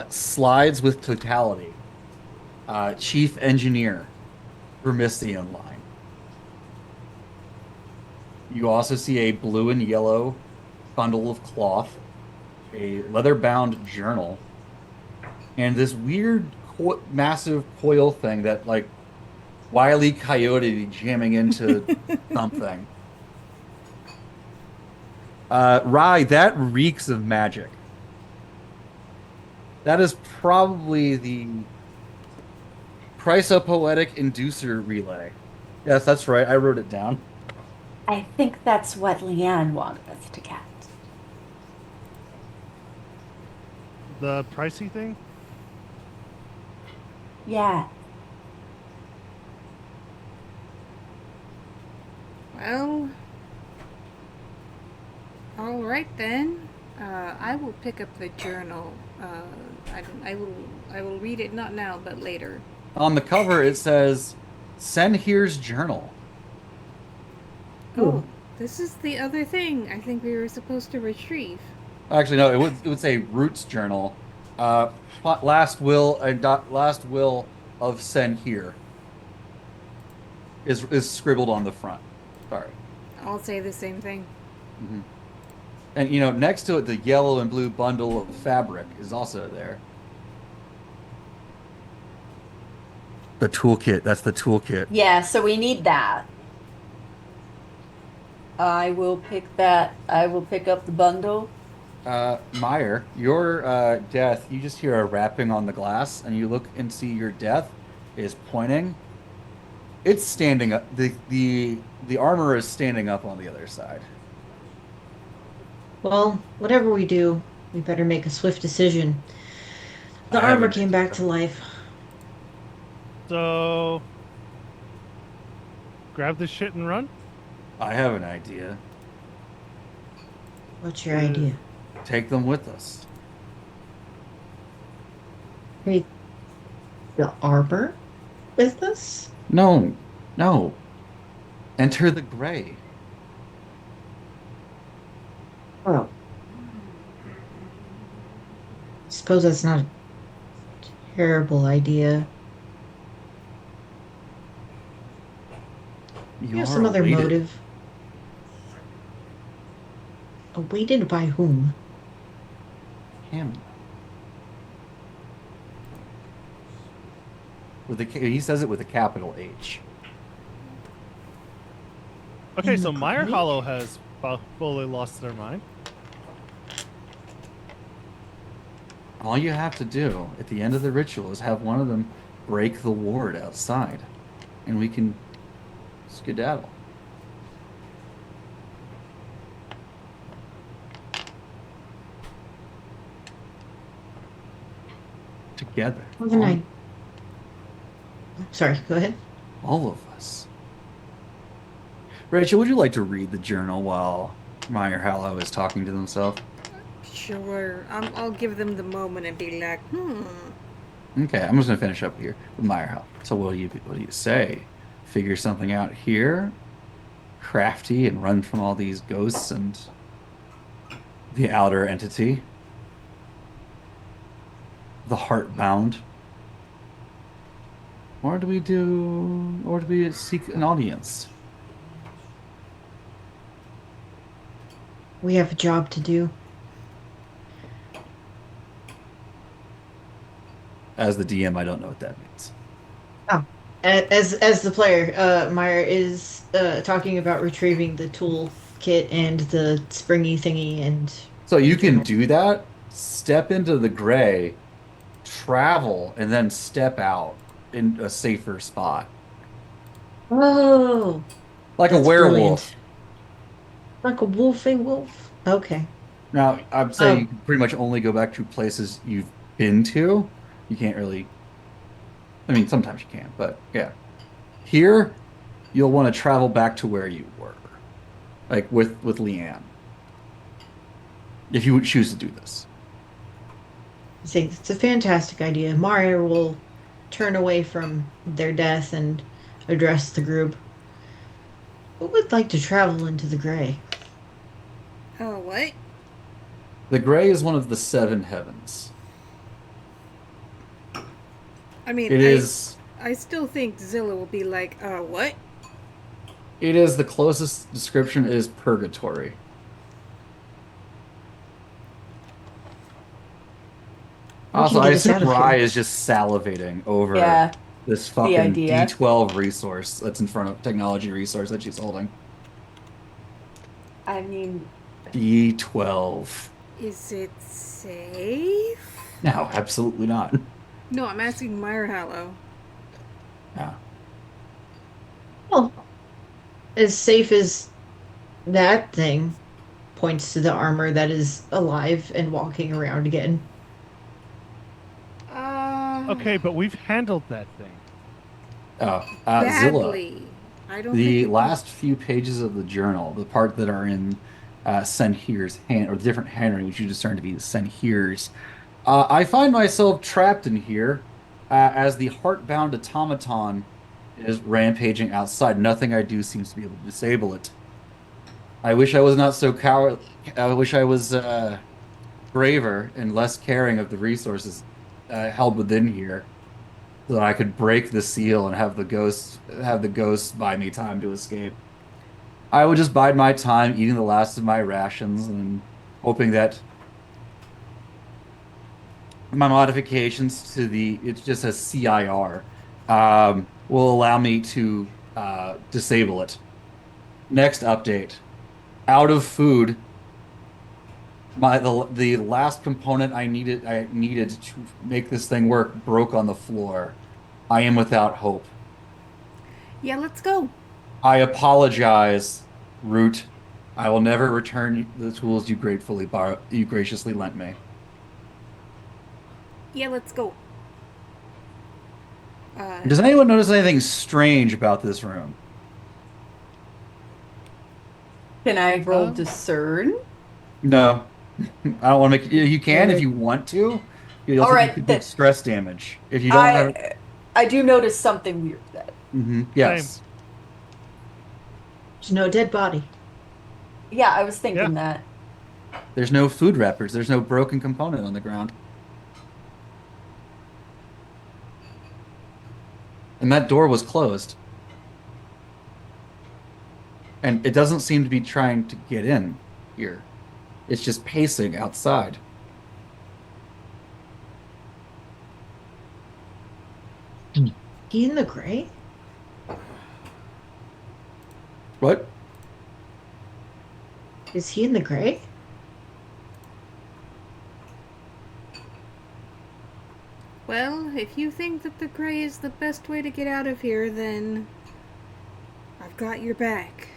Slides with Totality, Chief Engineer, Vermistian Line. You also see a blue and yellow bundle of cloth, a leather-bound journal, and this weird massive coil thing that, like, Wile E. Coyote jamming into something. Rye, that reeks of magic. That is probably the Chrysopoetic Inducer Relay. Yes, that's right. I wrote it down. I think that's what Leanne wanted us to get. The pricey thing? Yeah. Well, all right then. I will pick up the journal. I will read it not now, but later. On the cover, it says, "Send here's journal." Oh, this is the other thing I think we were supposed to retrieve. Actually, no, it would say Roots journal. Uh, last will of Sen here is scribbled on the front. Sorry. I'll say the same thing. Hmm. And next to it, the yellow and blue bundle of fabric is also there. The toolkit. That's the toolkit. Yeah, so we need that. I will pick that. I will pick up the bundle. Meyer, your death, you just hear a rapping on the glass, and you look and see your death is pointing. It's standing up. The armor is standing up on the other side. Well, whatever we do, we better make a swift decision. The I have armor an came back to life. So, grab this shit and run? I have an idea. What's your idea? Take them with us. Take the armor with us? No, no. Enter the gray. Oh. Suppose that's not a terrible idea. You have are some other awaited. motive. Awaited by whom? Him. He says it with a capital H. Okay, In so the Meyer gray? Hollow has fully lost their mind. All you have to do at the end of the ritual is have one of them break the ward outside, and we can skedaddle. Together. Well, then Sorry, go ahead. All of us. Rachel, would you like to read the journal while Meyer Hallow is talking to himself? Sure. I'll give them the moment and be like, Okay, I'm just gonna finish up here with Meyer Hallow. So what do you say? Figure something out here, crafty, and run from all these ghosts and the outer entity, the heartbound. Or do we seek an audience? We have a job to do. As the DM, I don't know what that means. As the player, Meyer is talking about retrieving the tool kit and the springy thingy and So you can do that, step into the gray, travel, and then step out in a safer spot. Oh, Like a that's werewolf. brilliant. Like a wolf. Okay. Now, I'd say Oh. you can pretty much only go back to places you've been to. You can't really. I mean, sometimes you can, but yeah. Here, you'll want to travel back to where you were, like with Leanne, if you would choose to do this. I think it's a fantastic idea. Meyer will turn away from their death and address the group. Who would like to travel into the gray? oh, what? The gray is one of the seven heavens. I mean, It is. I still think Zilla will be like, what? It is the closest description is purgatory. We Also, can I get us assume out of Rye here. is just salivating over Yeah. this fucking idea. D12 resource that's in front of technology resource that she's holding. I mean, D12. Is it safe? No, absolutely not. No, I'm asking Meyer Hallow. Yeah. Well, as safe as that thing points to the armor that is alive and walking around again. Okay, but we've handled that thing. Oh, Zilla. Badly. I don't think The you last few pages of the journal, the part that are in Senhir's hand, or the different handwriting, which you discern to be Senhir's, I find myself trapped in here as the heart-bound automaton is rampaging outside. Nothing I do seems to be able to disable it. I wish I was not so coward. I wish I was braver and less caring of the resources held within here, so that I could break the seal and have the ghosts buy me time to escape. I would just bide my time eating the last of my rations and hoping that my modifications to it just says CIR, will allow me to disable it. Next update. Out of food. The last component I needed to make this thing work broke on the floor. I am without hope. Yeah, let's go. I apologize, Root. I will never return the tools you graciously lent me. Yeah, let's go. Does anyone notice anything strange about this room? Can I roll Um, discern? No. I don't want to make you can if you want to. You'll All think you right, could then take stress damage. If you don't have I do notice something weird then. yes. There's no dead body. Yeah, I was thinking Yeah. that. There's no food wrappers. There's no broken component on the ground. And that door was closed. And it doesn't seem to be trying to get in here. It's just pacing outside. He in the gray? What? Is he in the gray? Well, if you think that the gray is the best way to get out of here, then I've got your back.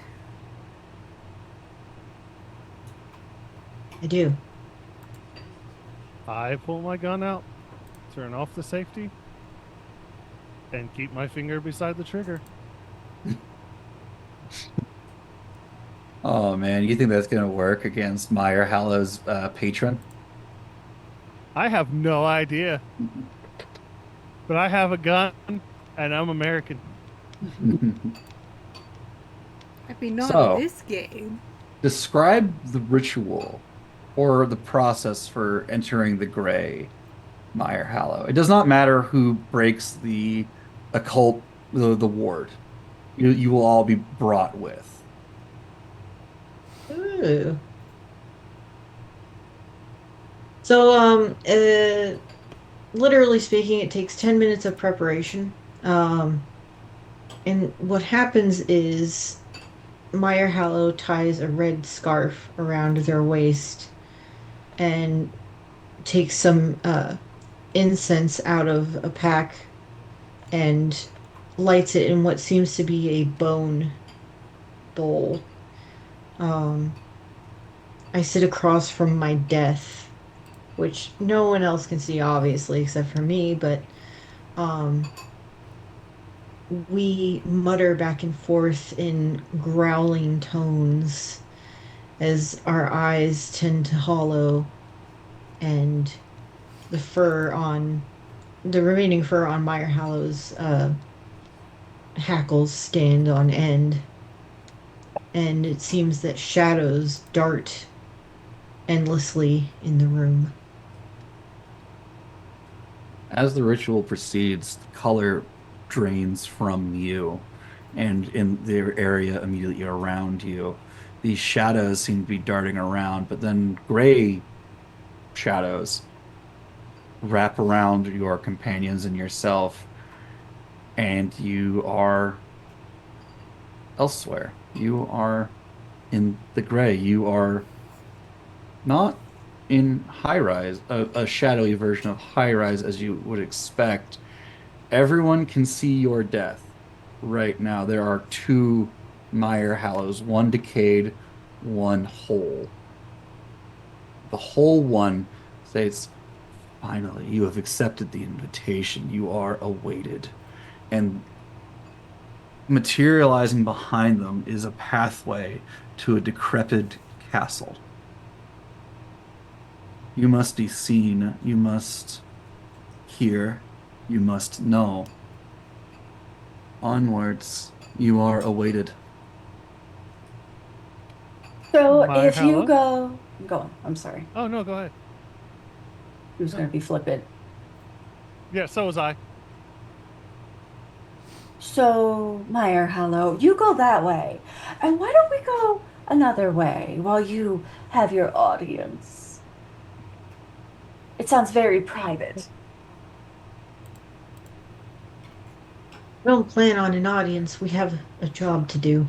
I do. I pull my gun out, turn off the safety, and keep my finger beside the trigger. Oh man, you think that's gonna work against Meyer Hallow's patron? I have no idea. But I have a gun, and I'm American. I mean, not So- in this game. Describe the ritual or the process for entering the gray Meyer Hallow. It does not matter who breaks the occult the ward. You will all be brought with. Ooh. So, literally speaking, it takes 10 minutes of preparation. And what happens is Meyer Hallow ties a red scarf around their waist and takes some incense out of a pack and lights it in what seems to be a bone bowl. I sit across from my death, which no one else can see, obviously, except for me, but we mutter back and forth in growling tones as our eyes tend to hollow and the remaining fur on Meyer Hallow's hackles stand on end, and it seems that shadows dart endlessly in the room. As the ritual proceeds, color drains from you and in the area immediately around you. These shadows seem to be darting around, but then gray shadows wrap around your companions and yourself, and you are elsewhere. You are in the gray. You are not in high rise, a shadowy version of high rise as you would expect. Everyone can see your death right now. There are two Meyer Hallows, one decayed, one whole. The whole one states, Finally, you have accepted the invitation. You are awaited. And materializing behind them is a pathway to a decrepit castle. You must be seen. You must hear. You must know. Onwards, you are awaited. So My if you hello? go on. I'm sorry. Oh no, go ahead. Who's going to be flippant? Yeah, so was I. So, Meyer, hello. You go that way. And why don't we go another way while you have your audience? It sounds very private. We don't plan on an audience. We have a job to do.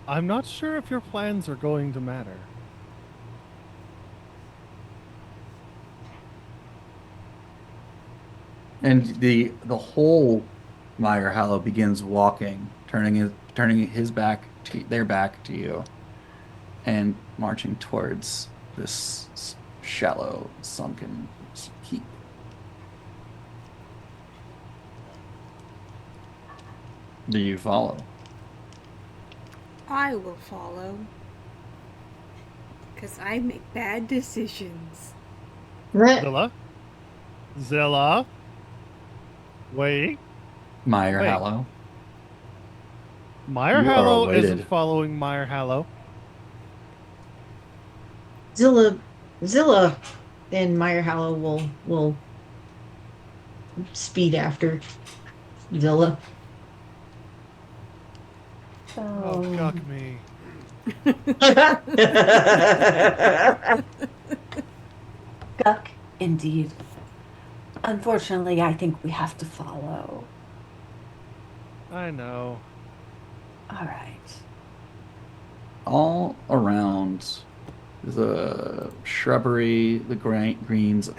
I'm not sure if your plans are going to matter. And the whole Meyer Hallow begins walking, turning his back to their back to you, and marching towards this shallow, sunken keep. Do you follow? I will follow. Because I make bad decisions. Zilla? Zilla? Wait. Meyer Wait. Hallow. Meyer You are Hallow isn't awaited. following Meyer Hallow. Zilla, and Meyer Hallow will speed after Zilla. Oh, So, fuck me. Guck, indeed. Unfortunately, I think we have to follow. I know. All right. All around the shrubbery, the greens,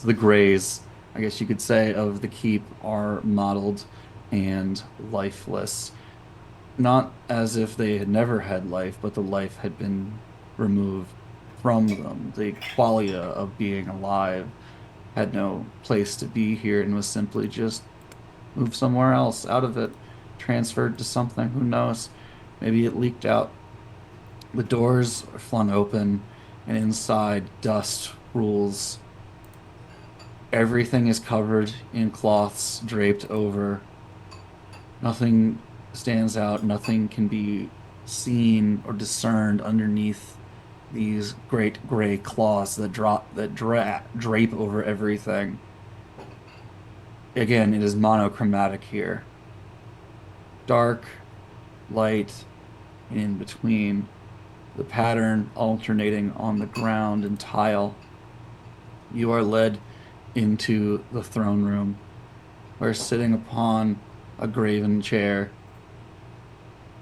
the grays, I guess you could say, of the keep are mottled and lifeless. Not as if they had never had life, but the life had been removed from them. The qualia of being alive had no place to be here and was simply just moved somewhere else, out of it, transferred to something, who knows? Maybe it leaked out. The doors are flung open, and inside dust rules. Everything is covered in cloths draped over. Nothing stands out, nothing can be seen or discerned underneath these great gray cloths that drape over everything. Again, it is monochromatic here. Dark, light, and in between. The pattern alternating on the ground and tile. You are led into the throne room, where sitting upon a graven chair,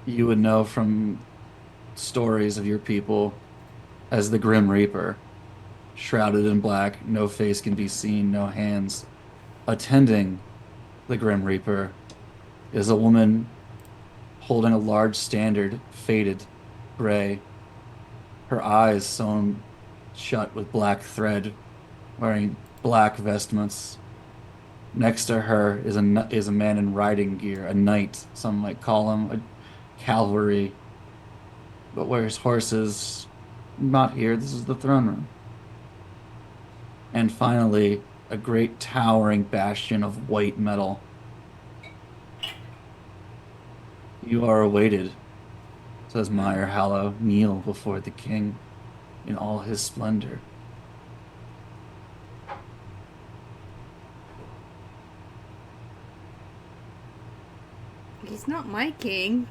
you would know from stories of your people as the Grim Reaper, shrouded in black, no face can be seen, no hands. Attending the Grim Reaper is a woman holding a large standard, faded gray, her eyes sewn shut with black thread, wearing black vestments. Next to her is a man in riding gear, a knight. Some might call him a cavalry, but wears horses. Not here. This is the throne room. And finally, a great towering bastion of white metal. You are awaited, says Meyer Hallow. Kneel before the king in all his splendor. He's not my king.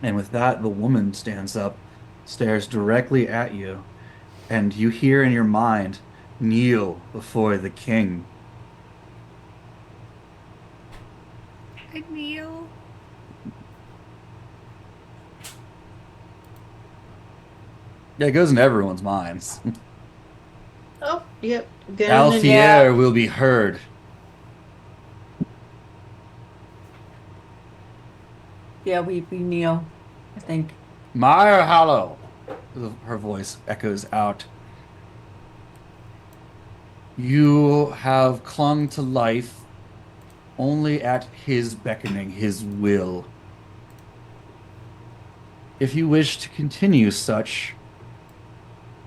And with that, the woman stands up, stares directly at you, and you hear in your mind, kneel before the king. I kneel. Yeah, it goes in everyone's minds. Oh, yep. Good. Alfier will be heard. Yeah, we kneel, I think. Meyer Hallow, her voice echoes out. You have clung to life only at his beckoning, his will. If you wish to continue such,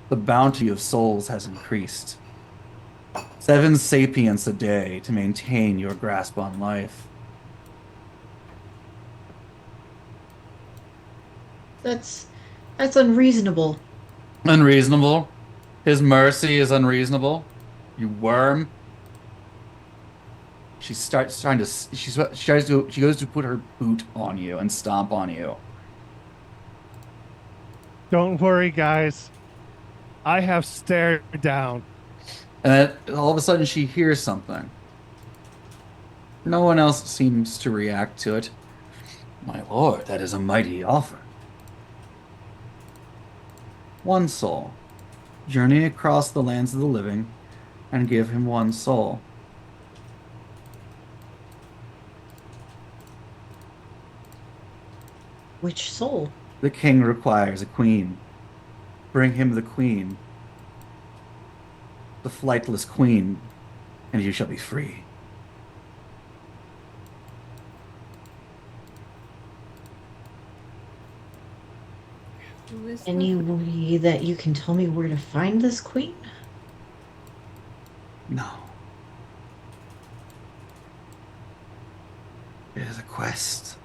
the bounty of souls has increased. 7 sapience a day to maintain your grasp on life. That's unreasonable. Unreasonable. His mercy is unreasonable. You worm. She starts trying to. She goes to put her boot on you and stomp on you. Don't worry, guys. I have stared down. And then all of a sudden she hears something. No one else seems to react to it. My lord, that is a mighty offer. 1 soul. Journey across the lands of the living and give him 1 soul. Which soul? The king requires a queen. Bring him the queen. The flightless queen, and you shall be free. Who is Any the- way that you can tell me where to find this queen? No. It is a quest.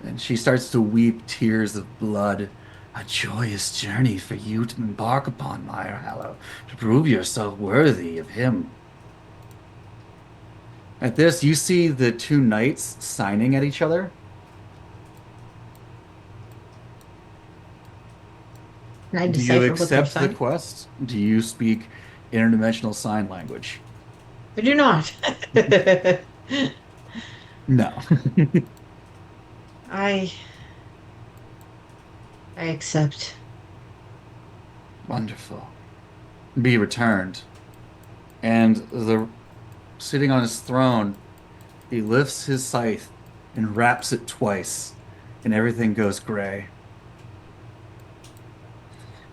And she starts to weep tears of blood. A joyous journey for you to embark upon, Mire Hallow, to prove yourself worthy of him. At this, you see the 2 knights signing at each other. Can I Do you decipher what they're accept the saying? quest? Do you speak interdimensional sign language? I do not. No. I accept. Wonderful. Be returned. And sitting on his throne, he lifts his scythe and raps it twice, and everything goes gray.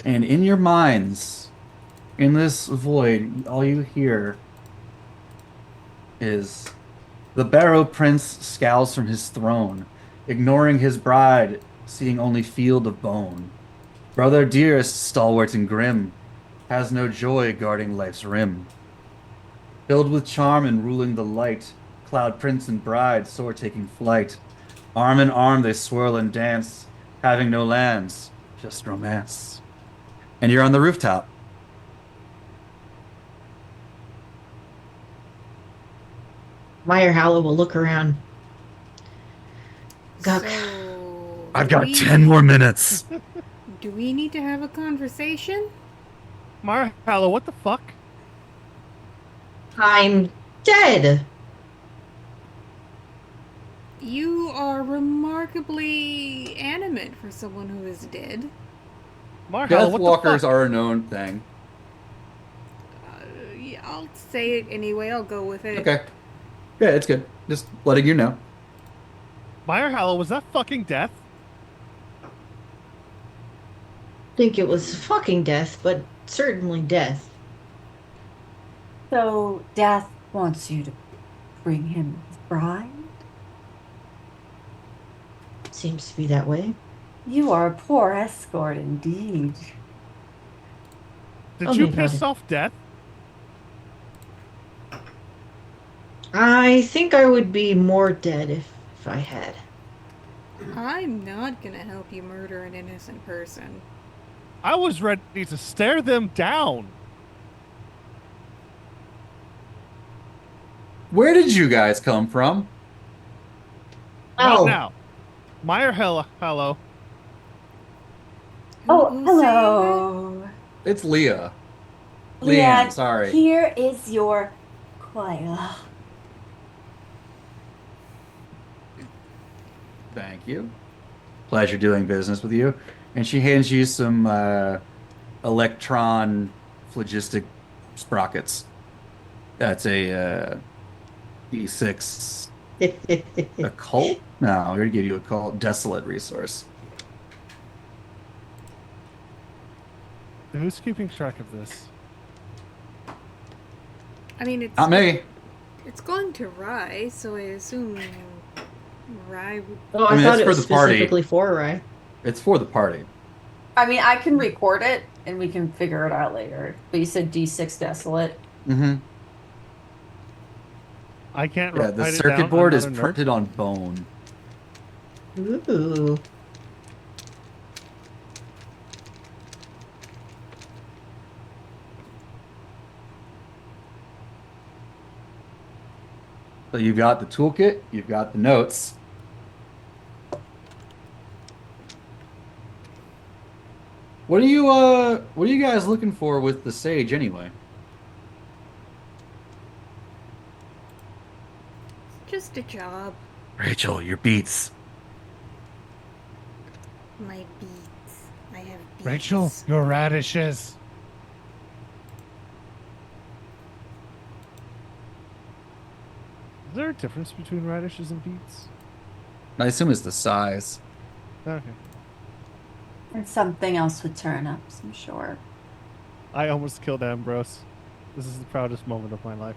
And in your minds, in this void, all you hear is the Barrow Prince scowls from his throne, ignoring his bride, seeing only field of bone. Brother dearest, stalwart and grim, has no joy guarding life's rim. Filled with charm and ruling the light, Cloud Prince and bride soar taking flight. Arm in arm they swirl and dance, having no lands, just romance. And you're on the rooftop. Meyer Hallow will look around. Guk. So, I've do got we- 10 more minutes. Do we need to have a conversation? Mara Hallow, what the fuck? I'm dead. You are remarkably animate for someone who is dead. Mara Hallow, Death what walkers the fuck? are a known thing. Yeah, I'll say it anyway. I'll go with it. Okay. Yeah, it's good. Just letting you know. Mara Hallow, was that fucking death? Think it was fucking death, but certainly death. So Death wants you to bring him his bride? Seems to be that way. You are a poor escort indeed. Did Oh you my God. piss off death? I think I would be more dead if I had. I'm not gonna help you murder an innocent person. I was ready to stare them down. Where did you guys come from? Not Oh. now. Meyer Hallow. Oh, Who's saying that? hello. It's Leah. Leanne, Leanne, sorry. Here is your choir. Thank you. Pleasure doing business with you. And she hands you some electron phlogistic sprockets. That's a D6 occult? No, I'm going to give you a occult desolate resource. Who's keeping track of this? I mean, it's Not me. it's going to Rye, so I assume Rye would. Oh, I I mean, thought that's it for was the party. specifically for Rye. It's for the party. I mean, I can record it and we can figure it out later. But you said D6 Desolate. Mm-hmm. I can't Yeah, the write it circuit down. board I'm is not a nerd. printed on bone. Ooh. So you've got the toolkit, you've got the notes. What are you guys looking for with the sage anyway? Just a job. Rachel, your beats. My beads. I have beads. Rachel, your radishes. Is there a difference between radishes and beets? I assume it's the size. Okay. And something else with turnips, I'm sure. I almost killed Ambrose. This is the proudest moment of my life.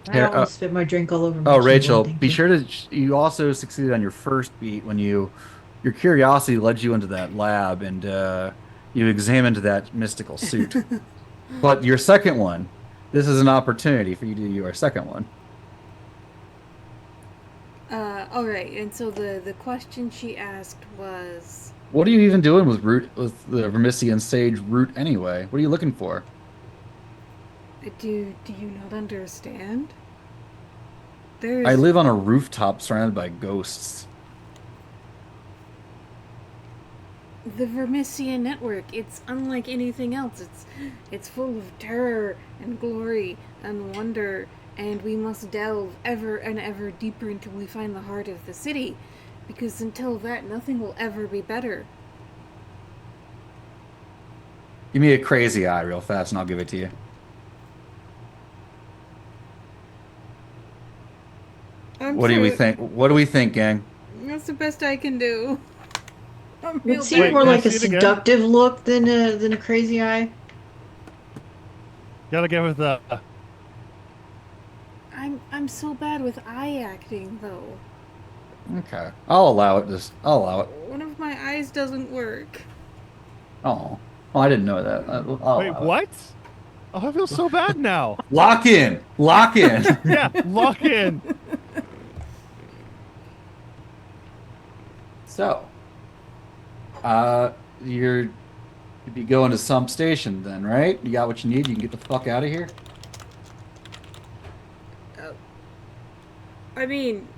I Here, almost spit my drink all over my Oh, keyboard, Rachel, thank be you. sure to. You also succeeded on your first beat when your curiosity led you into that lab and you examined that mystical suit. But your second one, this is an opportunity for you to do your second one. All right. And so the question she asked was, What are you even doing with the Vermisian Sage root anyway? What are you looking for? do you not understand? There's I live on a rooftop surrounded by ghosts. the Vermisian network. It's unlike anything else. It's full of terror and glory and wonder, and we must delve ever and ever deeper until we find the heart of the city, because until that, nothing will ever be better. Give me a crazy eye real fast and I'll give it to you. What do we think? What do we think, gang? That's the best I can do. I'm It real seemed Wait, more can I like a see it again? seductive look than a crazy eye. Gotta give it the. I'm so bad with eye acting though. Okay, I'll allow it. I'll allow it. One of my eyes doesn't work. Oh, I didn't know that. I'll Wait, allow it. what? Oh, I feel so bad now. Lock in. Lock in. Yeah, lock in. So, you'd be going to some station then, right? You got what you need. You can get the fuck out of here. I mean,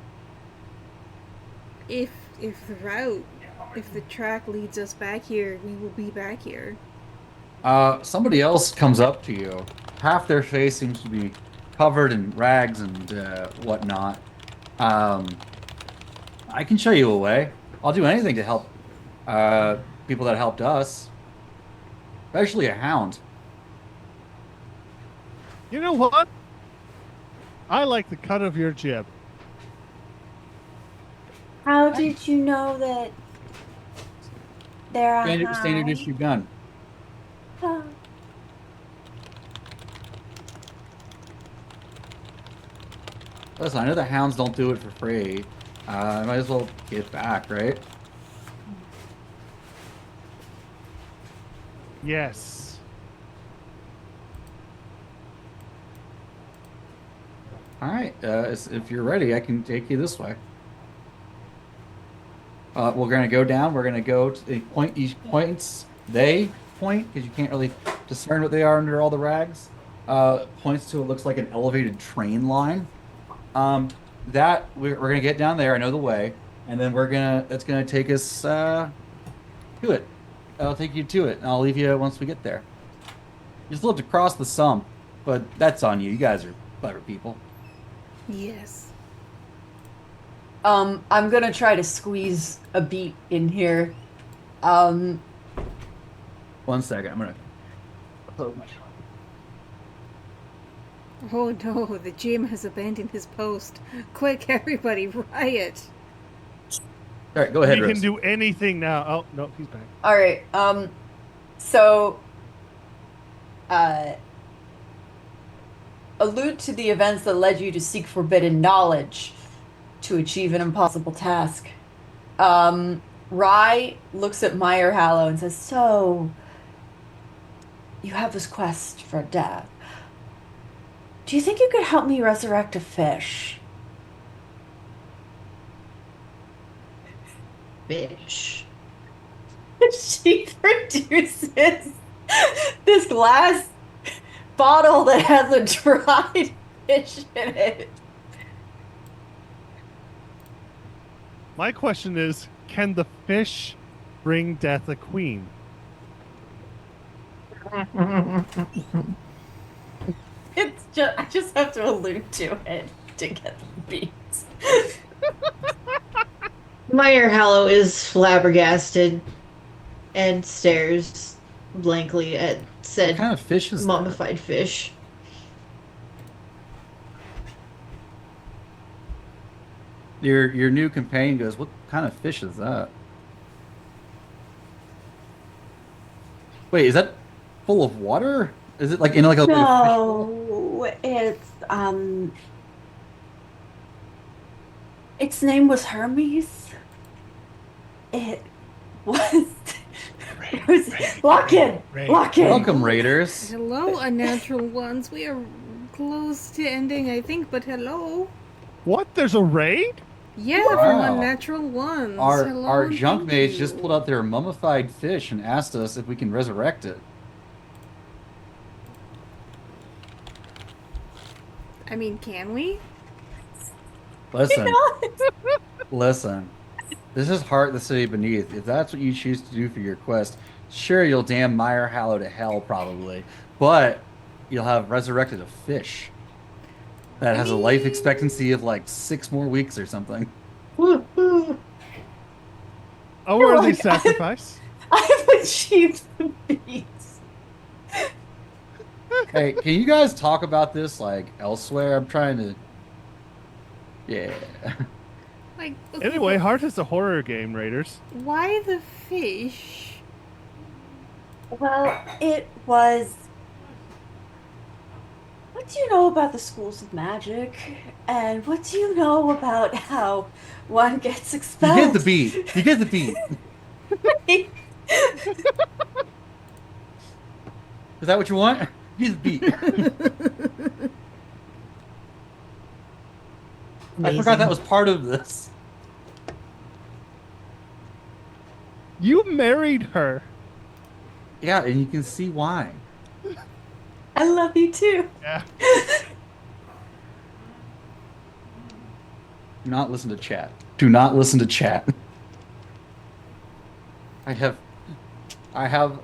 if the track leads us back here, we will be back here. Somebody else comes up to you. Half their face seems to be covered in rags and whatnot. I can show you a way. I'll do anything to help people that helped us, especially a hound. You know what? I like the cut of your jib. How did you know that they're a Standard hound? issue gun. Oh. Listen, I know the hounds don't do it for free. I might as well get back, right? Yes. All right. If you're ready, I can take you this way. We're gonna go down. We're gonna go to the point. Each points they point because you can't really discern what they are under all the rags. Points to it looks like an elevated train line. That we're gonna get down there. I know the way, and then that's gonna take us to it. I'll take you to it, and I'll leave you once we get there. You still have to cross the sump, but that's on you. You guys are clever people. Yes. I'm gonna try to squeeze a beat in here. 1 second. I'm gonna close my shop. Oh no, the GM has abandoned his post. Quick, everybody, riot! All right, go ahead, We Rose. can do anything now. Oh no, he's back. All right. So uh, allude to the events that led you to seek forbidden knowledge to achieve an impossible task. Rye looks at Meyer Hallow and says, "So, you have this quest for death. Do you think you could help me resurrect a fish?" Fish. She produces this glass bottle that has a dried fish in it. My question is, can the fish bring death a queen? It's just I just have to allude to it to get the beats. Meyer Hallow is flabbergasted and stares blankly at What said kind of fish is that? mummified fish. Your new companion goes, "What kind of fish is that?" Wait, is that full of water? Is it like in like a No, its name was Hermes. It was it was lock in. Lock in. Welcome, Raiders. Hello, unnatural ones. We are close to ending, I think, but hello. What? There's a raid? Yeah, from Wow. unnatural ones. Our hello, our and junk thank mage you. just pulled out their mummified fish and asked us if we can resurrect it. I mean, can we? Listen, Not. listen. This is Heart, the City Beneath. If that's what you choose to do for your quest, sure, you'll damn Meyer Hallow to hell, probably. But you'll have resurrected a fish that has a life expectancy of like 6 more weeks or something. Woo-hoo. A worthy like, sacrifice. I've achieved the beats. Hey, can you guys talk about this like elsewhere? I'm trying to. Yeah. Like, okay, Anyway, but Heart is a horror game, Raiders. why the fish? Well, it was. What do you know about the schools of magic? And what do you know about how one gets You expelled? get the beat. You get the beat. Is that what you want? You get the beat. I forgot that was part of this. You married her. Yeah, and you can see why. I love you too. Yeah. Do not listen to chat. Do not listen to chat. I have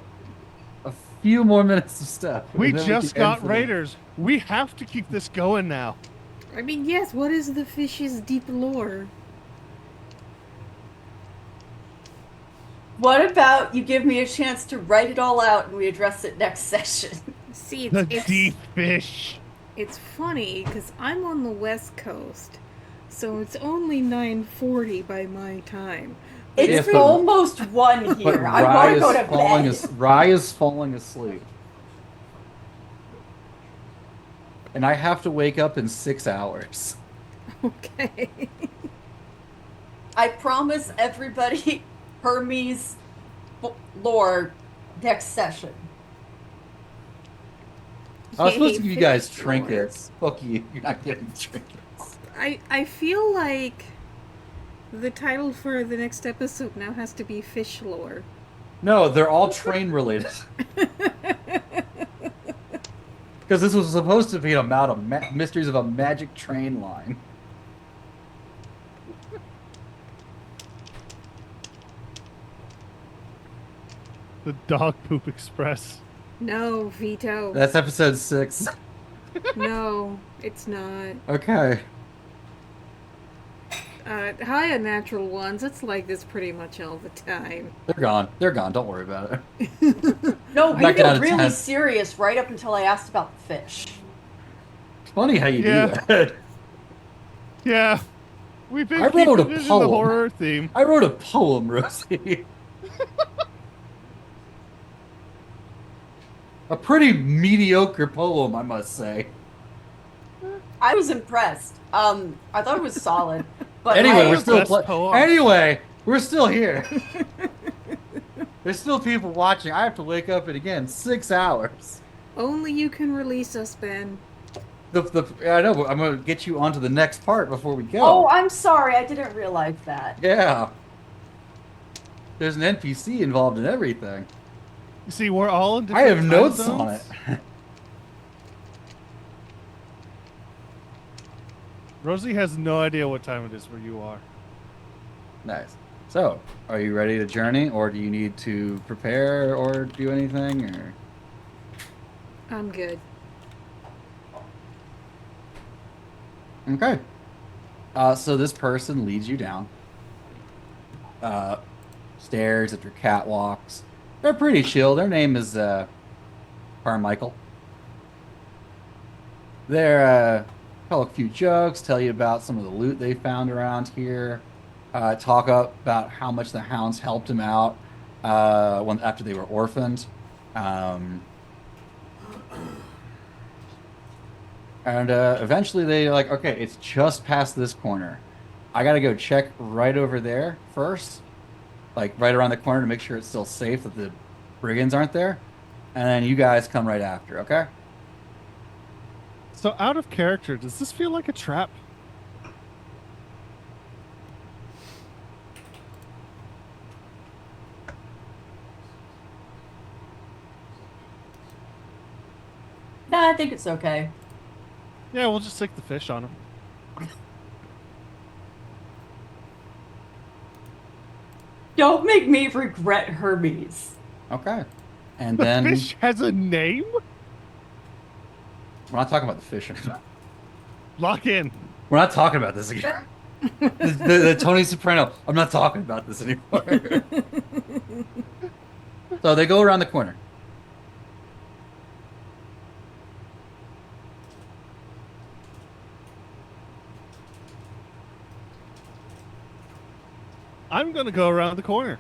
a few more minutes of stuff. We and then just can end got for the- Raiders. We have to keep this going now. I mean, yes, what is the fish's deep lore? What about you give me a chance to write it all out and we address it next session? See, The it's deep fish. it's funny because I'm on the West Coast, so it's only 9:40 by my time. But It's Yeah, but- almost one But here. I Rye want to is go to falling bed. Rye is falling asleep. And I have to wake up in 6 hours. Okay. I promise everybody Hermes lore next session. I was supposed Yay, to give you fish guys lore. trinkets. Fuck you. You're not getting trinkets. I feel like the title for the next episode now has to be fish lore. No, they're all train related. Because this was supposed to be about mysteries of a magic train line. The Dog Poop Express. No, veto. That's episode 6. No, it's not. Okay. Hi, unnatural ones. It's like this pretty much all the time. They're gone. They're gone. Don't worry about it. No, we Back down got to really 10. serious right up until I asked about the fish. It's funny how you Yeah. do that. Yeah. We've been I wrote keeping a it in the poem. horror theme. I wrote a poem, Rosie. A pretty mediocre poem, I must say. I was impressed. I thought it was solid, but Anyway, Probably we're the still best poem. Anyway, we're still here. There's still people watching. I have to wake up in again 6 hours. Only you can release us, Ben. I know, but I'm gonna get you onto the next part before we go. Oh, I'm sorry. I didn't realize that. Yeah. There's an NPC involved in everything. You see, we're all in I different have time notes zones. on it. Rosie has no idea what time it is where you are. Nice. So, are you ready to journey, or do you need to prepare or do anything? Or I'm good. okay. So this person leads you down stairs after catwalks. They're pretty chill. Their name is Carmichael. They're tell a few jokes, tell you about some of the loot they found around here. Talk about how much the hounds helped him out when after they were orphaned. And eventually they're like, okay, it's just past this corner. I gotta go check right over there first, like right around the corner to make sure it's still safe that the brigands aren't there. And then you guys come right after, okay? So out of character, does this feel like a trap? Nah, I think it's okay. Yeah, we'll just stick the fish on him. Don't make me regret Hermes. Okay. And The then fish has a name? we're not talking about the fish anymore. Lock in. We're not talking about this again. The Tony Soprano. I'm not talking about this anymore. So they go around the corner. I'm gonna go around the corner.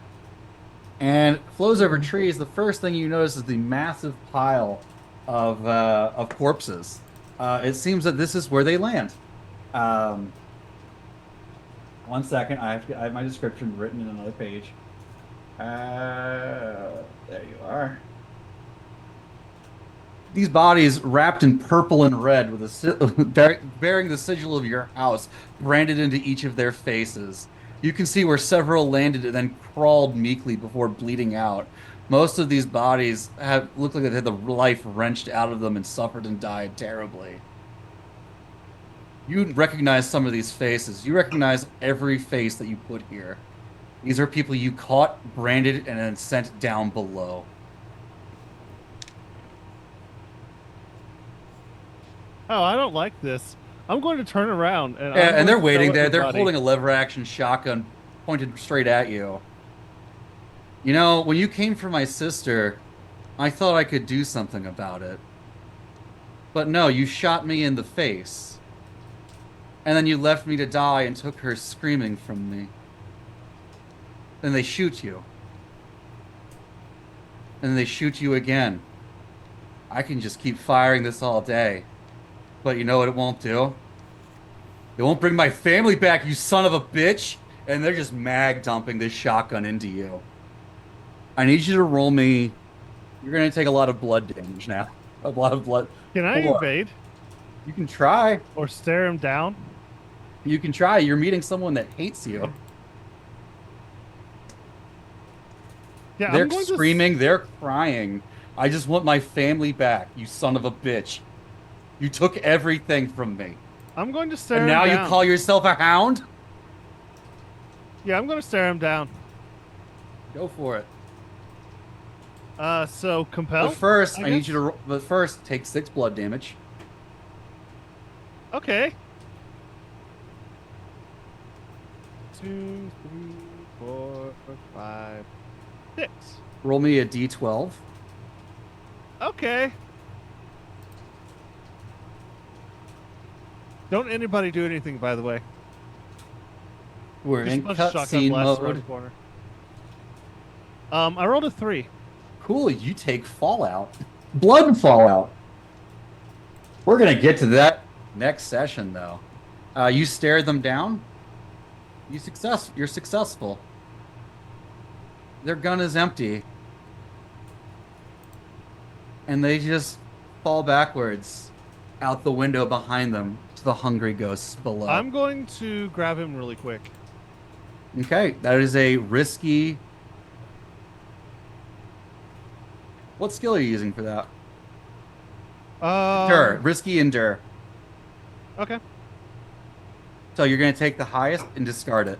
And flows over trees. The first thing you notice is the massive pile of corpses. It seems that this is where they land. One second, I have my description written in another page. There you are. These bodies wrapped in purple and red with bearing the sigil of your house branded into each of their faces. You can see where several landed and then crawled meekly before bleeding out. Most of these bodies look like they had the life wrenched out of them and suffered and died terribly. You recognize some of these faces. You recognize every face that you put here. These are people you caught, branded, and then sent down below. Oh, I don't like this. I'm going to turn around and Yeah, and they're I'm going to waiting tell there. They're everybody- holding a lever action shotgun pointed straight at you. You know, when you came for my sister, I thought I could do something about it. But no, you shot me in the face. And then you left me to die and took her screaming from me. Then they shoot you. And then they shoot you again. I can just keep firing this all day. But you know what it won't do? It won't bring my family back, you son of a bitch! And they're just mag dumping this shotgun into you. I need you to roll me. You're gonna take a lot of blood damage now. A lot of blood. Can I Hold on. invade You can try. or stare him down? You can try. You're meeting someone that hates you. Yeah, They're I'm going screaming, they're crying. I just want my family back, you son of a bitch. You took everything from me. I'm going to stare And him now you down. call yourself a hound? Yeah, I'm going to stare him down. Go for it. So compel. But first, I I need guess? you to. But first, take 6 blood damage. Okay. 2, 3, 4, 5, 6. Roll me a d12. Okay. Don't anybody do anything, by the way. We're Just in a bunch of shotgun cutscene blasts around the mode. corner. I rolled a 3. Cool, you take Fallout. Blood fallout. We're gonna get to that next session, though. You stare them down. You're successful. Their gun is empty, and they just fall backwards out the window behind them to the hungry ghosts below. I'm going to grab him really quick. Okay, that is a risky. What skill are you using for that? Endure. Risky endure. Okay. So you're going to take the highest and discard it.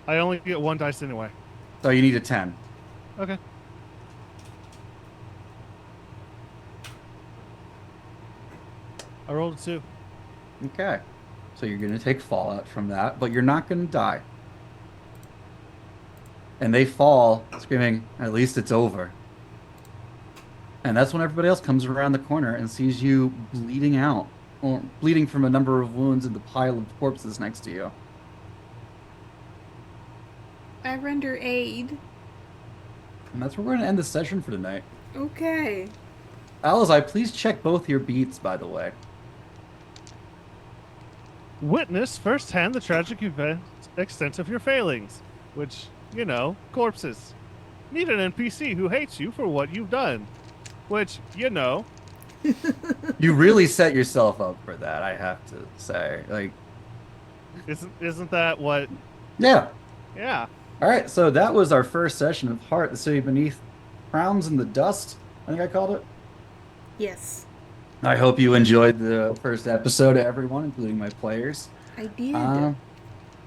I only get 1 dice anyway. So you need a 10. Okay. I rolled a 2. Okay. So you're going to take fallout from that, but you're not going to die. And they fall, screaming, "At least it's over." And that's when everybody else comes around the corner and sees you bleeding out, or bleeding from a number of wounds in the pile of corpses next to you. I render aid. And that's where we're going to end the session for tonight. Okay. Alizai, please check both your beats, by the way. Witness firsthand the tragic extent of your failings, which, you know, corpses. Meet an NPC who hates you for what you've done, which, you know. You really set yourself up for that, I have to say. Like, Isn't that what? yeah. Yeah. All right, so that was our first session of Heart, the City Beneath Crowns in the Dust, I think I called it. Yes, I hope you enjoyed the first episode, everyone, including my players. I did.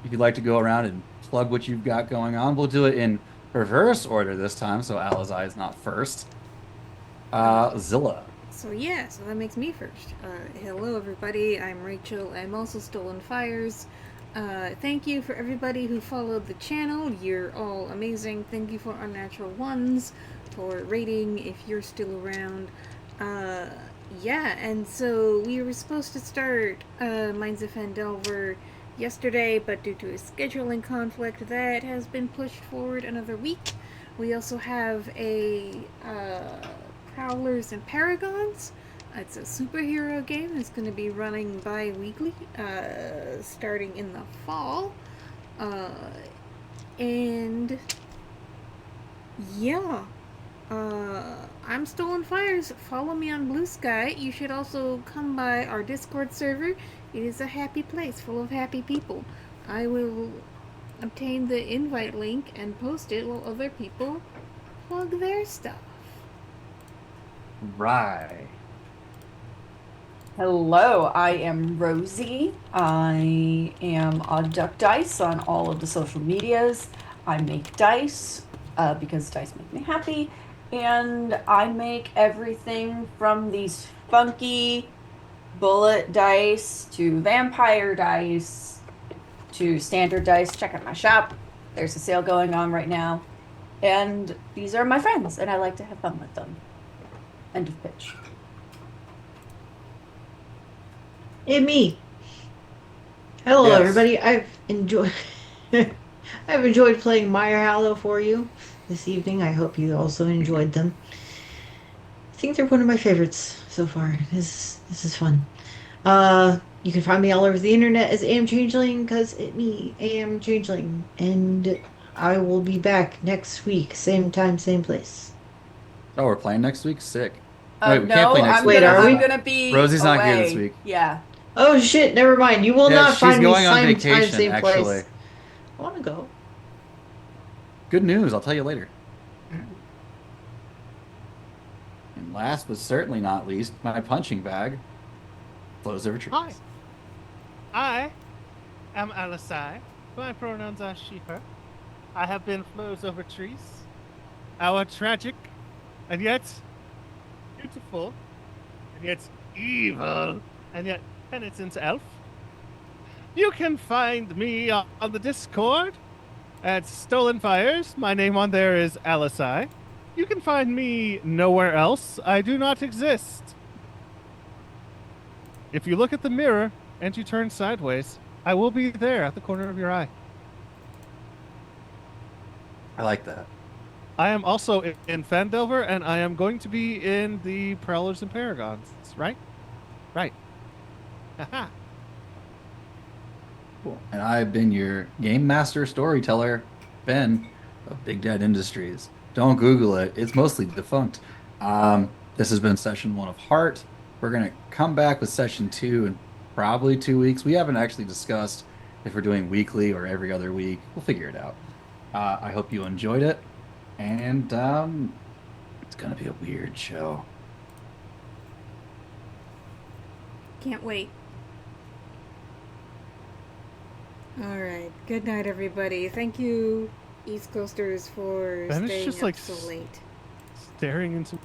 If you'd like to go around and plug what you've got going on, we'll do it in reverse order this time, so Alizai is not first. Zilla. So yeah, so that makes me first. Hello everybody, I'm Rachel. I'm also Stolen Fires. Thank you for everybody who followed the channel. You're all amazing. Thank you for Unnatural Ones for rating if you're still around. Yeah, and so we were supposed to start Mines of Phandelver yesterday, but due to a scheduling conflict, that has been pushed forward another week. We also have a Prowlers and Paragons. It's a superhero game. It's going to be running bi-weekly, starting in the fall. And yeah, I'm Stolen Fires. Follow me on Blue Sky. You should also come by our Discord server. It is a happy place full of happy people. I will obtain the invite link and post it while other people plug their stuff. Right. Hello, I am Rosie. I am Odd Duck Dice on all of the social medias. I make dice because dice make me happy. And I make everything from these funky bullet dice to vampire dice to standard dice. Check out my shop. There's a sale going on right now. And these are my friends, and I like to have fun with them. End of pitch. And me. Hello, Yes. everybody. I've enjoyed playing Meyer Hallow for you this evening. I hope you also enjoyed them. I think they're one of my favorites so far. This is fun. You can find me all over the internet as AM Changeling, because it's me, AM Changeling, and I will be back next week, same time, same place. Oh, we're playing next week? Sick. Wait, we can't No, play next I'm week. Wait, are we? gonna be Rosie's not here away. this week. Yeah. Oh shit! Never mind. You will Yeah, not she's find me going on same time, vacation, same actually. place. I want to go. Good news, I'll tell you later. And last but certainly not least, my punching bag flows over trees. Hi. I am Alisai. My pronouns are she, her. I have been flows over trees. Our tragic, and yet beautiful, and yet evil, and yet penitent elf. You can find me on the Discord at Stolen Fires. My name on there is Alisai. You can find me nowhere else. I do not exist. If you look at the mirror and you turn sideways, I will be there at the corner of your eye. I like that. I am also in Fandover, and I am going to be in the Prowlers and Paragons. Right? Right. Haha. Cool. And I've been your game master storyteller, Ben of Big Dad Industries. Don't Google it; it's mostly defunct. This has been session 1 of Heart. We're gonna come back with session 2 in probably 2 weeks. We haven't actually discussed if we're doing weekly or every other week. We'll figure it out. I hope you enjoyed it, and it's gonna be a weird show. Can't wait. Alright. Good night, everybody. Thank you, East Coasters, for Ben is staying just, up like, so late. Staring into